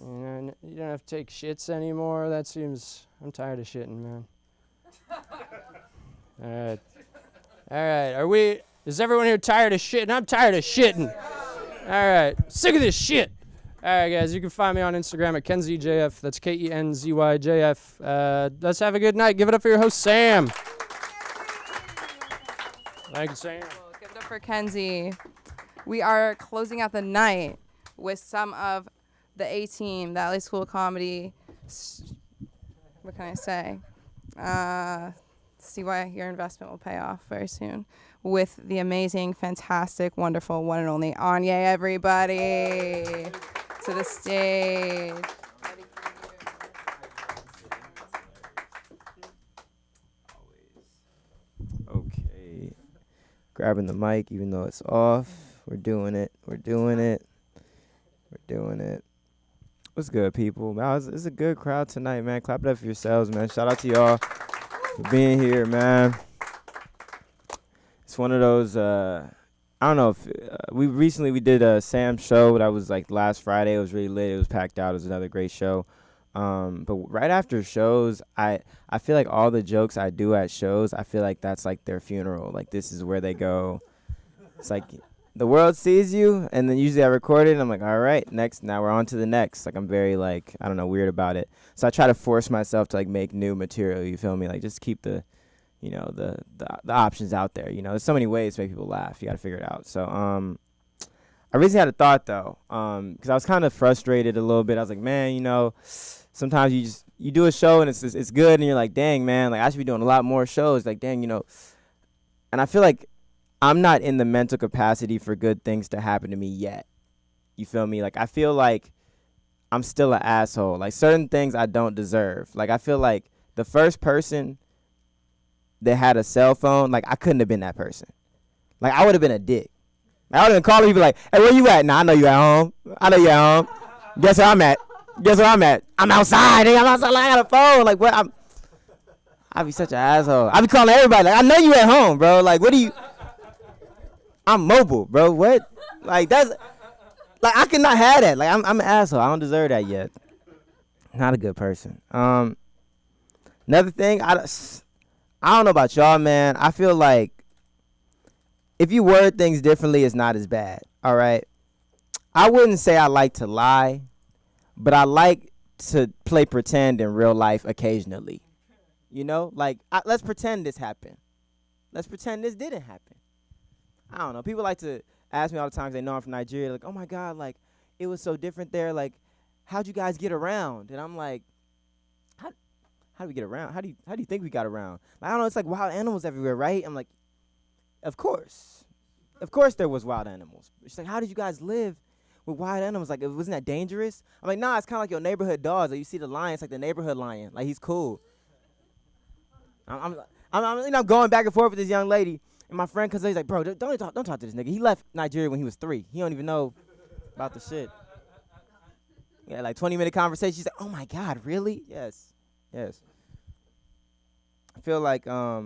know, you don't have to take shits anymore. I'm tired of shitting, man. All right. Is everyone here tired of shitting? I'm tired of shitting. All right. Sick of this shit. All right, guys, you can find me on Instagram at KenZyJF. That's KenZyJF. Let's have a good night. Give it up for your host, Sam. Thank you, Sam. Give it up for Kenzie. We are closing out the night with some of the A-Team, the LA School of Comedy. What can I say? See why your investment will pay off very soon. With the amazing, fantastic, wonderful, one and only Anya, everybody. To the stage. Okay. Grabbing the mic even though it's off. We're doing it. We're doing it. We're doing it. What's good, people? Man, it's a good crowd tonight, man. Clap it up for yourselves, man. Shout out to y'all for being here, man. It's one of those, I don't know if, we did Sam's show. That was like last Friday. It was really lit. It was packed out. It was another great show. But right after shows, I feel like all the jokes I do at shows, I feel like that's like their funeral. Like, this is where they go. It's like the world sees you, and then usually I record it, and I'm like, all right, next. Now we're on to the next. Like, I'm very, like, I don't know, weird about it. So I try to force myself to, like, make new material, you feel me? Like, just keep the, you know, the options out there. You know, there's so many ways to make people laugh. You got to figure it out. So, I recently had a thought, though, because I was kind of frustrated a little bit. I was like, man, you know, sometimes you do a show and it's good and you're like, dang, man, like I should be doing a lot more shows. Like, dang, you know. And I feel like I'm not in the mental capacity for good things to happen to me yet. You feel me? Like, I feel like I'm still an asshole. Like, certain things I don't deserve. Like, I feel like the first person that had a cell phone, like, I couldn't have been that person. Like, I would have been a dick. I would have been calling people like, hey, where you at? Nah, I know you at home. I know you at home. Guess where I'm at? Guess where I'm at? I'm outside. Nigga. I'm outside. Like, I got a phone. Like, what? I'd be such an asshole. I'd be calling everybody. Like, I know you at home, bro. Like, what do you? I'm mobile, bro. What? Like, that's. Like, I could not have that. Like, I'm an asshole. I don't deserve that yet. Not a good person. Another thing, I don't know about y'all, man. I feel like if you word things differently, it's not as bad. All right. I wouldn't say I like to lie, but I like to play pretend in real life occasionally. You know, like, let's pretend this happened. Let's pretend this didn't happen. I don't know. People like to ask me all the time 'cause they know I'm from Nigeria. Like, oh my God, like, it was so different there. Like, how'd you guys get around? And I'm like, how do we get around? How do you think we got around? Like, I don't know. It's like wild animals everywhere, right? I'm like, of course there was wild animals. She's like, how did you guys live with wild animals? Like, wasn't that dangerous? I'm like, nah, it's kind of like your neighborhood dogs. Like, you see the lion, it's like the neighborhood lion. Like, he's cool. I'm going back and forth with this young lady, and my friend, cause he's like, bro, don't talk to this nigga. He left Nigeria when he was 3. He don't even know about the shit. Yeah, like 20-minute conversation. She's like, oh my God, really? Yes. I feel like I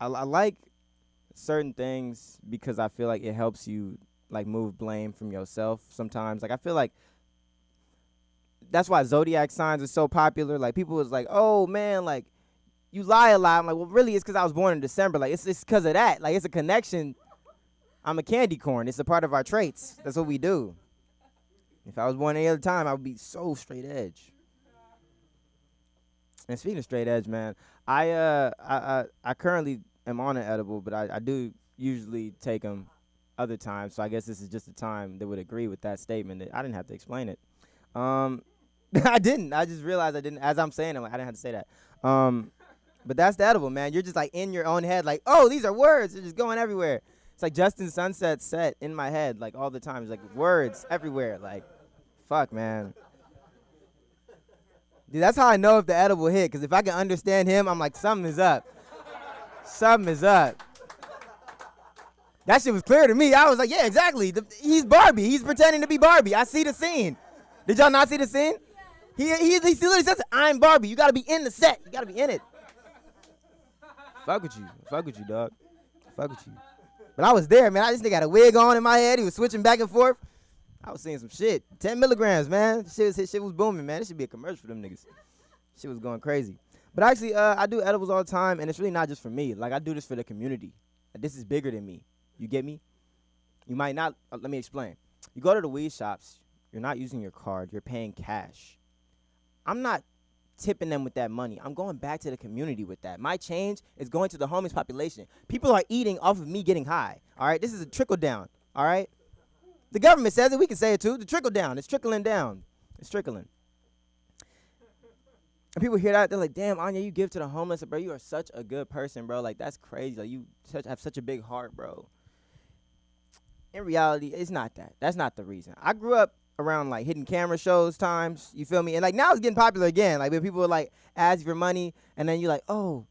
like certain things because I feel like it helps you like move blame from yourself sometimes. Like, I feel like that's why zodiac signs are so popular. Like, people was like, oh man, like, you lie a lot. I'm like, well, really, it's because I was born in December. Like, it's because of that. Like, it's a connection. I'm a candy corn. It's a part of our traits. That's what we do. If I was born any other time, I would be so straight edge. And speaking of straight edge, man, I currently am on an edible, but I do usually take them other times. So I guess this is just a time that would agree with that statement. That I didn't have to explain it. I didn't. I just realized I didn't. As I'm saying it, like, I didn't have to say that. But that's the edible, man. You're just like in your own head, like, oh, these are words. They're just going everywhere. It's like Justin Sunset's set in my head, like, all the time. It's like words everywhere. Like, fuck, man. Dude, that's how I know if the edible hit, because if I can understand him, I'm like, something is up. Something is up. That shit was clear to me. I was like, yeah, exactly. He's Barbie. He's pretending to be Barbie. I see the scene. Did y'all not see the scene? He literally says, I'm Barbie. You got to be in the set. You got to be in it. Fuck with you, dog. Fuck with you. But I was there, man. This nigga had a wig on in my head. He was switching back and forth. I was seeing some shit. 10 milligrams, man. Shit was booming, man. This should be a commercial for them niggas. Shit was going crazy. But actually, I do edibles all the time, and it's really not just for me. Like, I do this for the community. Like, this is bigger than me. You get me? You might not. Let me explain. You go to the weed shops. You're not using your card. You're paying cash. I'm not tipping them with that money. I'm going back to the community with that. My change is going to the homeless population. People are eating off of me getting high. All right, this is a trickle down. All right, the government says it. We can say it too. The trickle down. It's trickling down. It's trickling. And people hear that, they're like, damn, Anya, you give to the homeless. Bro, you are such a good person, bro. Like, that's crazy. Like, you have such a big heart, bro. In reality, it's not that. That's not the reason. I grew up around, like, hidden camera shows times. You feel me? And, like, now it's getting popular again. Like, when people are, like, ask you for money, and then you're like, oh,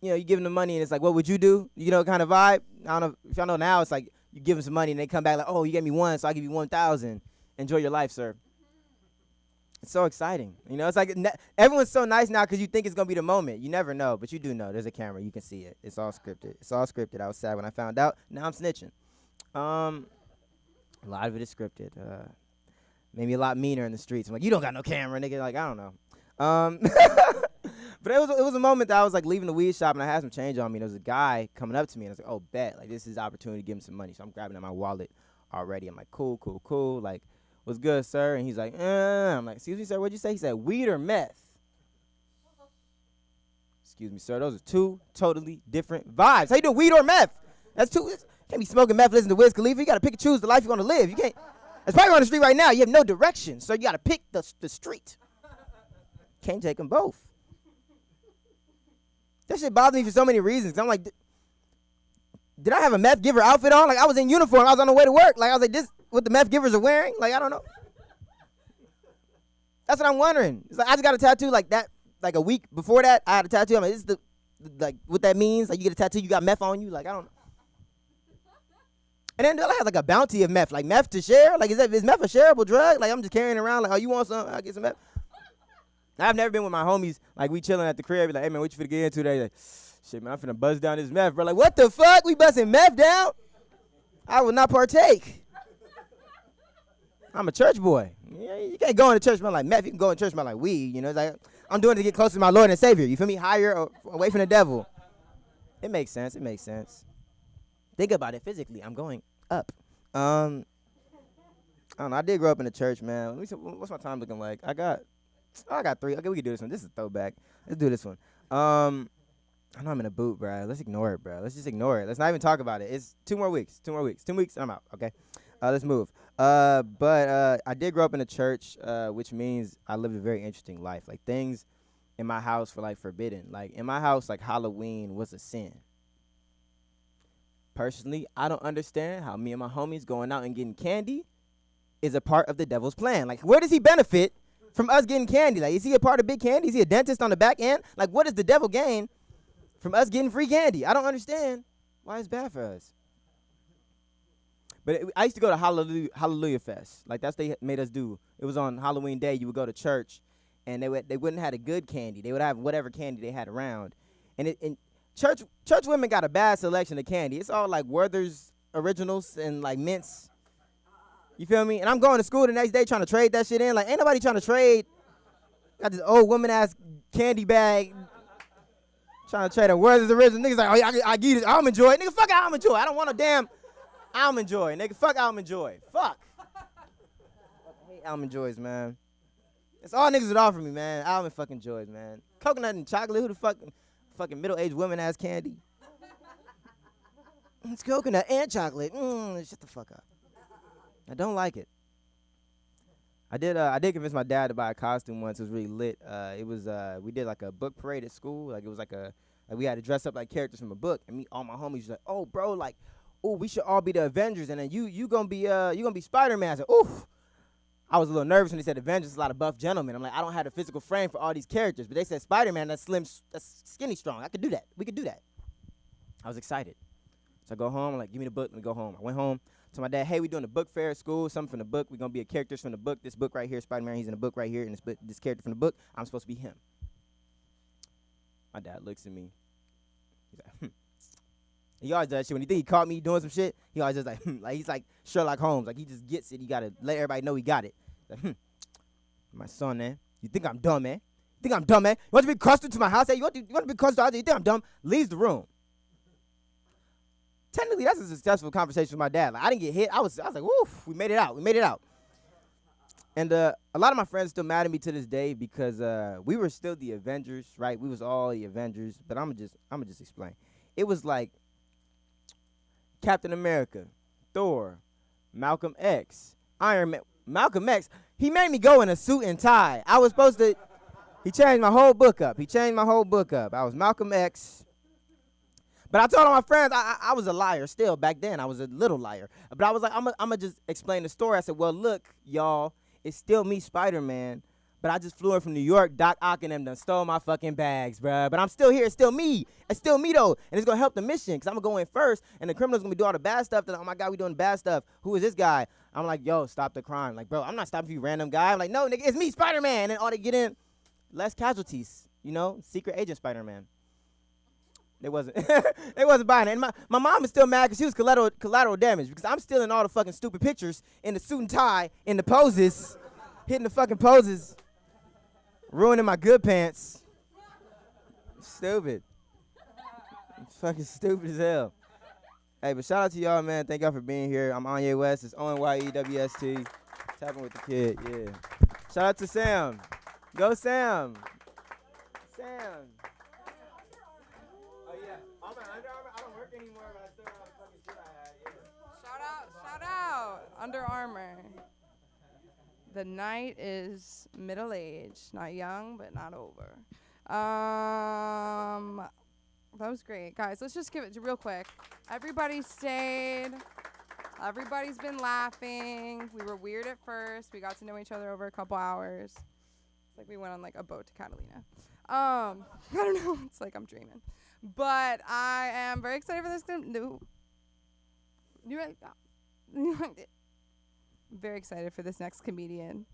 you know, you give them the money, and it's like, what would you do? You know, kind of vibe. I don't know if y'all know now, it's like you give them some money, and they come back like, oh, you gave me 1, so I give you 1,000. Enjoy your life, sir. It's so exciting. You know, it's like everyone's so nice now because you think it's going to be the moment. You never know, but you do know. There's a camera. You can see it. It's all scripted. It's all scripted. I was sad when I found out. Now I'm snitching. A lot of it is scripted. Maybe a lot meaner in the streets. I'm like, you don't got no camera, nigga. Like, I don't know. But it was a moment that I was, like, leaving the weed shop, and I had some change on me. And there was a guy coming up to me, and I was like, oh, bet. Like, this is his opportunity to give him some money. So I'm grabbing at my wallet already. I'm like, cool. Like, what's good, sir? And he's like, I'm like, excuse me, sir, what'd you say? He said, weed or meth? Excuse me, sir, those are two totally different vibes. How you doing, weed or meth? That's two. You can't be smoking meth, listen to Wiz Khalifa. You got to pick and choose the life you're going to live. You can't. It's probably on the street right now. You have no direction, so you got to pick the street. Can't take them both. That shit bothers me for so many reasons. I'm like, did I have a meth giver outfit on? Like, I was in uniform. I was on the way to work. Like, I was like, this what the meth givers are wearing? Like, I don't know. That's what I'm wondering. It's like, I just got a tattoo like that. Like, a week before that, I had a tattoo. I'm like, this is like, what that means? Like, you get a tattoo, you got meth on you? Like, I don't know. And then I had, like, a bounty of meth. Like, meth to share? Like, is meth a shareable drug? Like, I'm just carrying around. Like, oh, you want some? I'll get some meth. I've never been with my homies. Like, we chilling at the crib. Like, hey, man, what you finna get into today? Like, shit, man, I'm finna buzz down this meth, bro. Like, what the fuck? We buzzing meth down? I will not partake. I'm a church boy. You can't go into church smell like meth. You can go in church smell like weed. You know, it's like I'm doing it to get closer to my Lord and Savior. You feel me? Higher or away from the devil. It makes sense. It makes sense. Think about it physically. I'm going up. I don't know. I did grow up in the church, man. Let me see, what's my time looking like? I got 3. Okay, we can do this one. This is a throwback. Let's do this one. I know I'm in a boot, bro. Let's ignore it, bro. Let's just ignore it. Let's not even talk about it. It's 2 more weeks. 2 more weeks. 2 weeks, I'm out. Okay. Let's move. But I did grow up in a church, which means I lived a very interesting life. Like, things in my house were, like, forbidden. Like, in my house, like, Halloween was a sin. Personally, I don't understand how me and my homies going out and getting candy is a part of the devil's plan. Like, where does he benefit from us getting candy? Like, is he a part of big candy? Is he a dentist on the back end? Like, what does the devil gain from us getting free candy? I don't understand why it's bad for us. But I used to go to Hallelujah Fest. Like, that's what they made us do. It was on Halloween Day. You would go to church, and they wouldn't have a good candy. They would have whatever candy they had around. And church women got a bad selection of candy. It's all like Werther's Originals and like mints. You feel me? And I'm going to school the next day trying to trade that shit in. Like, ain't nobody trying to trade. Got this old woman-ass candy bag trying to trade a Werther's Original. Niggas like, oh, I get it. Almond Joy. Nigga, fuck Almond Joy. I don't want a damn Almond Joy. Nigga, fuck Almond Joy. Fuck. I hate Almond Joys, man. It's all niggas would offer me, man. Almond fucking Joys, man. Coconut and chocolate. Who the fucking middle-aged women-ass candy? It's coconut and chocolate. Shut the fuck up. I don't like it. I did convince my dad to buy a costume once. It was really lit. We did like a book parade at school. Like, it was like we had to dress up like characters from a book. And all my homies was like, oh, bro, like, oh, we should all be the Avengers. And then you gonna be Spider-Man. I said, oof. I was a little nervous when they said Avengers, a lot of buff gentlemen. I'm like, I don't have the physical frame for all these characters. But they said Spider-Man, that's slim, that's skinny strong. I could do that. We could do that. I was excited. So I go home. I'm like, give me the book. Let me go home. I went home. To my dad, hey, we doing a book fair at school, something from the book. We're going to be characters from the book. This book right here, Spider-Man, he's in the book right here, and this character from the book, I'm supposed to be him. My dad looks at me. He's like, He always does shit. When he think he caught me doing some shit, he always just like, like he's like Sherlock Holmes. Like, he just gets it. He got to let everybody know he got it. Like, my son, man. You think I'm dumb, man? You think I'm dumb, man? You want to be custard to my house? Hey, you want to be custard to my house? You think I'm dumb? Leaves the room. Technically, that's a successful conversation with my dad. Like, I didn't get hit. I was like, woof, we made it out. We made it out. And a lot of my friends still mad at me to this day because we were still the Avengers, right? We was all the Avengers, but I'm gonna just explain. It was like Captain America, Thor, Malcolm X, Iron Man. Malcolm X, he made me go in a suit and tie. I was supposed to. He changed my whole book up. I was Malcolm X. But I told all my friends I was a liar still back then. I was a little liar. But I was like, I'm going to just explain the story. I said, well, look, y'all, it's still me, Spider-Man. But I just flew in from New York. Doc Ock and them done stole my fucking bags, bruh. But I'm still here. It's still me. It's still me, though. And it's going to help the mission because I'm going to go in first. And the criminals going to be doing all the bad stuff. Then, oh, my God, we doing bad stuff. Who is this guy? I'm like, yo, stop the crime. Like, bro, I'm not stopping you, random guy. I'm like, no, nigga, it's me, Spider-Man. And all they get in, less casualties. You know, secret agent Spider-Man. They wasn't buying it. And my mom is still mad because she was collateral damage because I'm still in all the fucking stupid pictures in the suit and tie, in the poses, hitting the fucking poses, ruining my good pants. Stupid. It's fucking stupid as hell. Hey, but shout out to y'all, man. Thank y'all for being here. I'm Anye West. It's ONYEWST. Tapping with the kid, yeah. Shout out to Sam. Go Sam. Sam. Shout out, Under Armour. The night is middle-aged, not young, but not over. That was great. Guys, let's just give it real quick. Everybody stayed. Everybody's been laughing. We were weird at first. We got to know each other over a couple hours. It's like we went on like a boat to Catalina. I don't know. It's like I'm dreaming. But I am very excited for this. Very excited for this next comedian.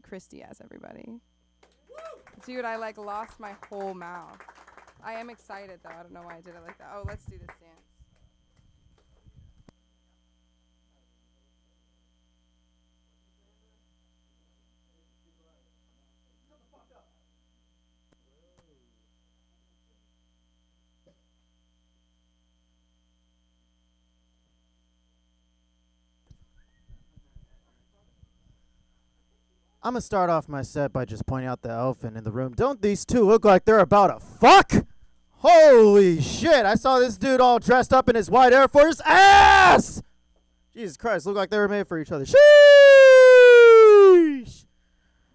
Chris Diaz, everybody. Dude, I like lost my whole mouth. I am excited though. I don't know why I did it like that. Oh, let's do this dance. I'm going to start off my set by just pointing out the elephant in the room. Don't these two look like they're about to fuck? Holy shit, I saw this dude all dressed up in his white Air Force ass! Jesus Christ, look like they were made for each other. Sheesh!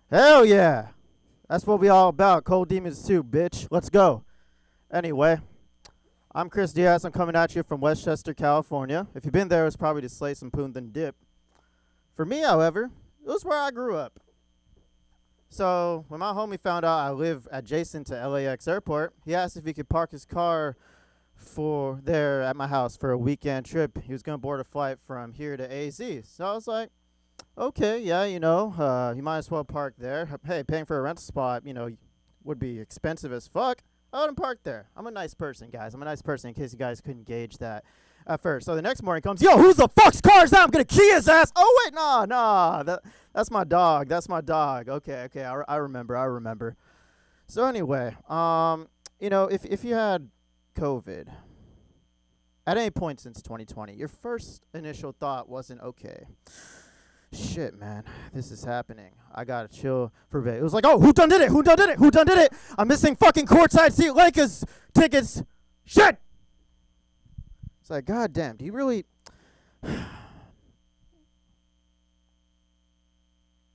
Hell yeah. That's what we all about. Cold Demons 2, bitch. Let's go. Anyway, I'm Chris Diaz. I'm coming at you from Westchester, California. If you've been there, it's probably to slay some poon then dip. For me, however, it was where I grew up. So when my homie found out I live adjacent to LAX airport, he asked if he could park his car there at my house for a weekend trip. He was going to board a flight from here to AZ. So I was like, okay, yeah, you might as well park there. Hey, paying for a rental spot, would be expensive as fuck. I wouldn't park there. I'm a nice person, guys. I'm a nice person in case you guys couldn't gauge that at first. So the next morning comes, yo, who's the fuck's car is that? I'm going to key his ass. Oh, wait, nah. That's my dog. Okay, I remember. So anyway, if you had COVID at any point since 2020, your first initial thought wasn't, okay, shit, man, this is happening. I gotta chill for a bit. It was like, oh, who done did it? I'm missing fucking courtside seat Lakers tickets. Shit! It's like, god damn, do you really...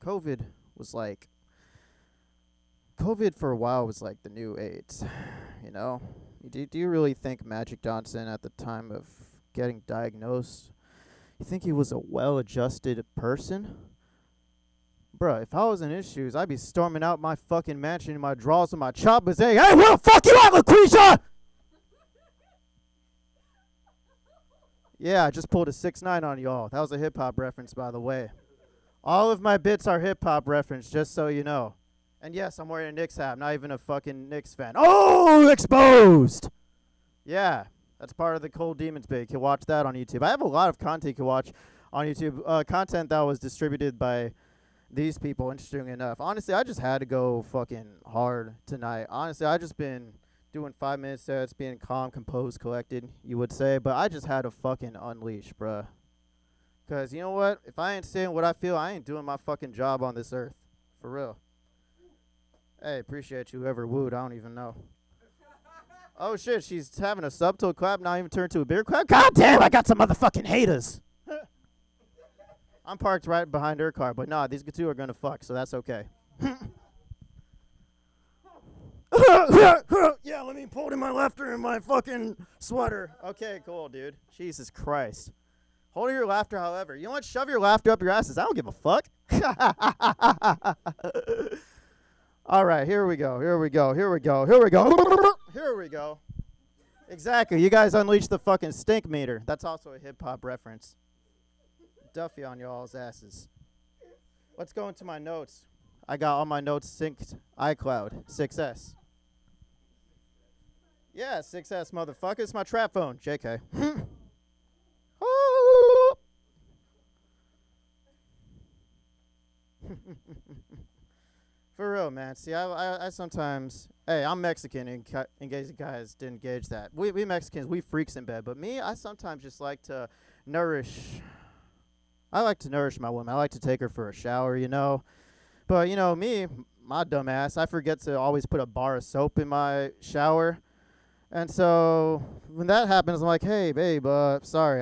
COVID for a while was like the new AIDS, Do you really think Magic Johnson at the time of getting diagnosed, you think he was a well-adjusted person? Bruh, if I was in his shoes, I'd be storming out my fucking mansion in my drawers with my choppers saying, hey, where the fuck you at, LaQuisha? Yeah, I just pulled a 6ix9ine on y'all. That was a hip-hop reference, by the way. All of my bits are hip-hop reference, just so you know. And yes, I'm wearing a Knicks hat. I'm not even a fucking Knicks fan. Oh, exposed! Yeah, that's part of the Cold Demons bit. You can watch that on YouTube. I have a lot of content you can watch on YouTube. Content that was distributed by these people, interesting enough. Honestly, I just had to go fucking hard tonight. Honestly, I just been doing 5-minute sets, being calm, composed, collected, you would say. But I just had to fucking unleash, bruh. Because you know what? If I ain't saying what I feel, I ain't doing my fucking job on this earth. For real. Hey, appreciate you whoever wooed. I don't even know. Oh, shit. She's having a subtle clap, not even turned to a beer clap. God damn, I got some motherfucking haters. I'm parked right behind her car. But nah, these two are going to fuck, so that's okay. Yeah, let me pull in my laughter in my fucking sweater. Okay, cool, dude. Jesus Christ. Hold your laughter, however. You know what? Shove your laughter up your asses. I don't give a fuck. All right, here we go. Here we go. Here we go. Here we go. Here we go. Exactly. You guys unleash the fucking stink meter. That's also a hip hop reference. Duffy on y'all's asses. Let's go into my notes. I got all my notes synced iCloud 6S. Yeah, 6S, motherfucker. It's my trap phone. JK. For real, man. See, I sometimes, hey, I'm Mexican, and engaging guys didn't gauge that. We Mexicans, we freaks in bed. But me, I sometimes just like to nourish my woman. I like to take her for a shower, you know. But, you know, me, my dumb ass, I forget to always put a bar of soap in my shower. And so when that happens, I'm like, hey, babe, sorry,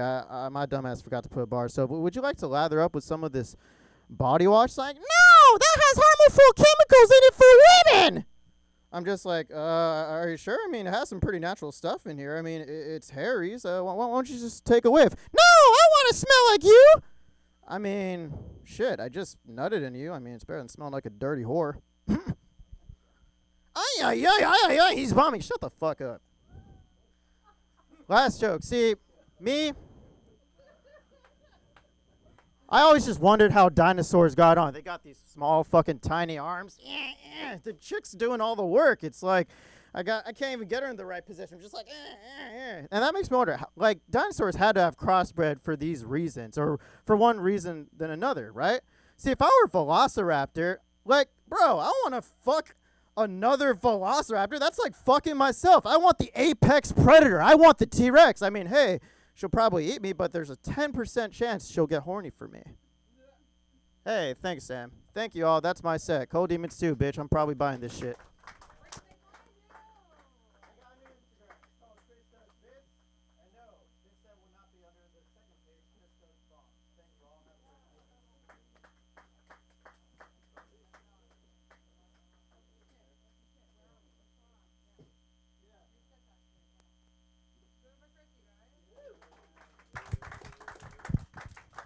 my dumb ass forgot to put a bar of soap. Would you like to lather up with some of this body wash? It's like, no, that has harmful chemicals in it for women. I'm just like, are you sure? I mean, it has some pretty natural stuff in here. I mean, it's Harry's. Why don't you just take a whiff? No, I want to smell like you. I mean, shit, I just nutted in you. I mean, it's better than smelling like a dirty whore. Ay, he's bombing. Shut the fuck up. Last joke. See, me, I always just wondered how dinosaurs got on. They got these small fucking tiny arms. The chick's doing all the work. It's like, I can't even get her in the right position. I'm just like, and that makes me wonder, like, dinosaurs had to have crossbred for these reasons, or for one reason than another, right? See, if I were a velociraptor, like, bro, I want to fuck another velociraptor. That's like fucking myself. I want the apex predator. I want the T-Rex. I mean, hey, she'll probably eat me, but there's a 10% chance she'll get horny for me. Hey, thanks, Sam. Thank you all. That's my set. Cold Demons 2, bitch. I'm probably buying this shit.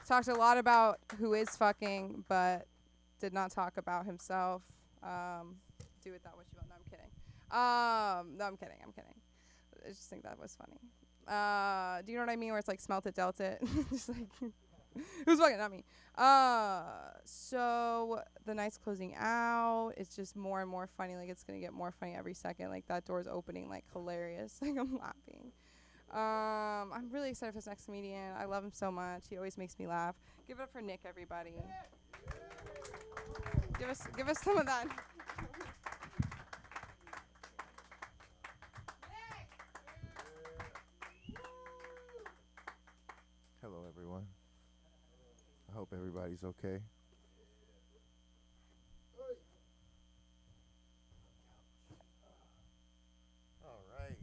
Talked a lot about who is fucking, but did not talk about himself. Do with that what you want. No, I'm kidding. No, I'm kidding. I just think that was funny. Do you know what I mean? Where it's like smelt it, dealt it. Just like, who's fucking? Not me. So the night's closing out. It's just more and more funny. Like, it's going to get more funny every second. Like, that door's opening, like, hilarious. Like, I'm laughing. I'm really excited for this next comedian. I love him so much. He always makes me laugh. Give it up for Nick, everybody. Give us some of that. Hello, everyone. I hope everybody's okay. All right.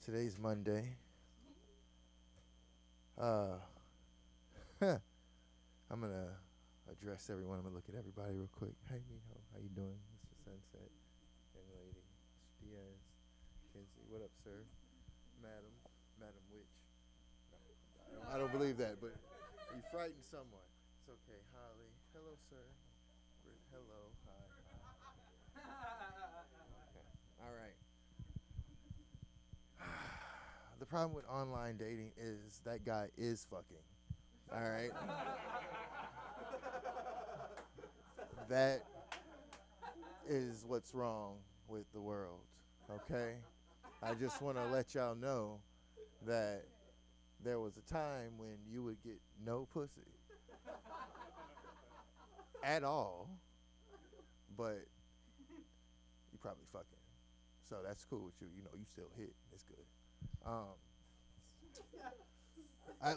Today's Monday. I'm gonna address everyone. I'm gonna look at everybody real quick. Hey, Miho, how you doing, Mr. Sunset? Young lady, Mr. Diaz, Kenzie, what up, sir? Madam Witch. No, I don't believe that, but you frightened someone. It's okay. Holly, hello, sir. Hello, hi. Okay. All right. The problem with online dating is that guy is fucking. All right? That is what's wrong with the world, okay? I just want to let y'all know that there was a time when you would get no pussy at all, but you probably fucking. So that's cool with you. You know, you still hit. It's good.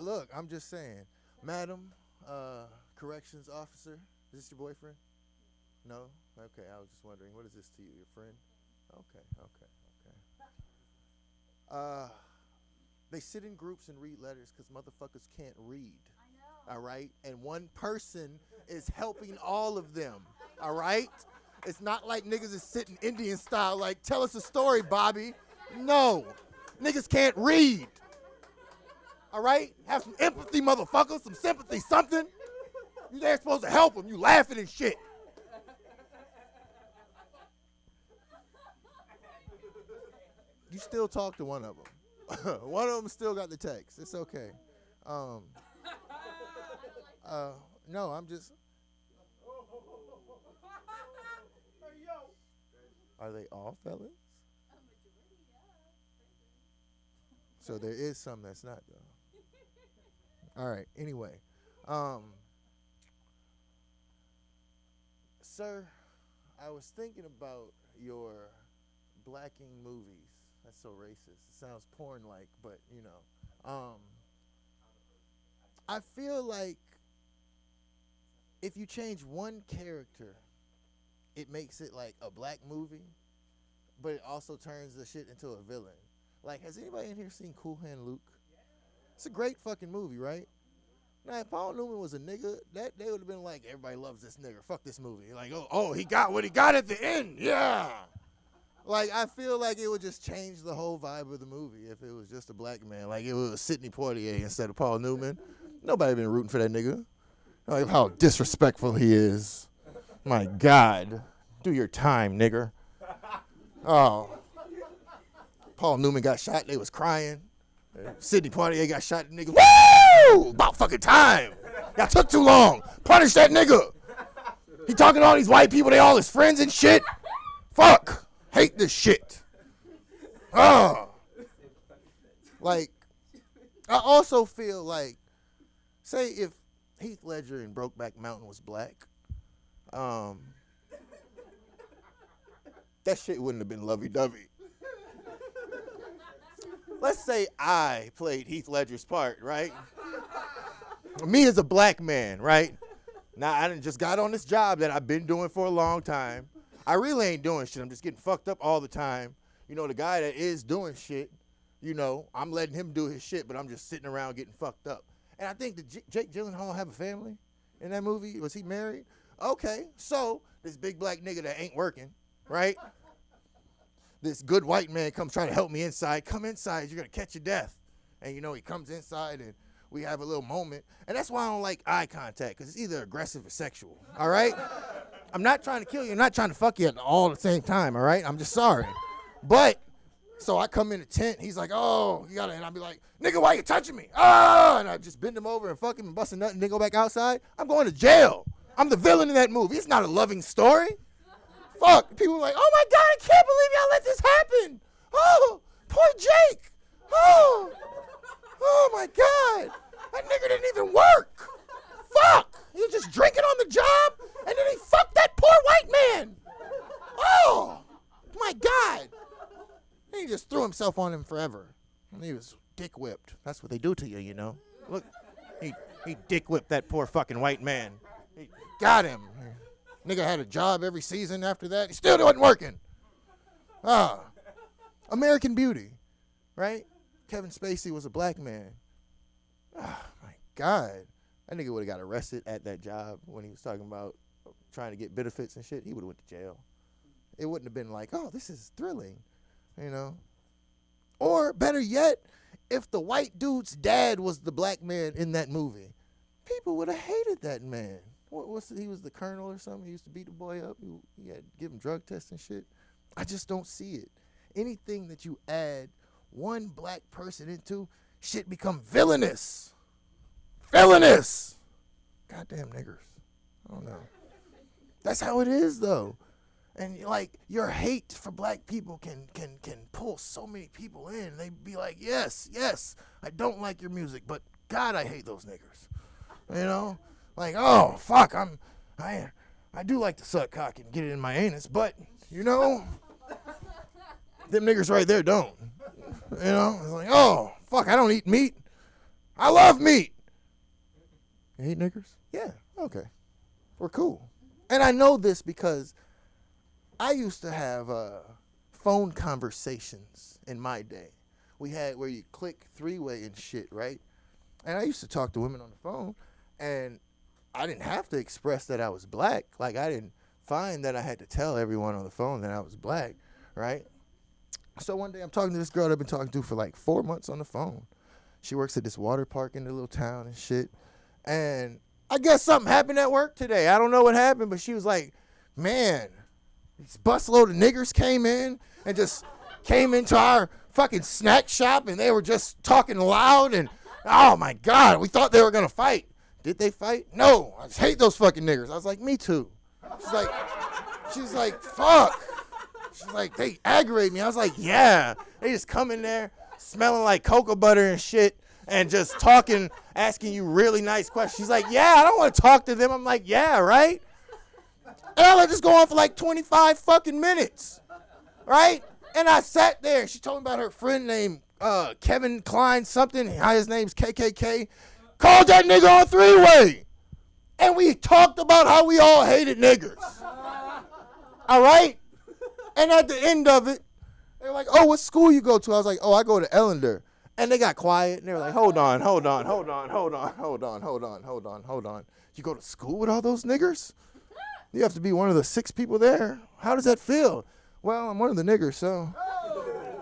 Look, I'm just saying, madam, corrections officer. Is this your boyfriend? No. Okay, I was just wondering, what is this to you, your friend? Okay. They sit in groups and read letters because motherfuckers can't read. I know. All right? And one person is helping all of them. All right? It's not like niggas is sitting Indian style like, tell us a story, Bobby. No. Niggas can't read. All right? Have some empathy, motherfucker. Some sympathy, something. You there supposed to help them. You laughing and shit. You still talk to one of them. One of them still got the text. It's okay. No, I'm just. Are they all fellas? So there is some that's not though. All right. Anyway, sir, I was thinking about your blacking movies. That's so racist. It sounds porn-like, but you know, I feel like if you change one character, it makes it like a black movie, but it also turns the shit into a villain. Like, has anybody in here seen Cool Hand Luke? It's a great fucking movie, right? Now, if Paul Newman was a nigga, they would have been like, everybody loves this nigga. Fuck this movie. Like, oh, he got what he got at the end. Yeah. Like, I feel like it would just change the whole vibe of the movie if it was just a black man. Like, it was Sidney Poitier instead of Paul Newman. Nobody been rooting for that nigga. Like, how disrespectful he is. My God. Do your time, nigger. Oh. Paul Newman got shot. They was crying. Sidney Poitier got shot. The nigga, woo! About fucking time. Y'all took too long. Punish that nigga. He talking to all these white people. They all his friends and shit. Fuck. Hate this shit. Like, I also feel like, say if Heath Ledger in Brokeback Mountain was black, that shit wouldn't have been lovey-dovey. Let's say I played Heath Ledger's part, right? Me as a black man, right? Now, I done just got on this job that I've been doing for a long time. I really ain't doing shit. I'm just getting fucked up all the time. You know, the guy that is doing shit, you know, I'm letting him do his shit, but I'm just sitting around getting fucked up. And I think, did Jake Gyllenhaal have a family in that movie? Was he married? Okay, so this big black nigga that ain't working, right? This good white man comes trying to help me inside. Come inside, you're going to catch your death. And, you know, he comes inside and we have a little moment. And that's why I don't like eye contact, because it's either aggressive or sexual, all right? I'm not trying to kill you. I'm not trying to fuck you all at the same time, all right? I'm just sorry. But, so I come in the tent. He's like, oh, you got to, and I'll be like, nigga, why you touching me? Oh, and I just bend him over and fuck him and bust a nut and then go back outside. I'm going to jail. I'm the villain in that movie. It's not a loving story. Fuck. People are like, oh my God, I can't believe y'all let this happen. Oh, poor Jake. Oh my God. That nigga didn't even work. Fuck. He was just drinking on the job, and then he fucked that poor white man. Oh, my God. And he just threw himself on him forever. And he was dick whipped. That's what they do to you, you know. Look, he dick whipped that poor fucking white man. He got him. Nigga had a job every season after that. He still wasn't working. American Beauty, right? Kevin Spacey was a black man. Oh, my God. That nigga would have got arrested at that job when he was talking about trying to get benefits and shit. He would have went to jail. It wouldn't have been like, oh, this is thrilling, you know? Or better yet, if the white dude's dad was the black man in that movie, people would have hated that man. He was the colonel or something. He used to beat the boy up. He had to give him drug tests and shit. I just don't see it. Anything that you add one black person into, shit become villainous. Villainous. Goddamn niggers. I don't know. That's how it is, though. And like your hate for black people can pull so many people in. They be like, yes, I don't like your music, but God, I hate those niggers. You know, like, oh fuck, I do like to suck cock and get it in my anus, but you know, them niggers right there don't. You know, it's like, oh fuck, I don't eat meat, I love meat. You hate niggers? Yeah, okay. We're cool. And I know this because I used to have phone conversations in my day. We had where you click three-way and shit, right? And I used to talk to women on the phone, and I didn't have to express that I was black. Like, I didn't find that I had to tell everyone on the phone that I was black, right? So one day I'm talking to this girl that I've been talking to for like 4 months on the phone. She works at this water park in the little town and shit. And I guess something happened at work today. I don't know what happened, but she was like, man, this busload of niggers came in and just came into our fucking snack shop, and they were just talking loud, and oh my God, we thought they were gonna fight. Did they fight? No, I just hate those fucking niggers. I was like, me too. She's like, fuck. She's like, they aggravate me. I was like, yeah. They just come in there smelling like cocoa butter and shit and just talking, asking you really nice questions. She's like, yeah, I don't want to talk to them. I'm like, yeah, right? And I let this go on for like 25 fucking minutes, right? And I sat there, and she told me about her friend named Kevin Klein something. His name's KKK. Called that nigga on three-way. And we talked about how we all hated niggers. All right? And at the end of it, they were like, oh, what school you go to? I was like, oh, I go to Ellender. And they got quiet, and they were like, hold on. You go to school with all those niggers? You have to be one of the 6 people there. How does that feel? Well, I'm one of the niggers, so.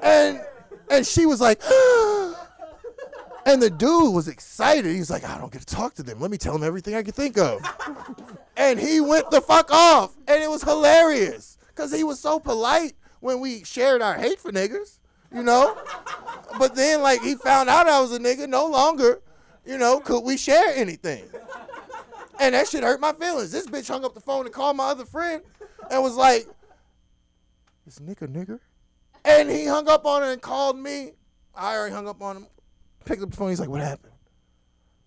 And she was like, and the dude was excited. He was like, I don't get to talk to them. Let me tell them everything I can think of. And he went the fuck off. And it was hilarious because he was so polite when we shared our hate for niggers, you know? But then, like, he found out I was a nigga. No longer, you know, could we share anything. And that shit hurt my feelings. This bitch hung up the phone and called my other friend and was like, is Nick a nigger? And he hung up on her and called me. I already hung up on him. Picked up the phone. He's like, what happened?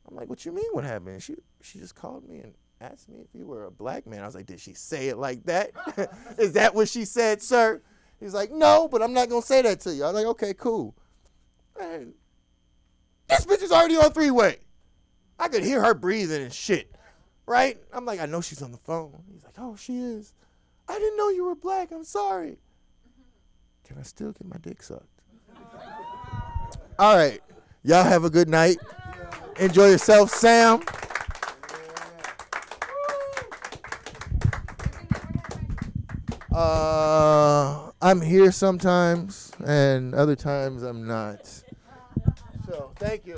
I'm like, what you mean what happened? She just called me and asked me if you were a black man. I was like, did she say it like that? Is that what she said, sir? He's like, no, but I'm not going to say that to you. I was like, okay, cool. And this bitch is already on three-way. I could hear her breathing and shit, right? I'm like, I know she's on the phone. He's like, oh, she is. I didn't know you were black. I'm sorry. Can I still get my dick sucked? All right. Y'all have a good night. Enjoy yourself, Sam. I'm here sometimes, and other times I'm not. So, thank you.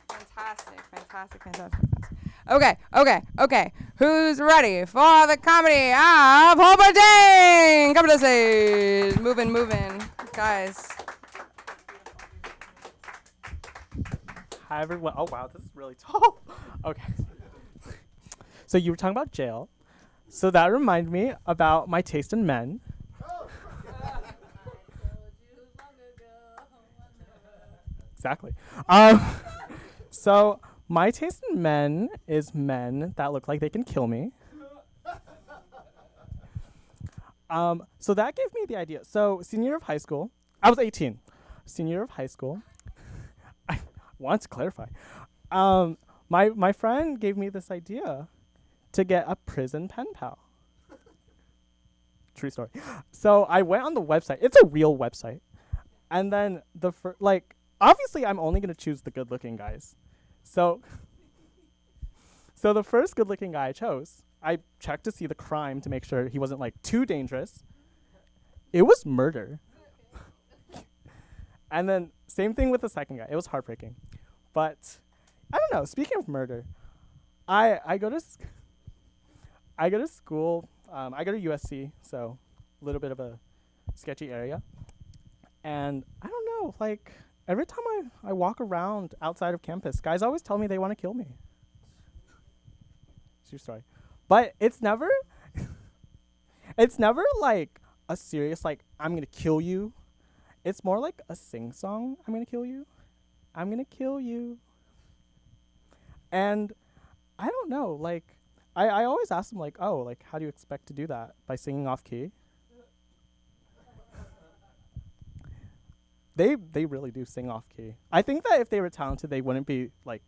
Fantastic. Okay. Who's ready for the comedy of Holbert Dang? Come to the stage. Moving. Guys. Hi, everyone. Oh, wow, this is really tall. Okay. So you were talking about jail. So that reminded me about my taste in men. Exactly. So my taste in men is men that look like they can kill me. So that gave me the idea. So senior year of high school, I was 18. Senior year of high school, I want to clarify. My friend gave me this idea to get a prison pen pal. True story. So I went on the website. It's a real website. And then obviously I'm only going to choose the good-looking guys. So the first good-looking guy I chose, I checked to see the crime to make sure he wasn't too dangerous. It was murder. And then same thing with the second guy. It was heartbreaking. But I don't know. Speaking of murder, I go to school. I go to USC, so a little bit of a sketchy area. And I don't know, every time I walk around outside of campus, guys always tell me they want to kill me. True story. But it's never a serious, I'm going to kill you. It's more like a sing-song, I'm going to kill you. I'm going to kill you. And I don't know, I always ask them, how do you expect to do that? By singing off key? They really do sing off key. I think that if they were talented, they wouldn't be like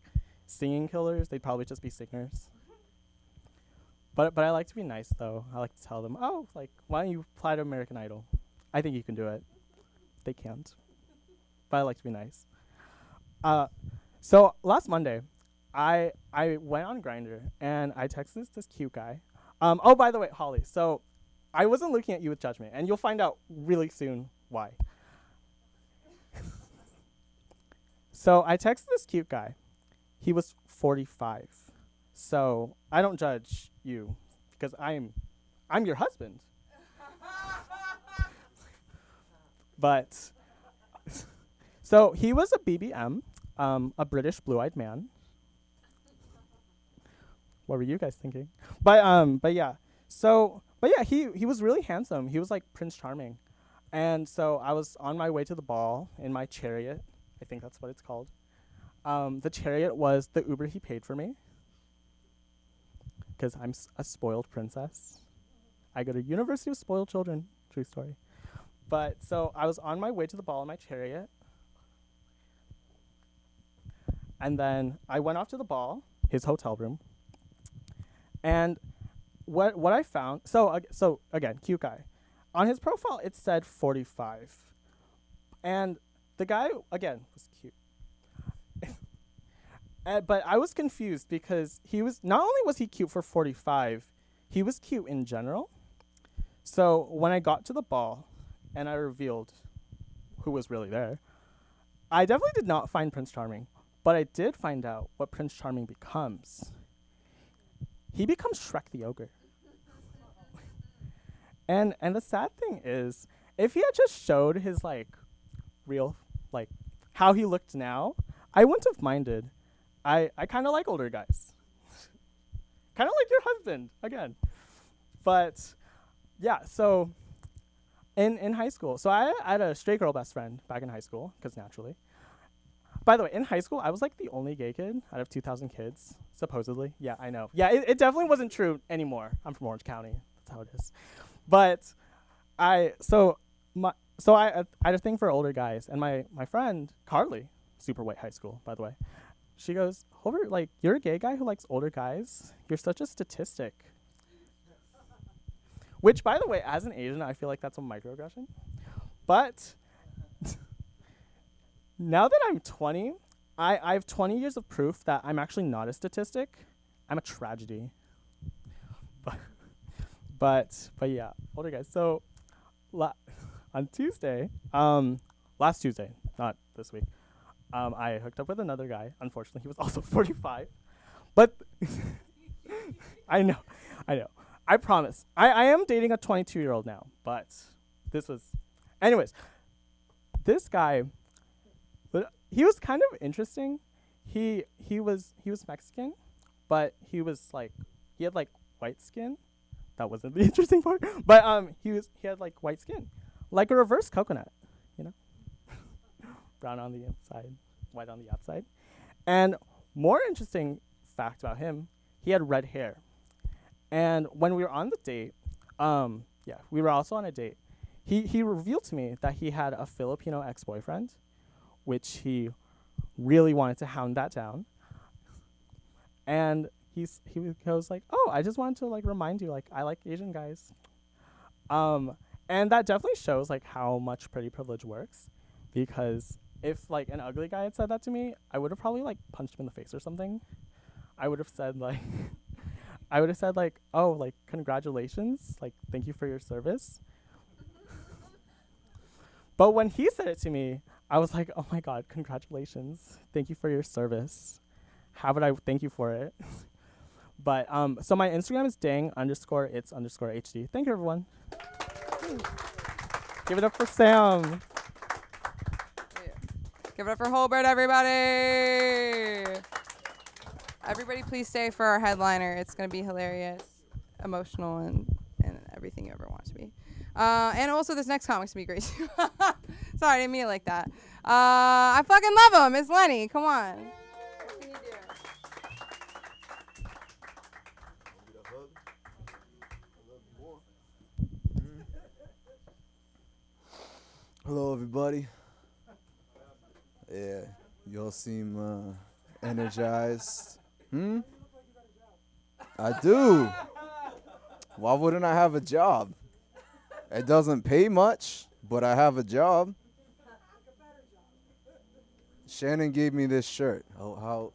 singing killers. They'd probably just be singers. But I like to be nice though. I like to tell them, oh, like why don't you apply to American Idol? I think you can do it. They can't. But I like to be nice. So last Monday, I went on Grindr and I texted this cute guy. Oh, by the way, Holly. So I wasn't looking at you with judgment, and you'll find out really soon why. So I texted this cute guy. He was 45. So I don't judge you because I'm your husband. But so he was a BBM, a British blue-eyed man. What were you guys thinking? But yeah. So, but yeah, he was really handsome. He was like Prince Charming. And so I was on my way to the ball in my chariot. I think that's what it's called. The chariot was the Uber he paid for me. Because I'm a spoiled princess. I go to University of Spoiled Children. True story. But so I was on my way to the ball in my chariot. And then I went off to the ball, his hotel room. And what I found, so again, cute guy. On his profile, it said 45. And the guy, again, was cute. But I was confused because he was, not only was he cute for 45, he was cute in general. So when I got to the ball and I revealed who was really there, I definitely did not find Prince Charming, but I did find out what Prince Charming becomes. He becomes Shrek the Ogre. And the sad thing is, if he had just showed his like real, like how he looked now, I wouldn't have minded. I kind of like older guys. Kind of like your husband, again. But yeah, so in high school, so I had a straight girl best friend back in high school, because naturally. By the way, in high school, I was like the only gay kid out of 2,000 kids, supposedly. Yeah, I know. Yeah, it definitely wasn't true anymore. I'm from Orange County. That's how it is. But I had a thing for older guys, and my friend, Carly, super white high school, by the way, she goes, Holbert, like, you're a gay guy who likes older guys? You're such a statistic. Which, by the way, as an Asian, I feel like that's a microaggression. But now that I'm 20, I have 20 years of proof that I'm actually not a statistic. I'm a tragedy. But yeah, older guys. So on Tuesday, last Tuesday, not this week, I hooked up with another guy. Unfortunately, he was also 45. But I know. I promise. I am dating a 22-year-old now, but this was... Anyways, this guy, he was kind of interesting. He was Mexican, but he had like white skin. That wasn't the interesting part. But he had like white skin, like a reverse coconut, you know, brown on the inside, white on the outside. And more interesting fact about him, he had red hair. And when we were on the date, we were also on a date. He revealed to me that he had a Filipino ex-boyfriend, which he really wanted to hound that down. And he goes like, oh, I just wanted to like remind you, like, I like Asian guys. And that definitely shows like how much pretty privilege works, because if like an ugly guy had said that to me, I would have probably like punched him in the face or something. I would have said like, oh, like, congratulations, like, thank you for your service. But when he said it to me, I was like, oh my God, congratulations, thank you for your service. How would I thank you for it? But so my Instagram is dang_it's_HD. Thank you, everyone. Give it up for Sam. Give it up for Holbert, everybody. Everybody please stay for our headliner. It's going to be hilarious, emotional, and everything you ever want it to be. And also this next comic's going to be great too. Sorry, I didn't mean it like that. I fucking love him. It's Lenny. Come on. What can you do? Hello, everybody. Yeah, you all seem energized. I do. Why wouldn't I have a job? It doesn't pay much, but I have a job. Shannon gave me this shirt. How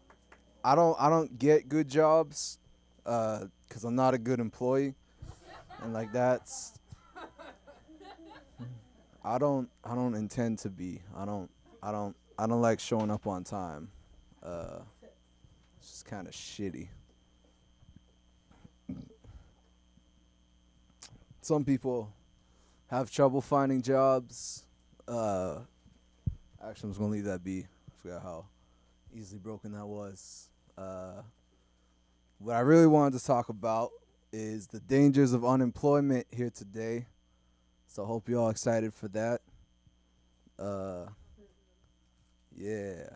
I don't get good jobs, 'cause I'm not a good employee, and like I don't intend to be. I don't like showing up on time. It's just kind of shitty. Some people have trouble finding jobs. Actually, I'm just gonna leave that be. I forgot how easily broken that was. What I really wanted to talk about is the dangers of unemployment here today. So I hope you're all excited for that. Yeah.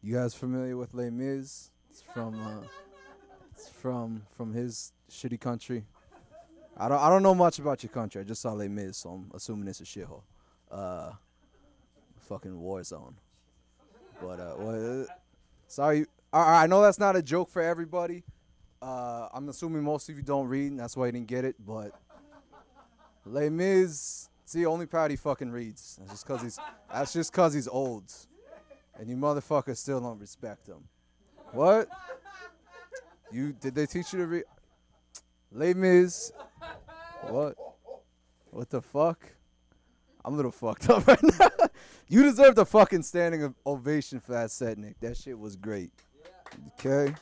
You guys familiar with Les Mis? It's from his shitty country. I don't know much about your country. I just saw Les Mis, so I'm assuming it's a shithole. Fucking war zone. But sorry. I know that's not a joke for everybody. I'm assuming most of you don't read, and that's why you didn't get it. But Les Mis, it's the only part he fucking reads. That's just cause he's old, and you motherfuckers still don't respect him. What? Did they teach you to read? Les Mis. What? What the fuck? I'm a little fucked up right now. You deserve a fucking standing ovation for that set, Nick. That shit was great. Okay?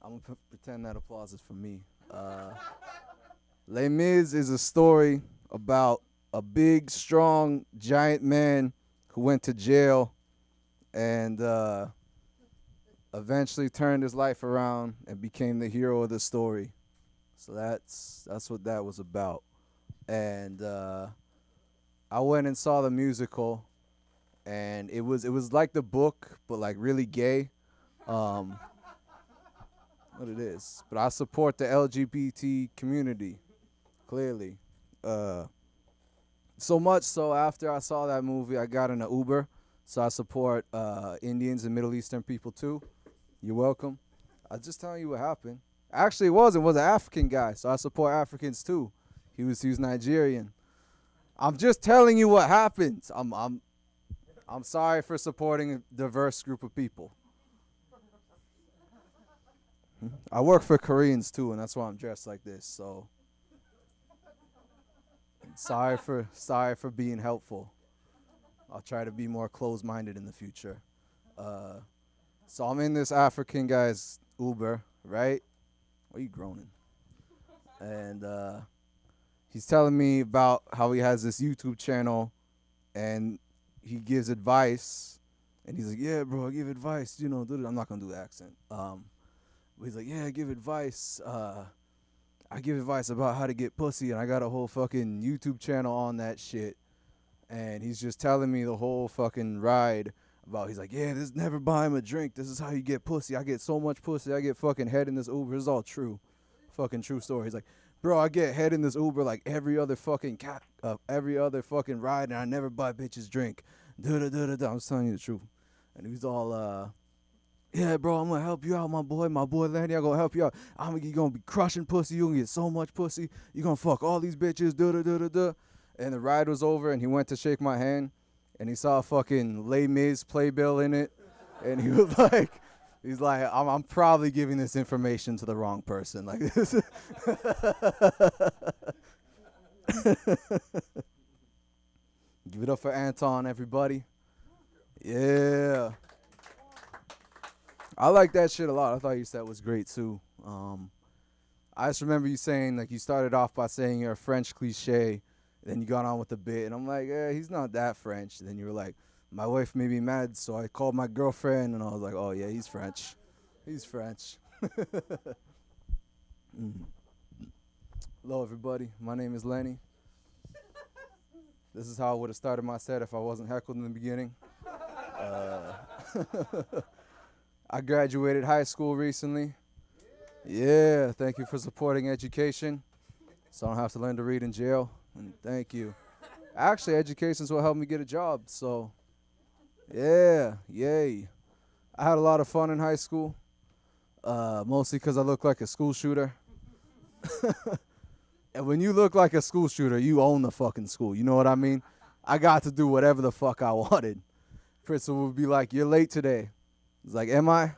I'm going to pretend that applause is for me. Les Mis is a story about a big, strong, giant man who went to jail and eventually turned his life around and became the hero of the story. So that's what that was about. And I went and saw the musical, and it was like the book, but like really gay. What it is. But I support the LGBT community, clearly. So much so after I saw that movie, I got in an Uber. So I support Indians and Middle Eastern people too. You're welcome. I was just telling you what happened. Actually, it was an African guy, so I support Africans too. He was Nigerian. I'm just telling you what happened. I'm sorry for supporting a diverse group of people. I work for Koreans too, and that's why I'm dressed like this. So sorry for being helpful. I'll try to be more closed-minded in the future. So I'm in this African guy's Uber, right? Why are you groaning? And he's telling me about how he has this YouTube channel, and he gives advice. And he's like, "Yeah, bro, I give advice. You know, I'm not gonna do the accent. But he's like, "Yeah, I give advice. I give advice about how to get pussy, and I got a whole fucking YouTube channel on that shit." And he's just telling me the whole fucking ride about, he's like, "Yeah, this never buy him a drink. This is how you get pussy. I get so much pussy. I get fucking head in this Uber. This is all true. Fucking true story." He's like, "Bro, I get head in this Uber like every other fucking ride, and I never buy bitches drink. Da-da-da-da-da. I'm just telling you the truth." And he was all, "Yeah, bro, I'm gonna help you out, my boy Lanny. I'm gonna help you out. You're gonna be crushing pussy. You're gonna get so much pussy. You're gonna fuck all these bitches. Da-da-da-da-da." And the ride was over, and he went to shake my hand, and he saw a fucking Les Mis playbill in it, and he was like, I'm probably giving this information to the wrong person. Like this. Give it up for Anton, everybody. Yeah. I like that shit a lot. I thought your set was great too. I just remember you saying, like, you started off by saying you're a French cliche, then you got on with the bit, and I'm like, "Yeah, he's not that French." And then you were like, "My wife made me mad, so I called my girlfriend," and I was like, "Oh yeah, he's French. He's French." Hello, everybody. My name is Lenny. This is how I would have started my set if I wasn't heckled in the beginning. I graduated high school recently. Yeah, thank you for supporting education. so I don't have to learn to read in jail. And thank you. Actually, education's what helped me get a job. So, yeah, yay. I had a lot of fun in high school, mostly because I look like a school shooter. And when you look like a school shooter, you own the fucking school. You know what I mean? I got to do whatever the fuck I wanted. Principal would be like, "You're late today." It's like, "Am I?"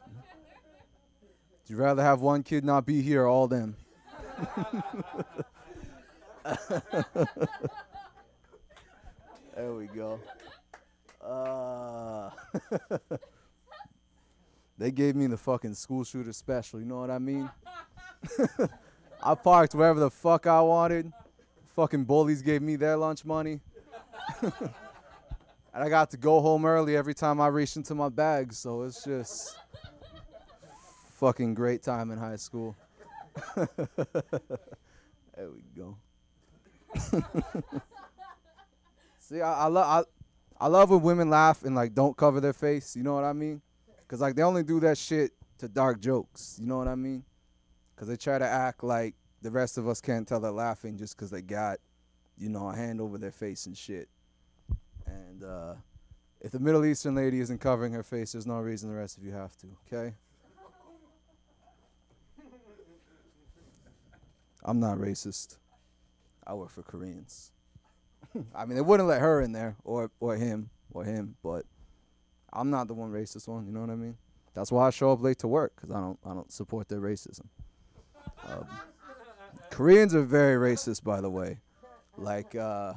Would you rather have one kid not be here or all them? There we go. They gave me the fucking school shooter special, you know what I mean? I parked wherever the fuck I wanted. Fucking bullies gave me their lunch money. And I got to go home early every time I reached into my bag, so it's just fucking great time in high school. There we go. See, I love when women laugh and like don't cover their face. You know what I mean? Cause like they only do that shit to dark jokes. You know what I mean? Cause they try to act like the rest of us can't tell they're laughing just cause they got, you know, a hand over their face and shit. And if the Middle Eastern lady isn't covering her face, there's no reason the rest of you have to. Okay? I'm not racist. I work for Koreans. I mean, they wouldn't let her in there, or him, but I'm not the one racist one. You know what I mean? That's why I show up late to work, because I don't support their racism. Koreans are very racist, by the way. Like, yeah.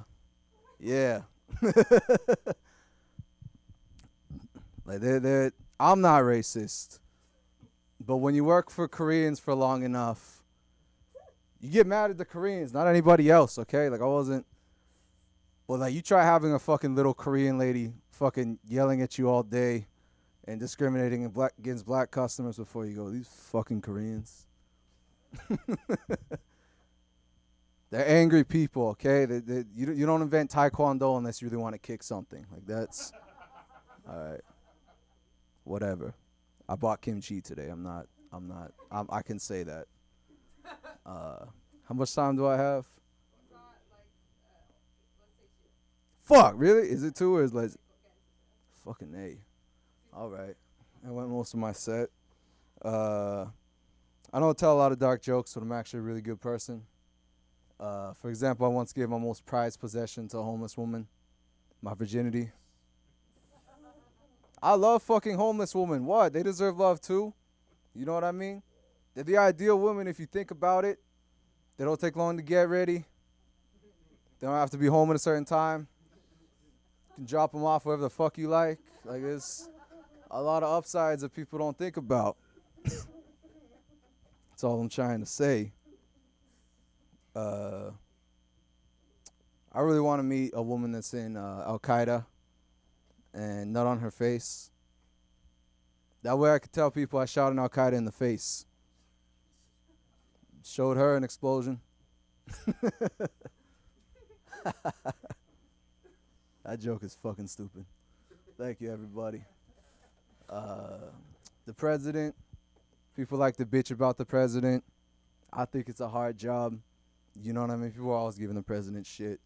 Like they're I'm not racist, but when you work for Koreans for long enough, you get mad at the Koreans, not anybody else. Okay, like I wasn't. But like you try having a fucking little Korean lady fucking yelling at you all day and discriminating against black customers before you go, these fucking Koreans. They're angry people, okay? You don't invent Taekwondo unless you really want to kick something. Like that's all right. Whatever. I bought kimchi today. I can say that. How much time do I have? Fuck, really? Is it 2 or is it like fucking A? All right. I went most of my set. I don't tell a lot of dark jokes, but I'm actually a really good person. For example, I once gave my most prized possession to a homeless woman, my virginity. I love fucking homeless women. What? They deserve love too. You know what I mean? They're the ideal women if you think about it. They don't take long to get ready. They don't have to be home at a certain time. You can drop them off wherever the fuck you like. Like there's a lot of upsides that people don't think about. That's all I'm trying to say. I really want to meet a woman that's in Al-Qaeda and nut on her face. That way I could tell people I shot an Al-Qaeda in the face. Showed her an explosion. That joke is fucking stupid. Thank you, everybody. The president. People like to bitch about the president. I think it's a hard job. You know what I mean? People are always giving the president shit.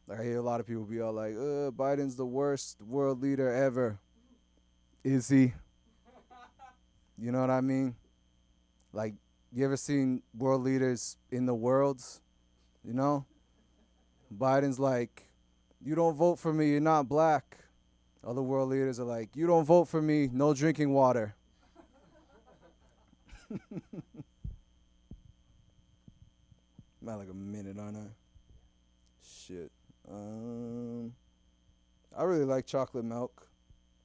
Like I hear a lot of people be all like, Biden's the worst world leader ever. Is he? You know what I mean? Like, you ever seen world leaders in the world? You know? Biden's like, you don't vote for me, you're not black. Other world leaders are like, you don't vote for me, no drinking water. I'm at like a minute, aren't I? Shit. I really like chocolate milk.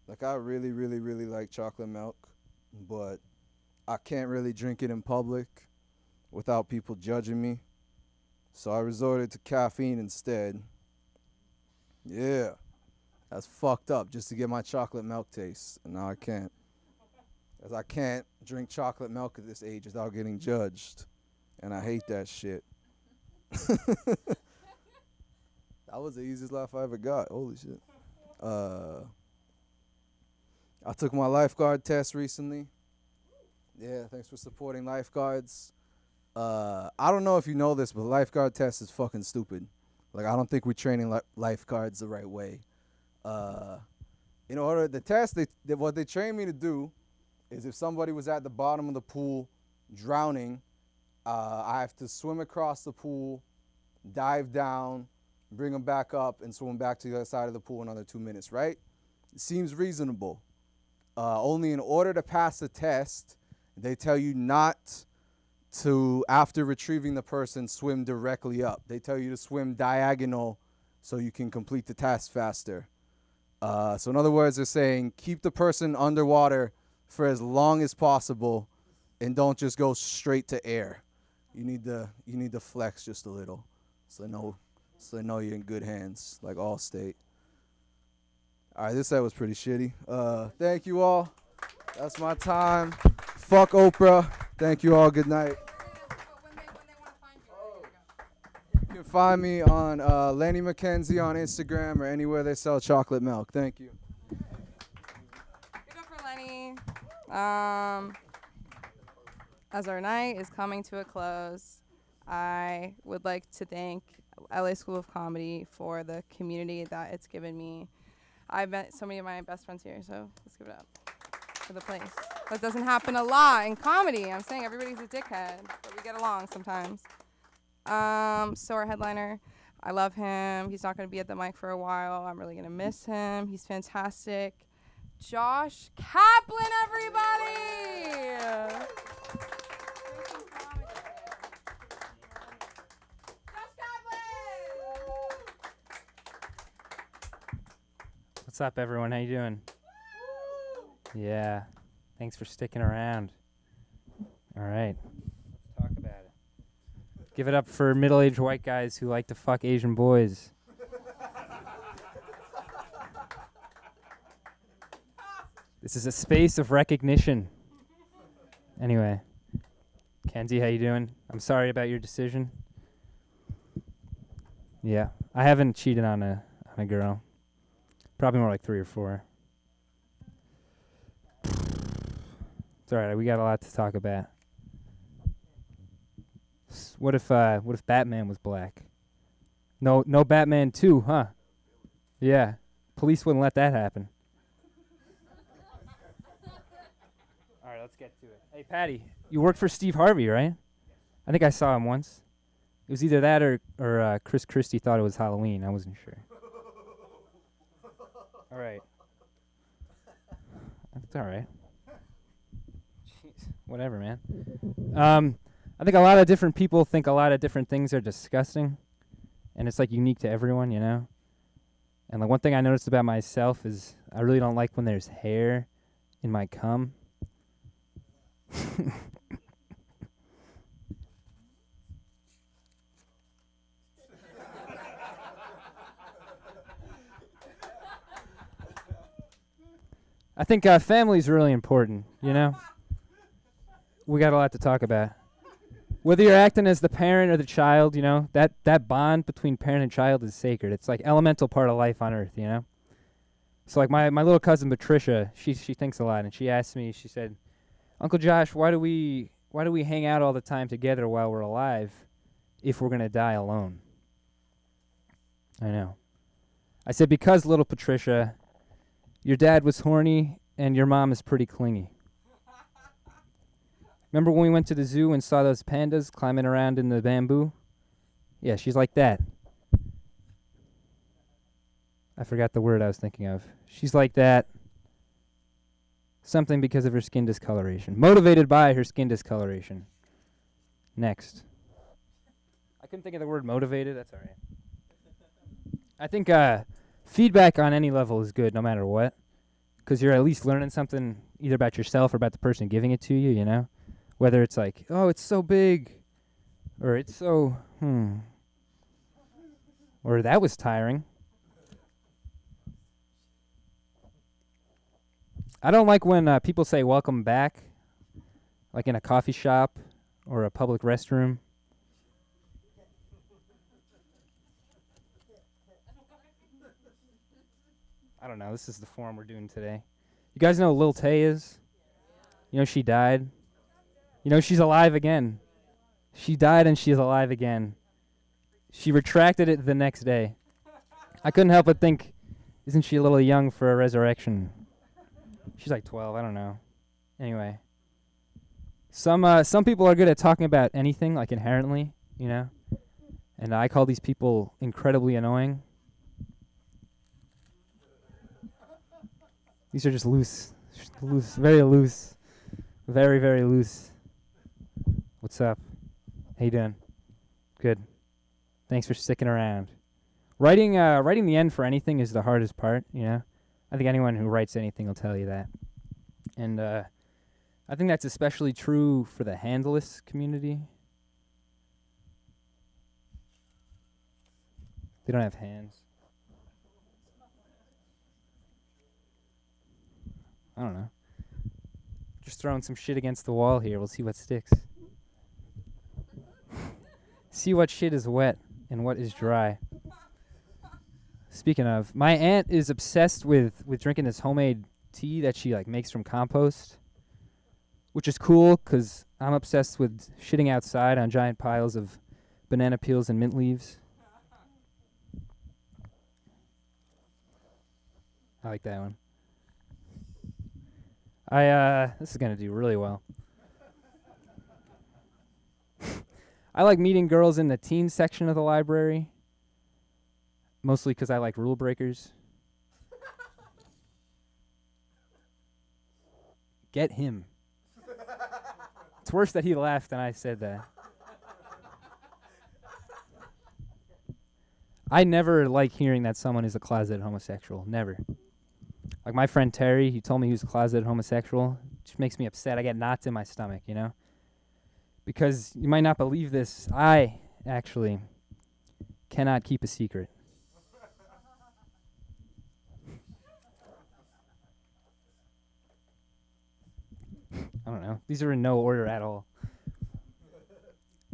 Like, I really, really, really like chocolate milk. But I can't really drink it in public without people judging me. So I resorted to caffeine instead. Yeah. That's fucked up just to get my chocolate milk taste. And now I can't. As I can't drink chocolate milk at this age without getting judged. And I hate that shit. That was the easiest laugh I ever got. Holy shit. I took my lifeguard test recently. Yeah, thanks for supporting lifeguards. I don't know if you know this, but the lifeguard test is fucking stupid. Like, I don't think we're training lifeguards the right way. In order, the test, what they trained me to do is if somebody was at the bottom of the pool drowning, I have to swim across the pool, dive down, bring them back up, and swim back to the other side of the pool another 2 minutes, right? It seems reasonable. Only in order to pass the test, they tell you not to, after retrieving the person, swim directly up. They tell you to swim diagonal so you can complete the task faster. So in other words, they're saying keep the person underwater for as long as possible and don't just go straight to air. You need to flex just a little so they know you're in good hands, like Allstate. All right, this set was pretty shitty. Thank you all. That's my time. Fuck Oprah. Thank you all. Good night. You can find me on Lenny McKenzie on Instagram or anywhere they sell chocolate milk. Thank you. Give it up for Lenny. As our night is coming to a close, I would like to thank LA School of Comedy for the community that it's given me. I've met so many of my best friends here, so let's give it up for the place. That doesn't happen a lot in comedy. I'm saying everybody's a dickhead, but we get along sometimes. So our headliner, I love him. He's not going to be at the mic for a while. I'm really going to miss him. He's fantastic. Josh Kaplan, everybody! What's up, everyone? How you doing? Yeah. Thanks for sticking around. All right. Let's talk about it. Give it up for middle-aged white guys who like to fuck Asian boys. This is a space of recognition. Anyway. Kenzie, how you doing? I'm sorry about your decision. Yeah. I haven't cheated on a girl. Probably more like 3 or 4. It's all right. We got a lot to talk about. What if Batman was black? No Batman 2, huh? Yeah. Police wouldn't let that happen. All right, let's get to it. Hey, Patty, you work for Steve Harvey, right? I think I saw him once. It was either that or Chris Christie thought it was Halloween. I wasn't sure. All right. That's all right. Jeez, whatever, man. I think a lot of different people think a lot of different things are disgusting, and it's like unique to everyone, you know? And like one thing I noticed about myself is I really don't like when there's hair in my cum. I think family's really important, you know? We got a lot to talk about. Whether you're acting as the parent or the child, you know, that bond between parent and child is sacred. It's like elemental part of life on earth, you know? So like my little cousin Patricia, she thinks a lot, and she asked me, she said, Uncle Josh, why do we hang out all the time together while we're alive if we're gonna die alone? I know. I said, because little Patricia, your dad was horny and your mom is pretty clingy. Remember when we went to the zoo and saw those pandas climbing around in the bamboo? Yeah, she's like that. I forgot the word I was thinking of. She's like that. Something because of her skin discoloration. Motivated by her skin discoloration. Next. I couldn't think of the word motivated. That's all right. I think feedback on any level is good no matter what. Because you're at least learning something either about yourself or about the person giving it to you, you know? Whether it's like, oh, it's so big. Or it's so, Or that was tiring. I don't like when people say welcome back, like in a coffee shop or a public restroom. I don't know. This is the form we're doing today. You guys know who Lil Tay is? You know she died? You know she's alive again. She died and she is alive again. She retracted it the next day. I couldn't help but think, isn't she a little young for a resurrection? She's like 12, I don't know. Anyway. Some people are good at talking about anything, like inherently, you know? And I call these people incredibly annoying. These are just loose. Loose, very loose. Very, very loose. What's up? How you doing? Good. Thanks for sticking around. Writing the end for anything is the hardest part, you know? I think anyone who writes anything will tell you that. And I think that's especially true for the handless community. They don't have hands. I don't know. Just throwing some shit against the wall here. We'll see what sticks. See what shit is wet and what is dry. Speaking of, my aunt is obsessed with drinking this homemade tea that she like makes from compost, which is cool because I'm obsessed with shitting outside on giant piles of banana peels and mint leaves. I like that one. This is gonna do really well. I like meeting girls in the teen section of the library, mostly because I like rule breakers. Get him. It's worse that he laughed and I said that. I never like hearing that someone is a closeted homosexual. Never. Like my friend Terry, he told me he was a closeted homosexual. It just makes me upset. I get knots in my stomach, you know? Because you might not believe this, I actually cannot keep a secret. I don't know. These are in no order at all.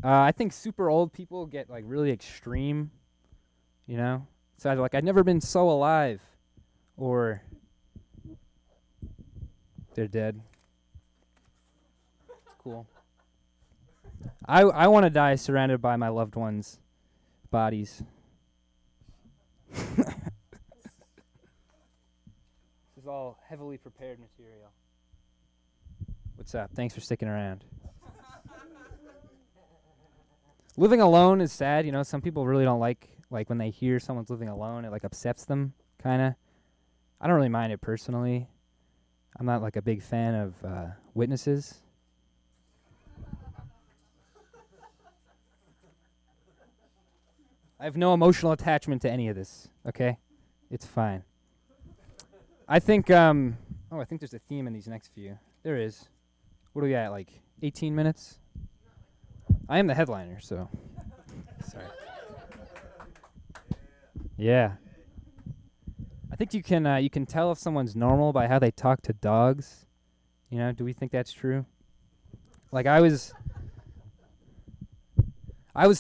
I think super old people get like really extreme, you know? It's either like, I've never been so alive, or they're dead. It's cool. I want to die surrounded by my loved ones' bodies. This is all heavily prepared material. What's up? Thanks for sticking around. Living alone is sad, you know. Some people really don't like when they hear someone's living alone, it like upsets them, kind of. I don't really mind it personally. I'm not like a big fan of witnesses. I have no emotional attachment to any of this, okay? It's fine. I think, I think there's a theme in these next few. There is. What do we got, like 18 minutes? I am the headliner, so. Sorry. Yeah. I think you can tell if someone's normal by how they talk to dogs. You know, do we think that's true? Like I was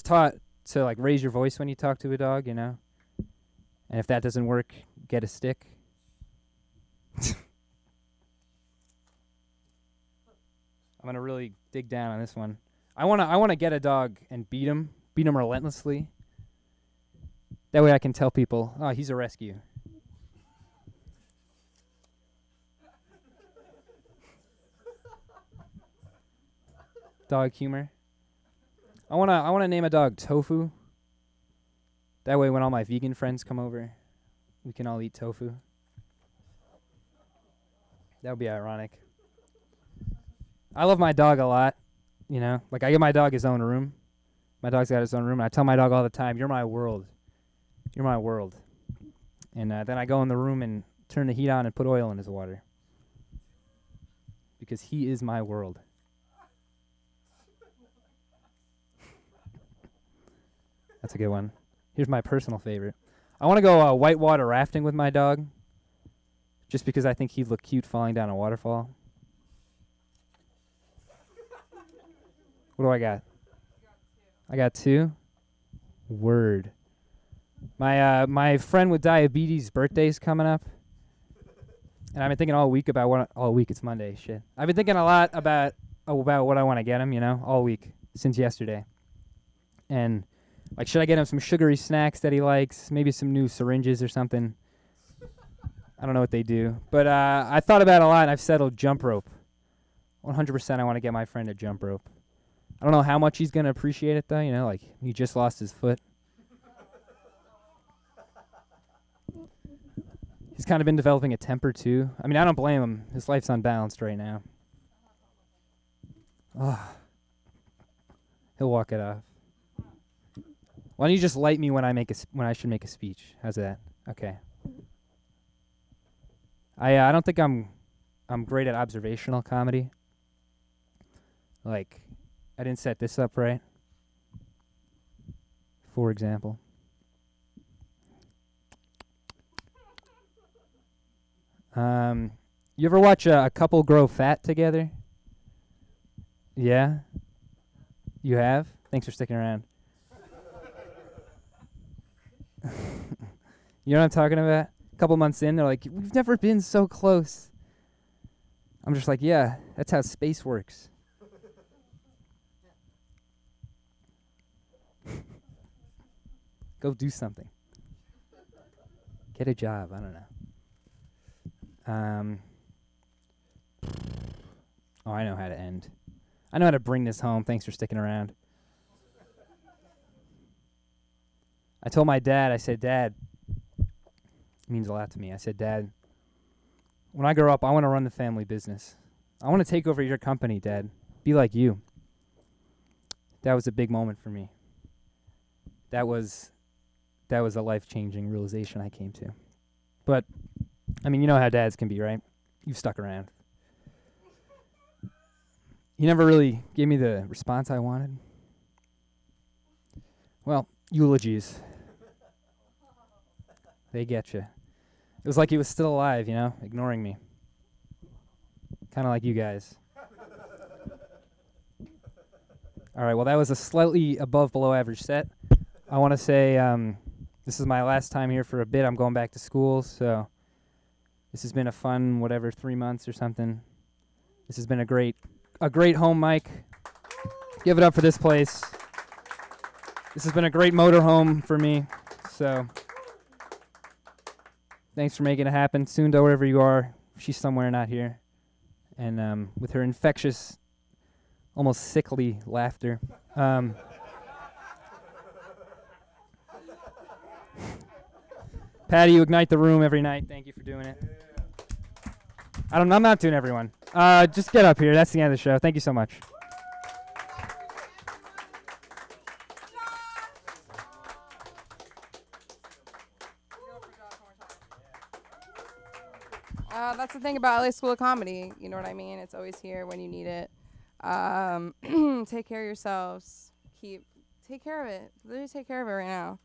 taught to like raise your voice when you talk to a dog, you know? And if that doesn't work, get a stick. I'm going to really dig down on this one. I want to get a dog and beat him relentlessly. That way I can tell people, oh, he's a rescue. Dog humor. I wanna name a dog Tofu. That way when all my vegan friends come over, we can all eat tofu. That would be ironic. I love my dog a lot, you know? Like I give my dog his own room. My dog's got his own room. And I tell my dog all the time, "You're my world. You're my world." And then I go in the room and turn the heat on and put oil in his water. Because he is my world. That's a good one. Here's my personal favorite. I want to go whitewater rafting with my dog. Just because I think he'd look cute falling down a waterfall. What do I got? I got 2. Word. My friend with diabetes' birthday's coming up. And I've been thinking all week about all week. It's Monday, shit. I've been thinking a lot about what I want to get him, you know, all week. since yesterday. And like, should I get him some sugary snacks that he likes? Maybe some new syringes or something. I don't know what they do. But I thought about it a lot, and I've settled jump rope. 100% I want to get my friend a jump rope. I don't know how much he's going to appreciate it, though. You know, like, he just lost his foot. He's kind of been developing a temper, too. I mean, I don't blame him. His life's unbalanced right now. Ugh. He'll walk it off. Why don't you just light me when I should make a speech? How's that? Okay. I don't think I'm great at observational comedy. Like, I didn't set this up right. For example. You ever watch a couple grow fat together? Yeah? You have? Thanks for sticking around. You know what I'm talking about? A couple months in, they're like, we've never been so close. I'm just like, yeah, that's how space works. Go do something. Get a job. I don't know. Oh, I know how to end. I know how to bring this home. Thanks for sticking around. I told my dad, I said, Dad, it means a lot to me. I said, Dad, when I grow up, I want to run the family business. I want to take over your company, Dad. Be like you. That was a big moment for me. That was a life-changing realization I came to. But, I mean, you know how dads can be, right? You've stuck around. He never really gave me the response I wanted. Well, eulogies. They get you. It was like he was still alive, you know, ignoring me. Kind of like you guys. All right, well, that was a slightly above below average set. I want to say this is my last time here for a bit. I'm going back to school, so this has been a fun, 3 months or something. This has been a great home mic. Give it up for this place. This has been a great motorhome for me, so thanks for making it happen. Sunda, wherever you are, she's somewhere not here. And with her infectious, almost sickly laughter. Patty, you ignite the room every night. Thank you for doing it. I'm not doing everyone. Just get up here. That's the end of the show. Thank you so much. That's the thing about LA School of Comedy. You know what I mean? It's always here when you need it. Take care of yourselves. Take care of it. Literally take care of it right now.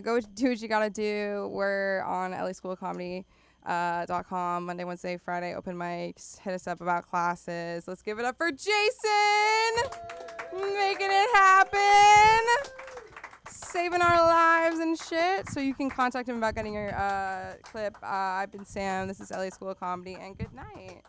Go do what you gotta do. We're on LASchoolofComedy.com Monday, Wednesday, Friday, open mics. Hit us up about classes. Let's give it up for Jason! Making it happen! Saving our lives and shit. So you can contact him about getting your clip. I've been Sam. This is LA School of Comedy, and good night.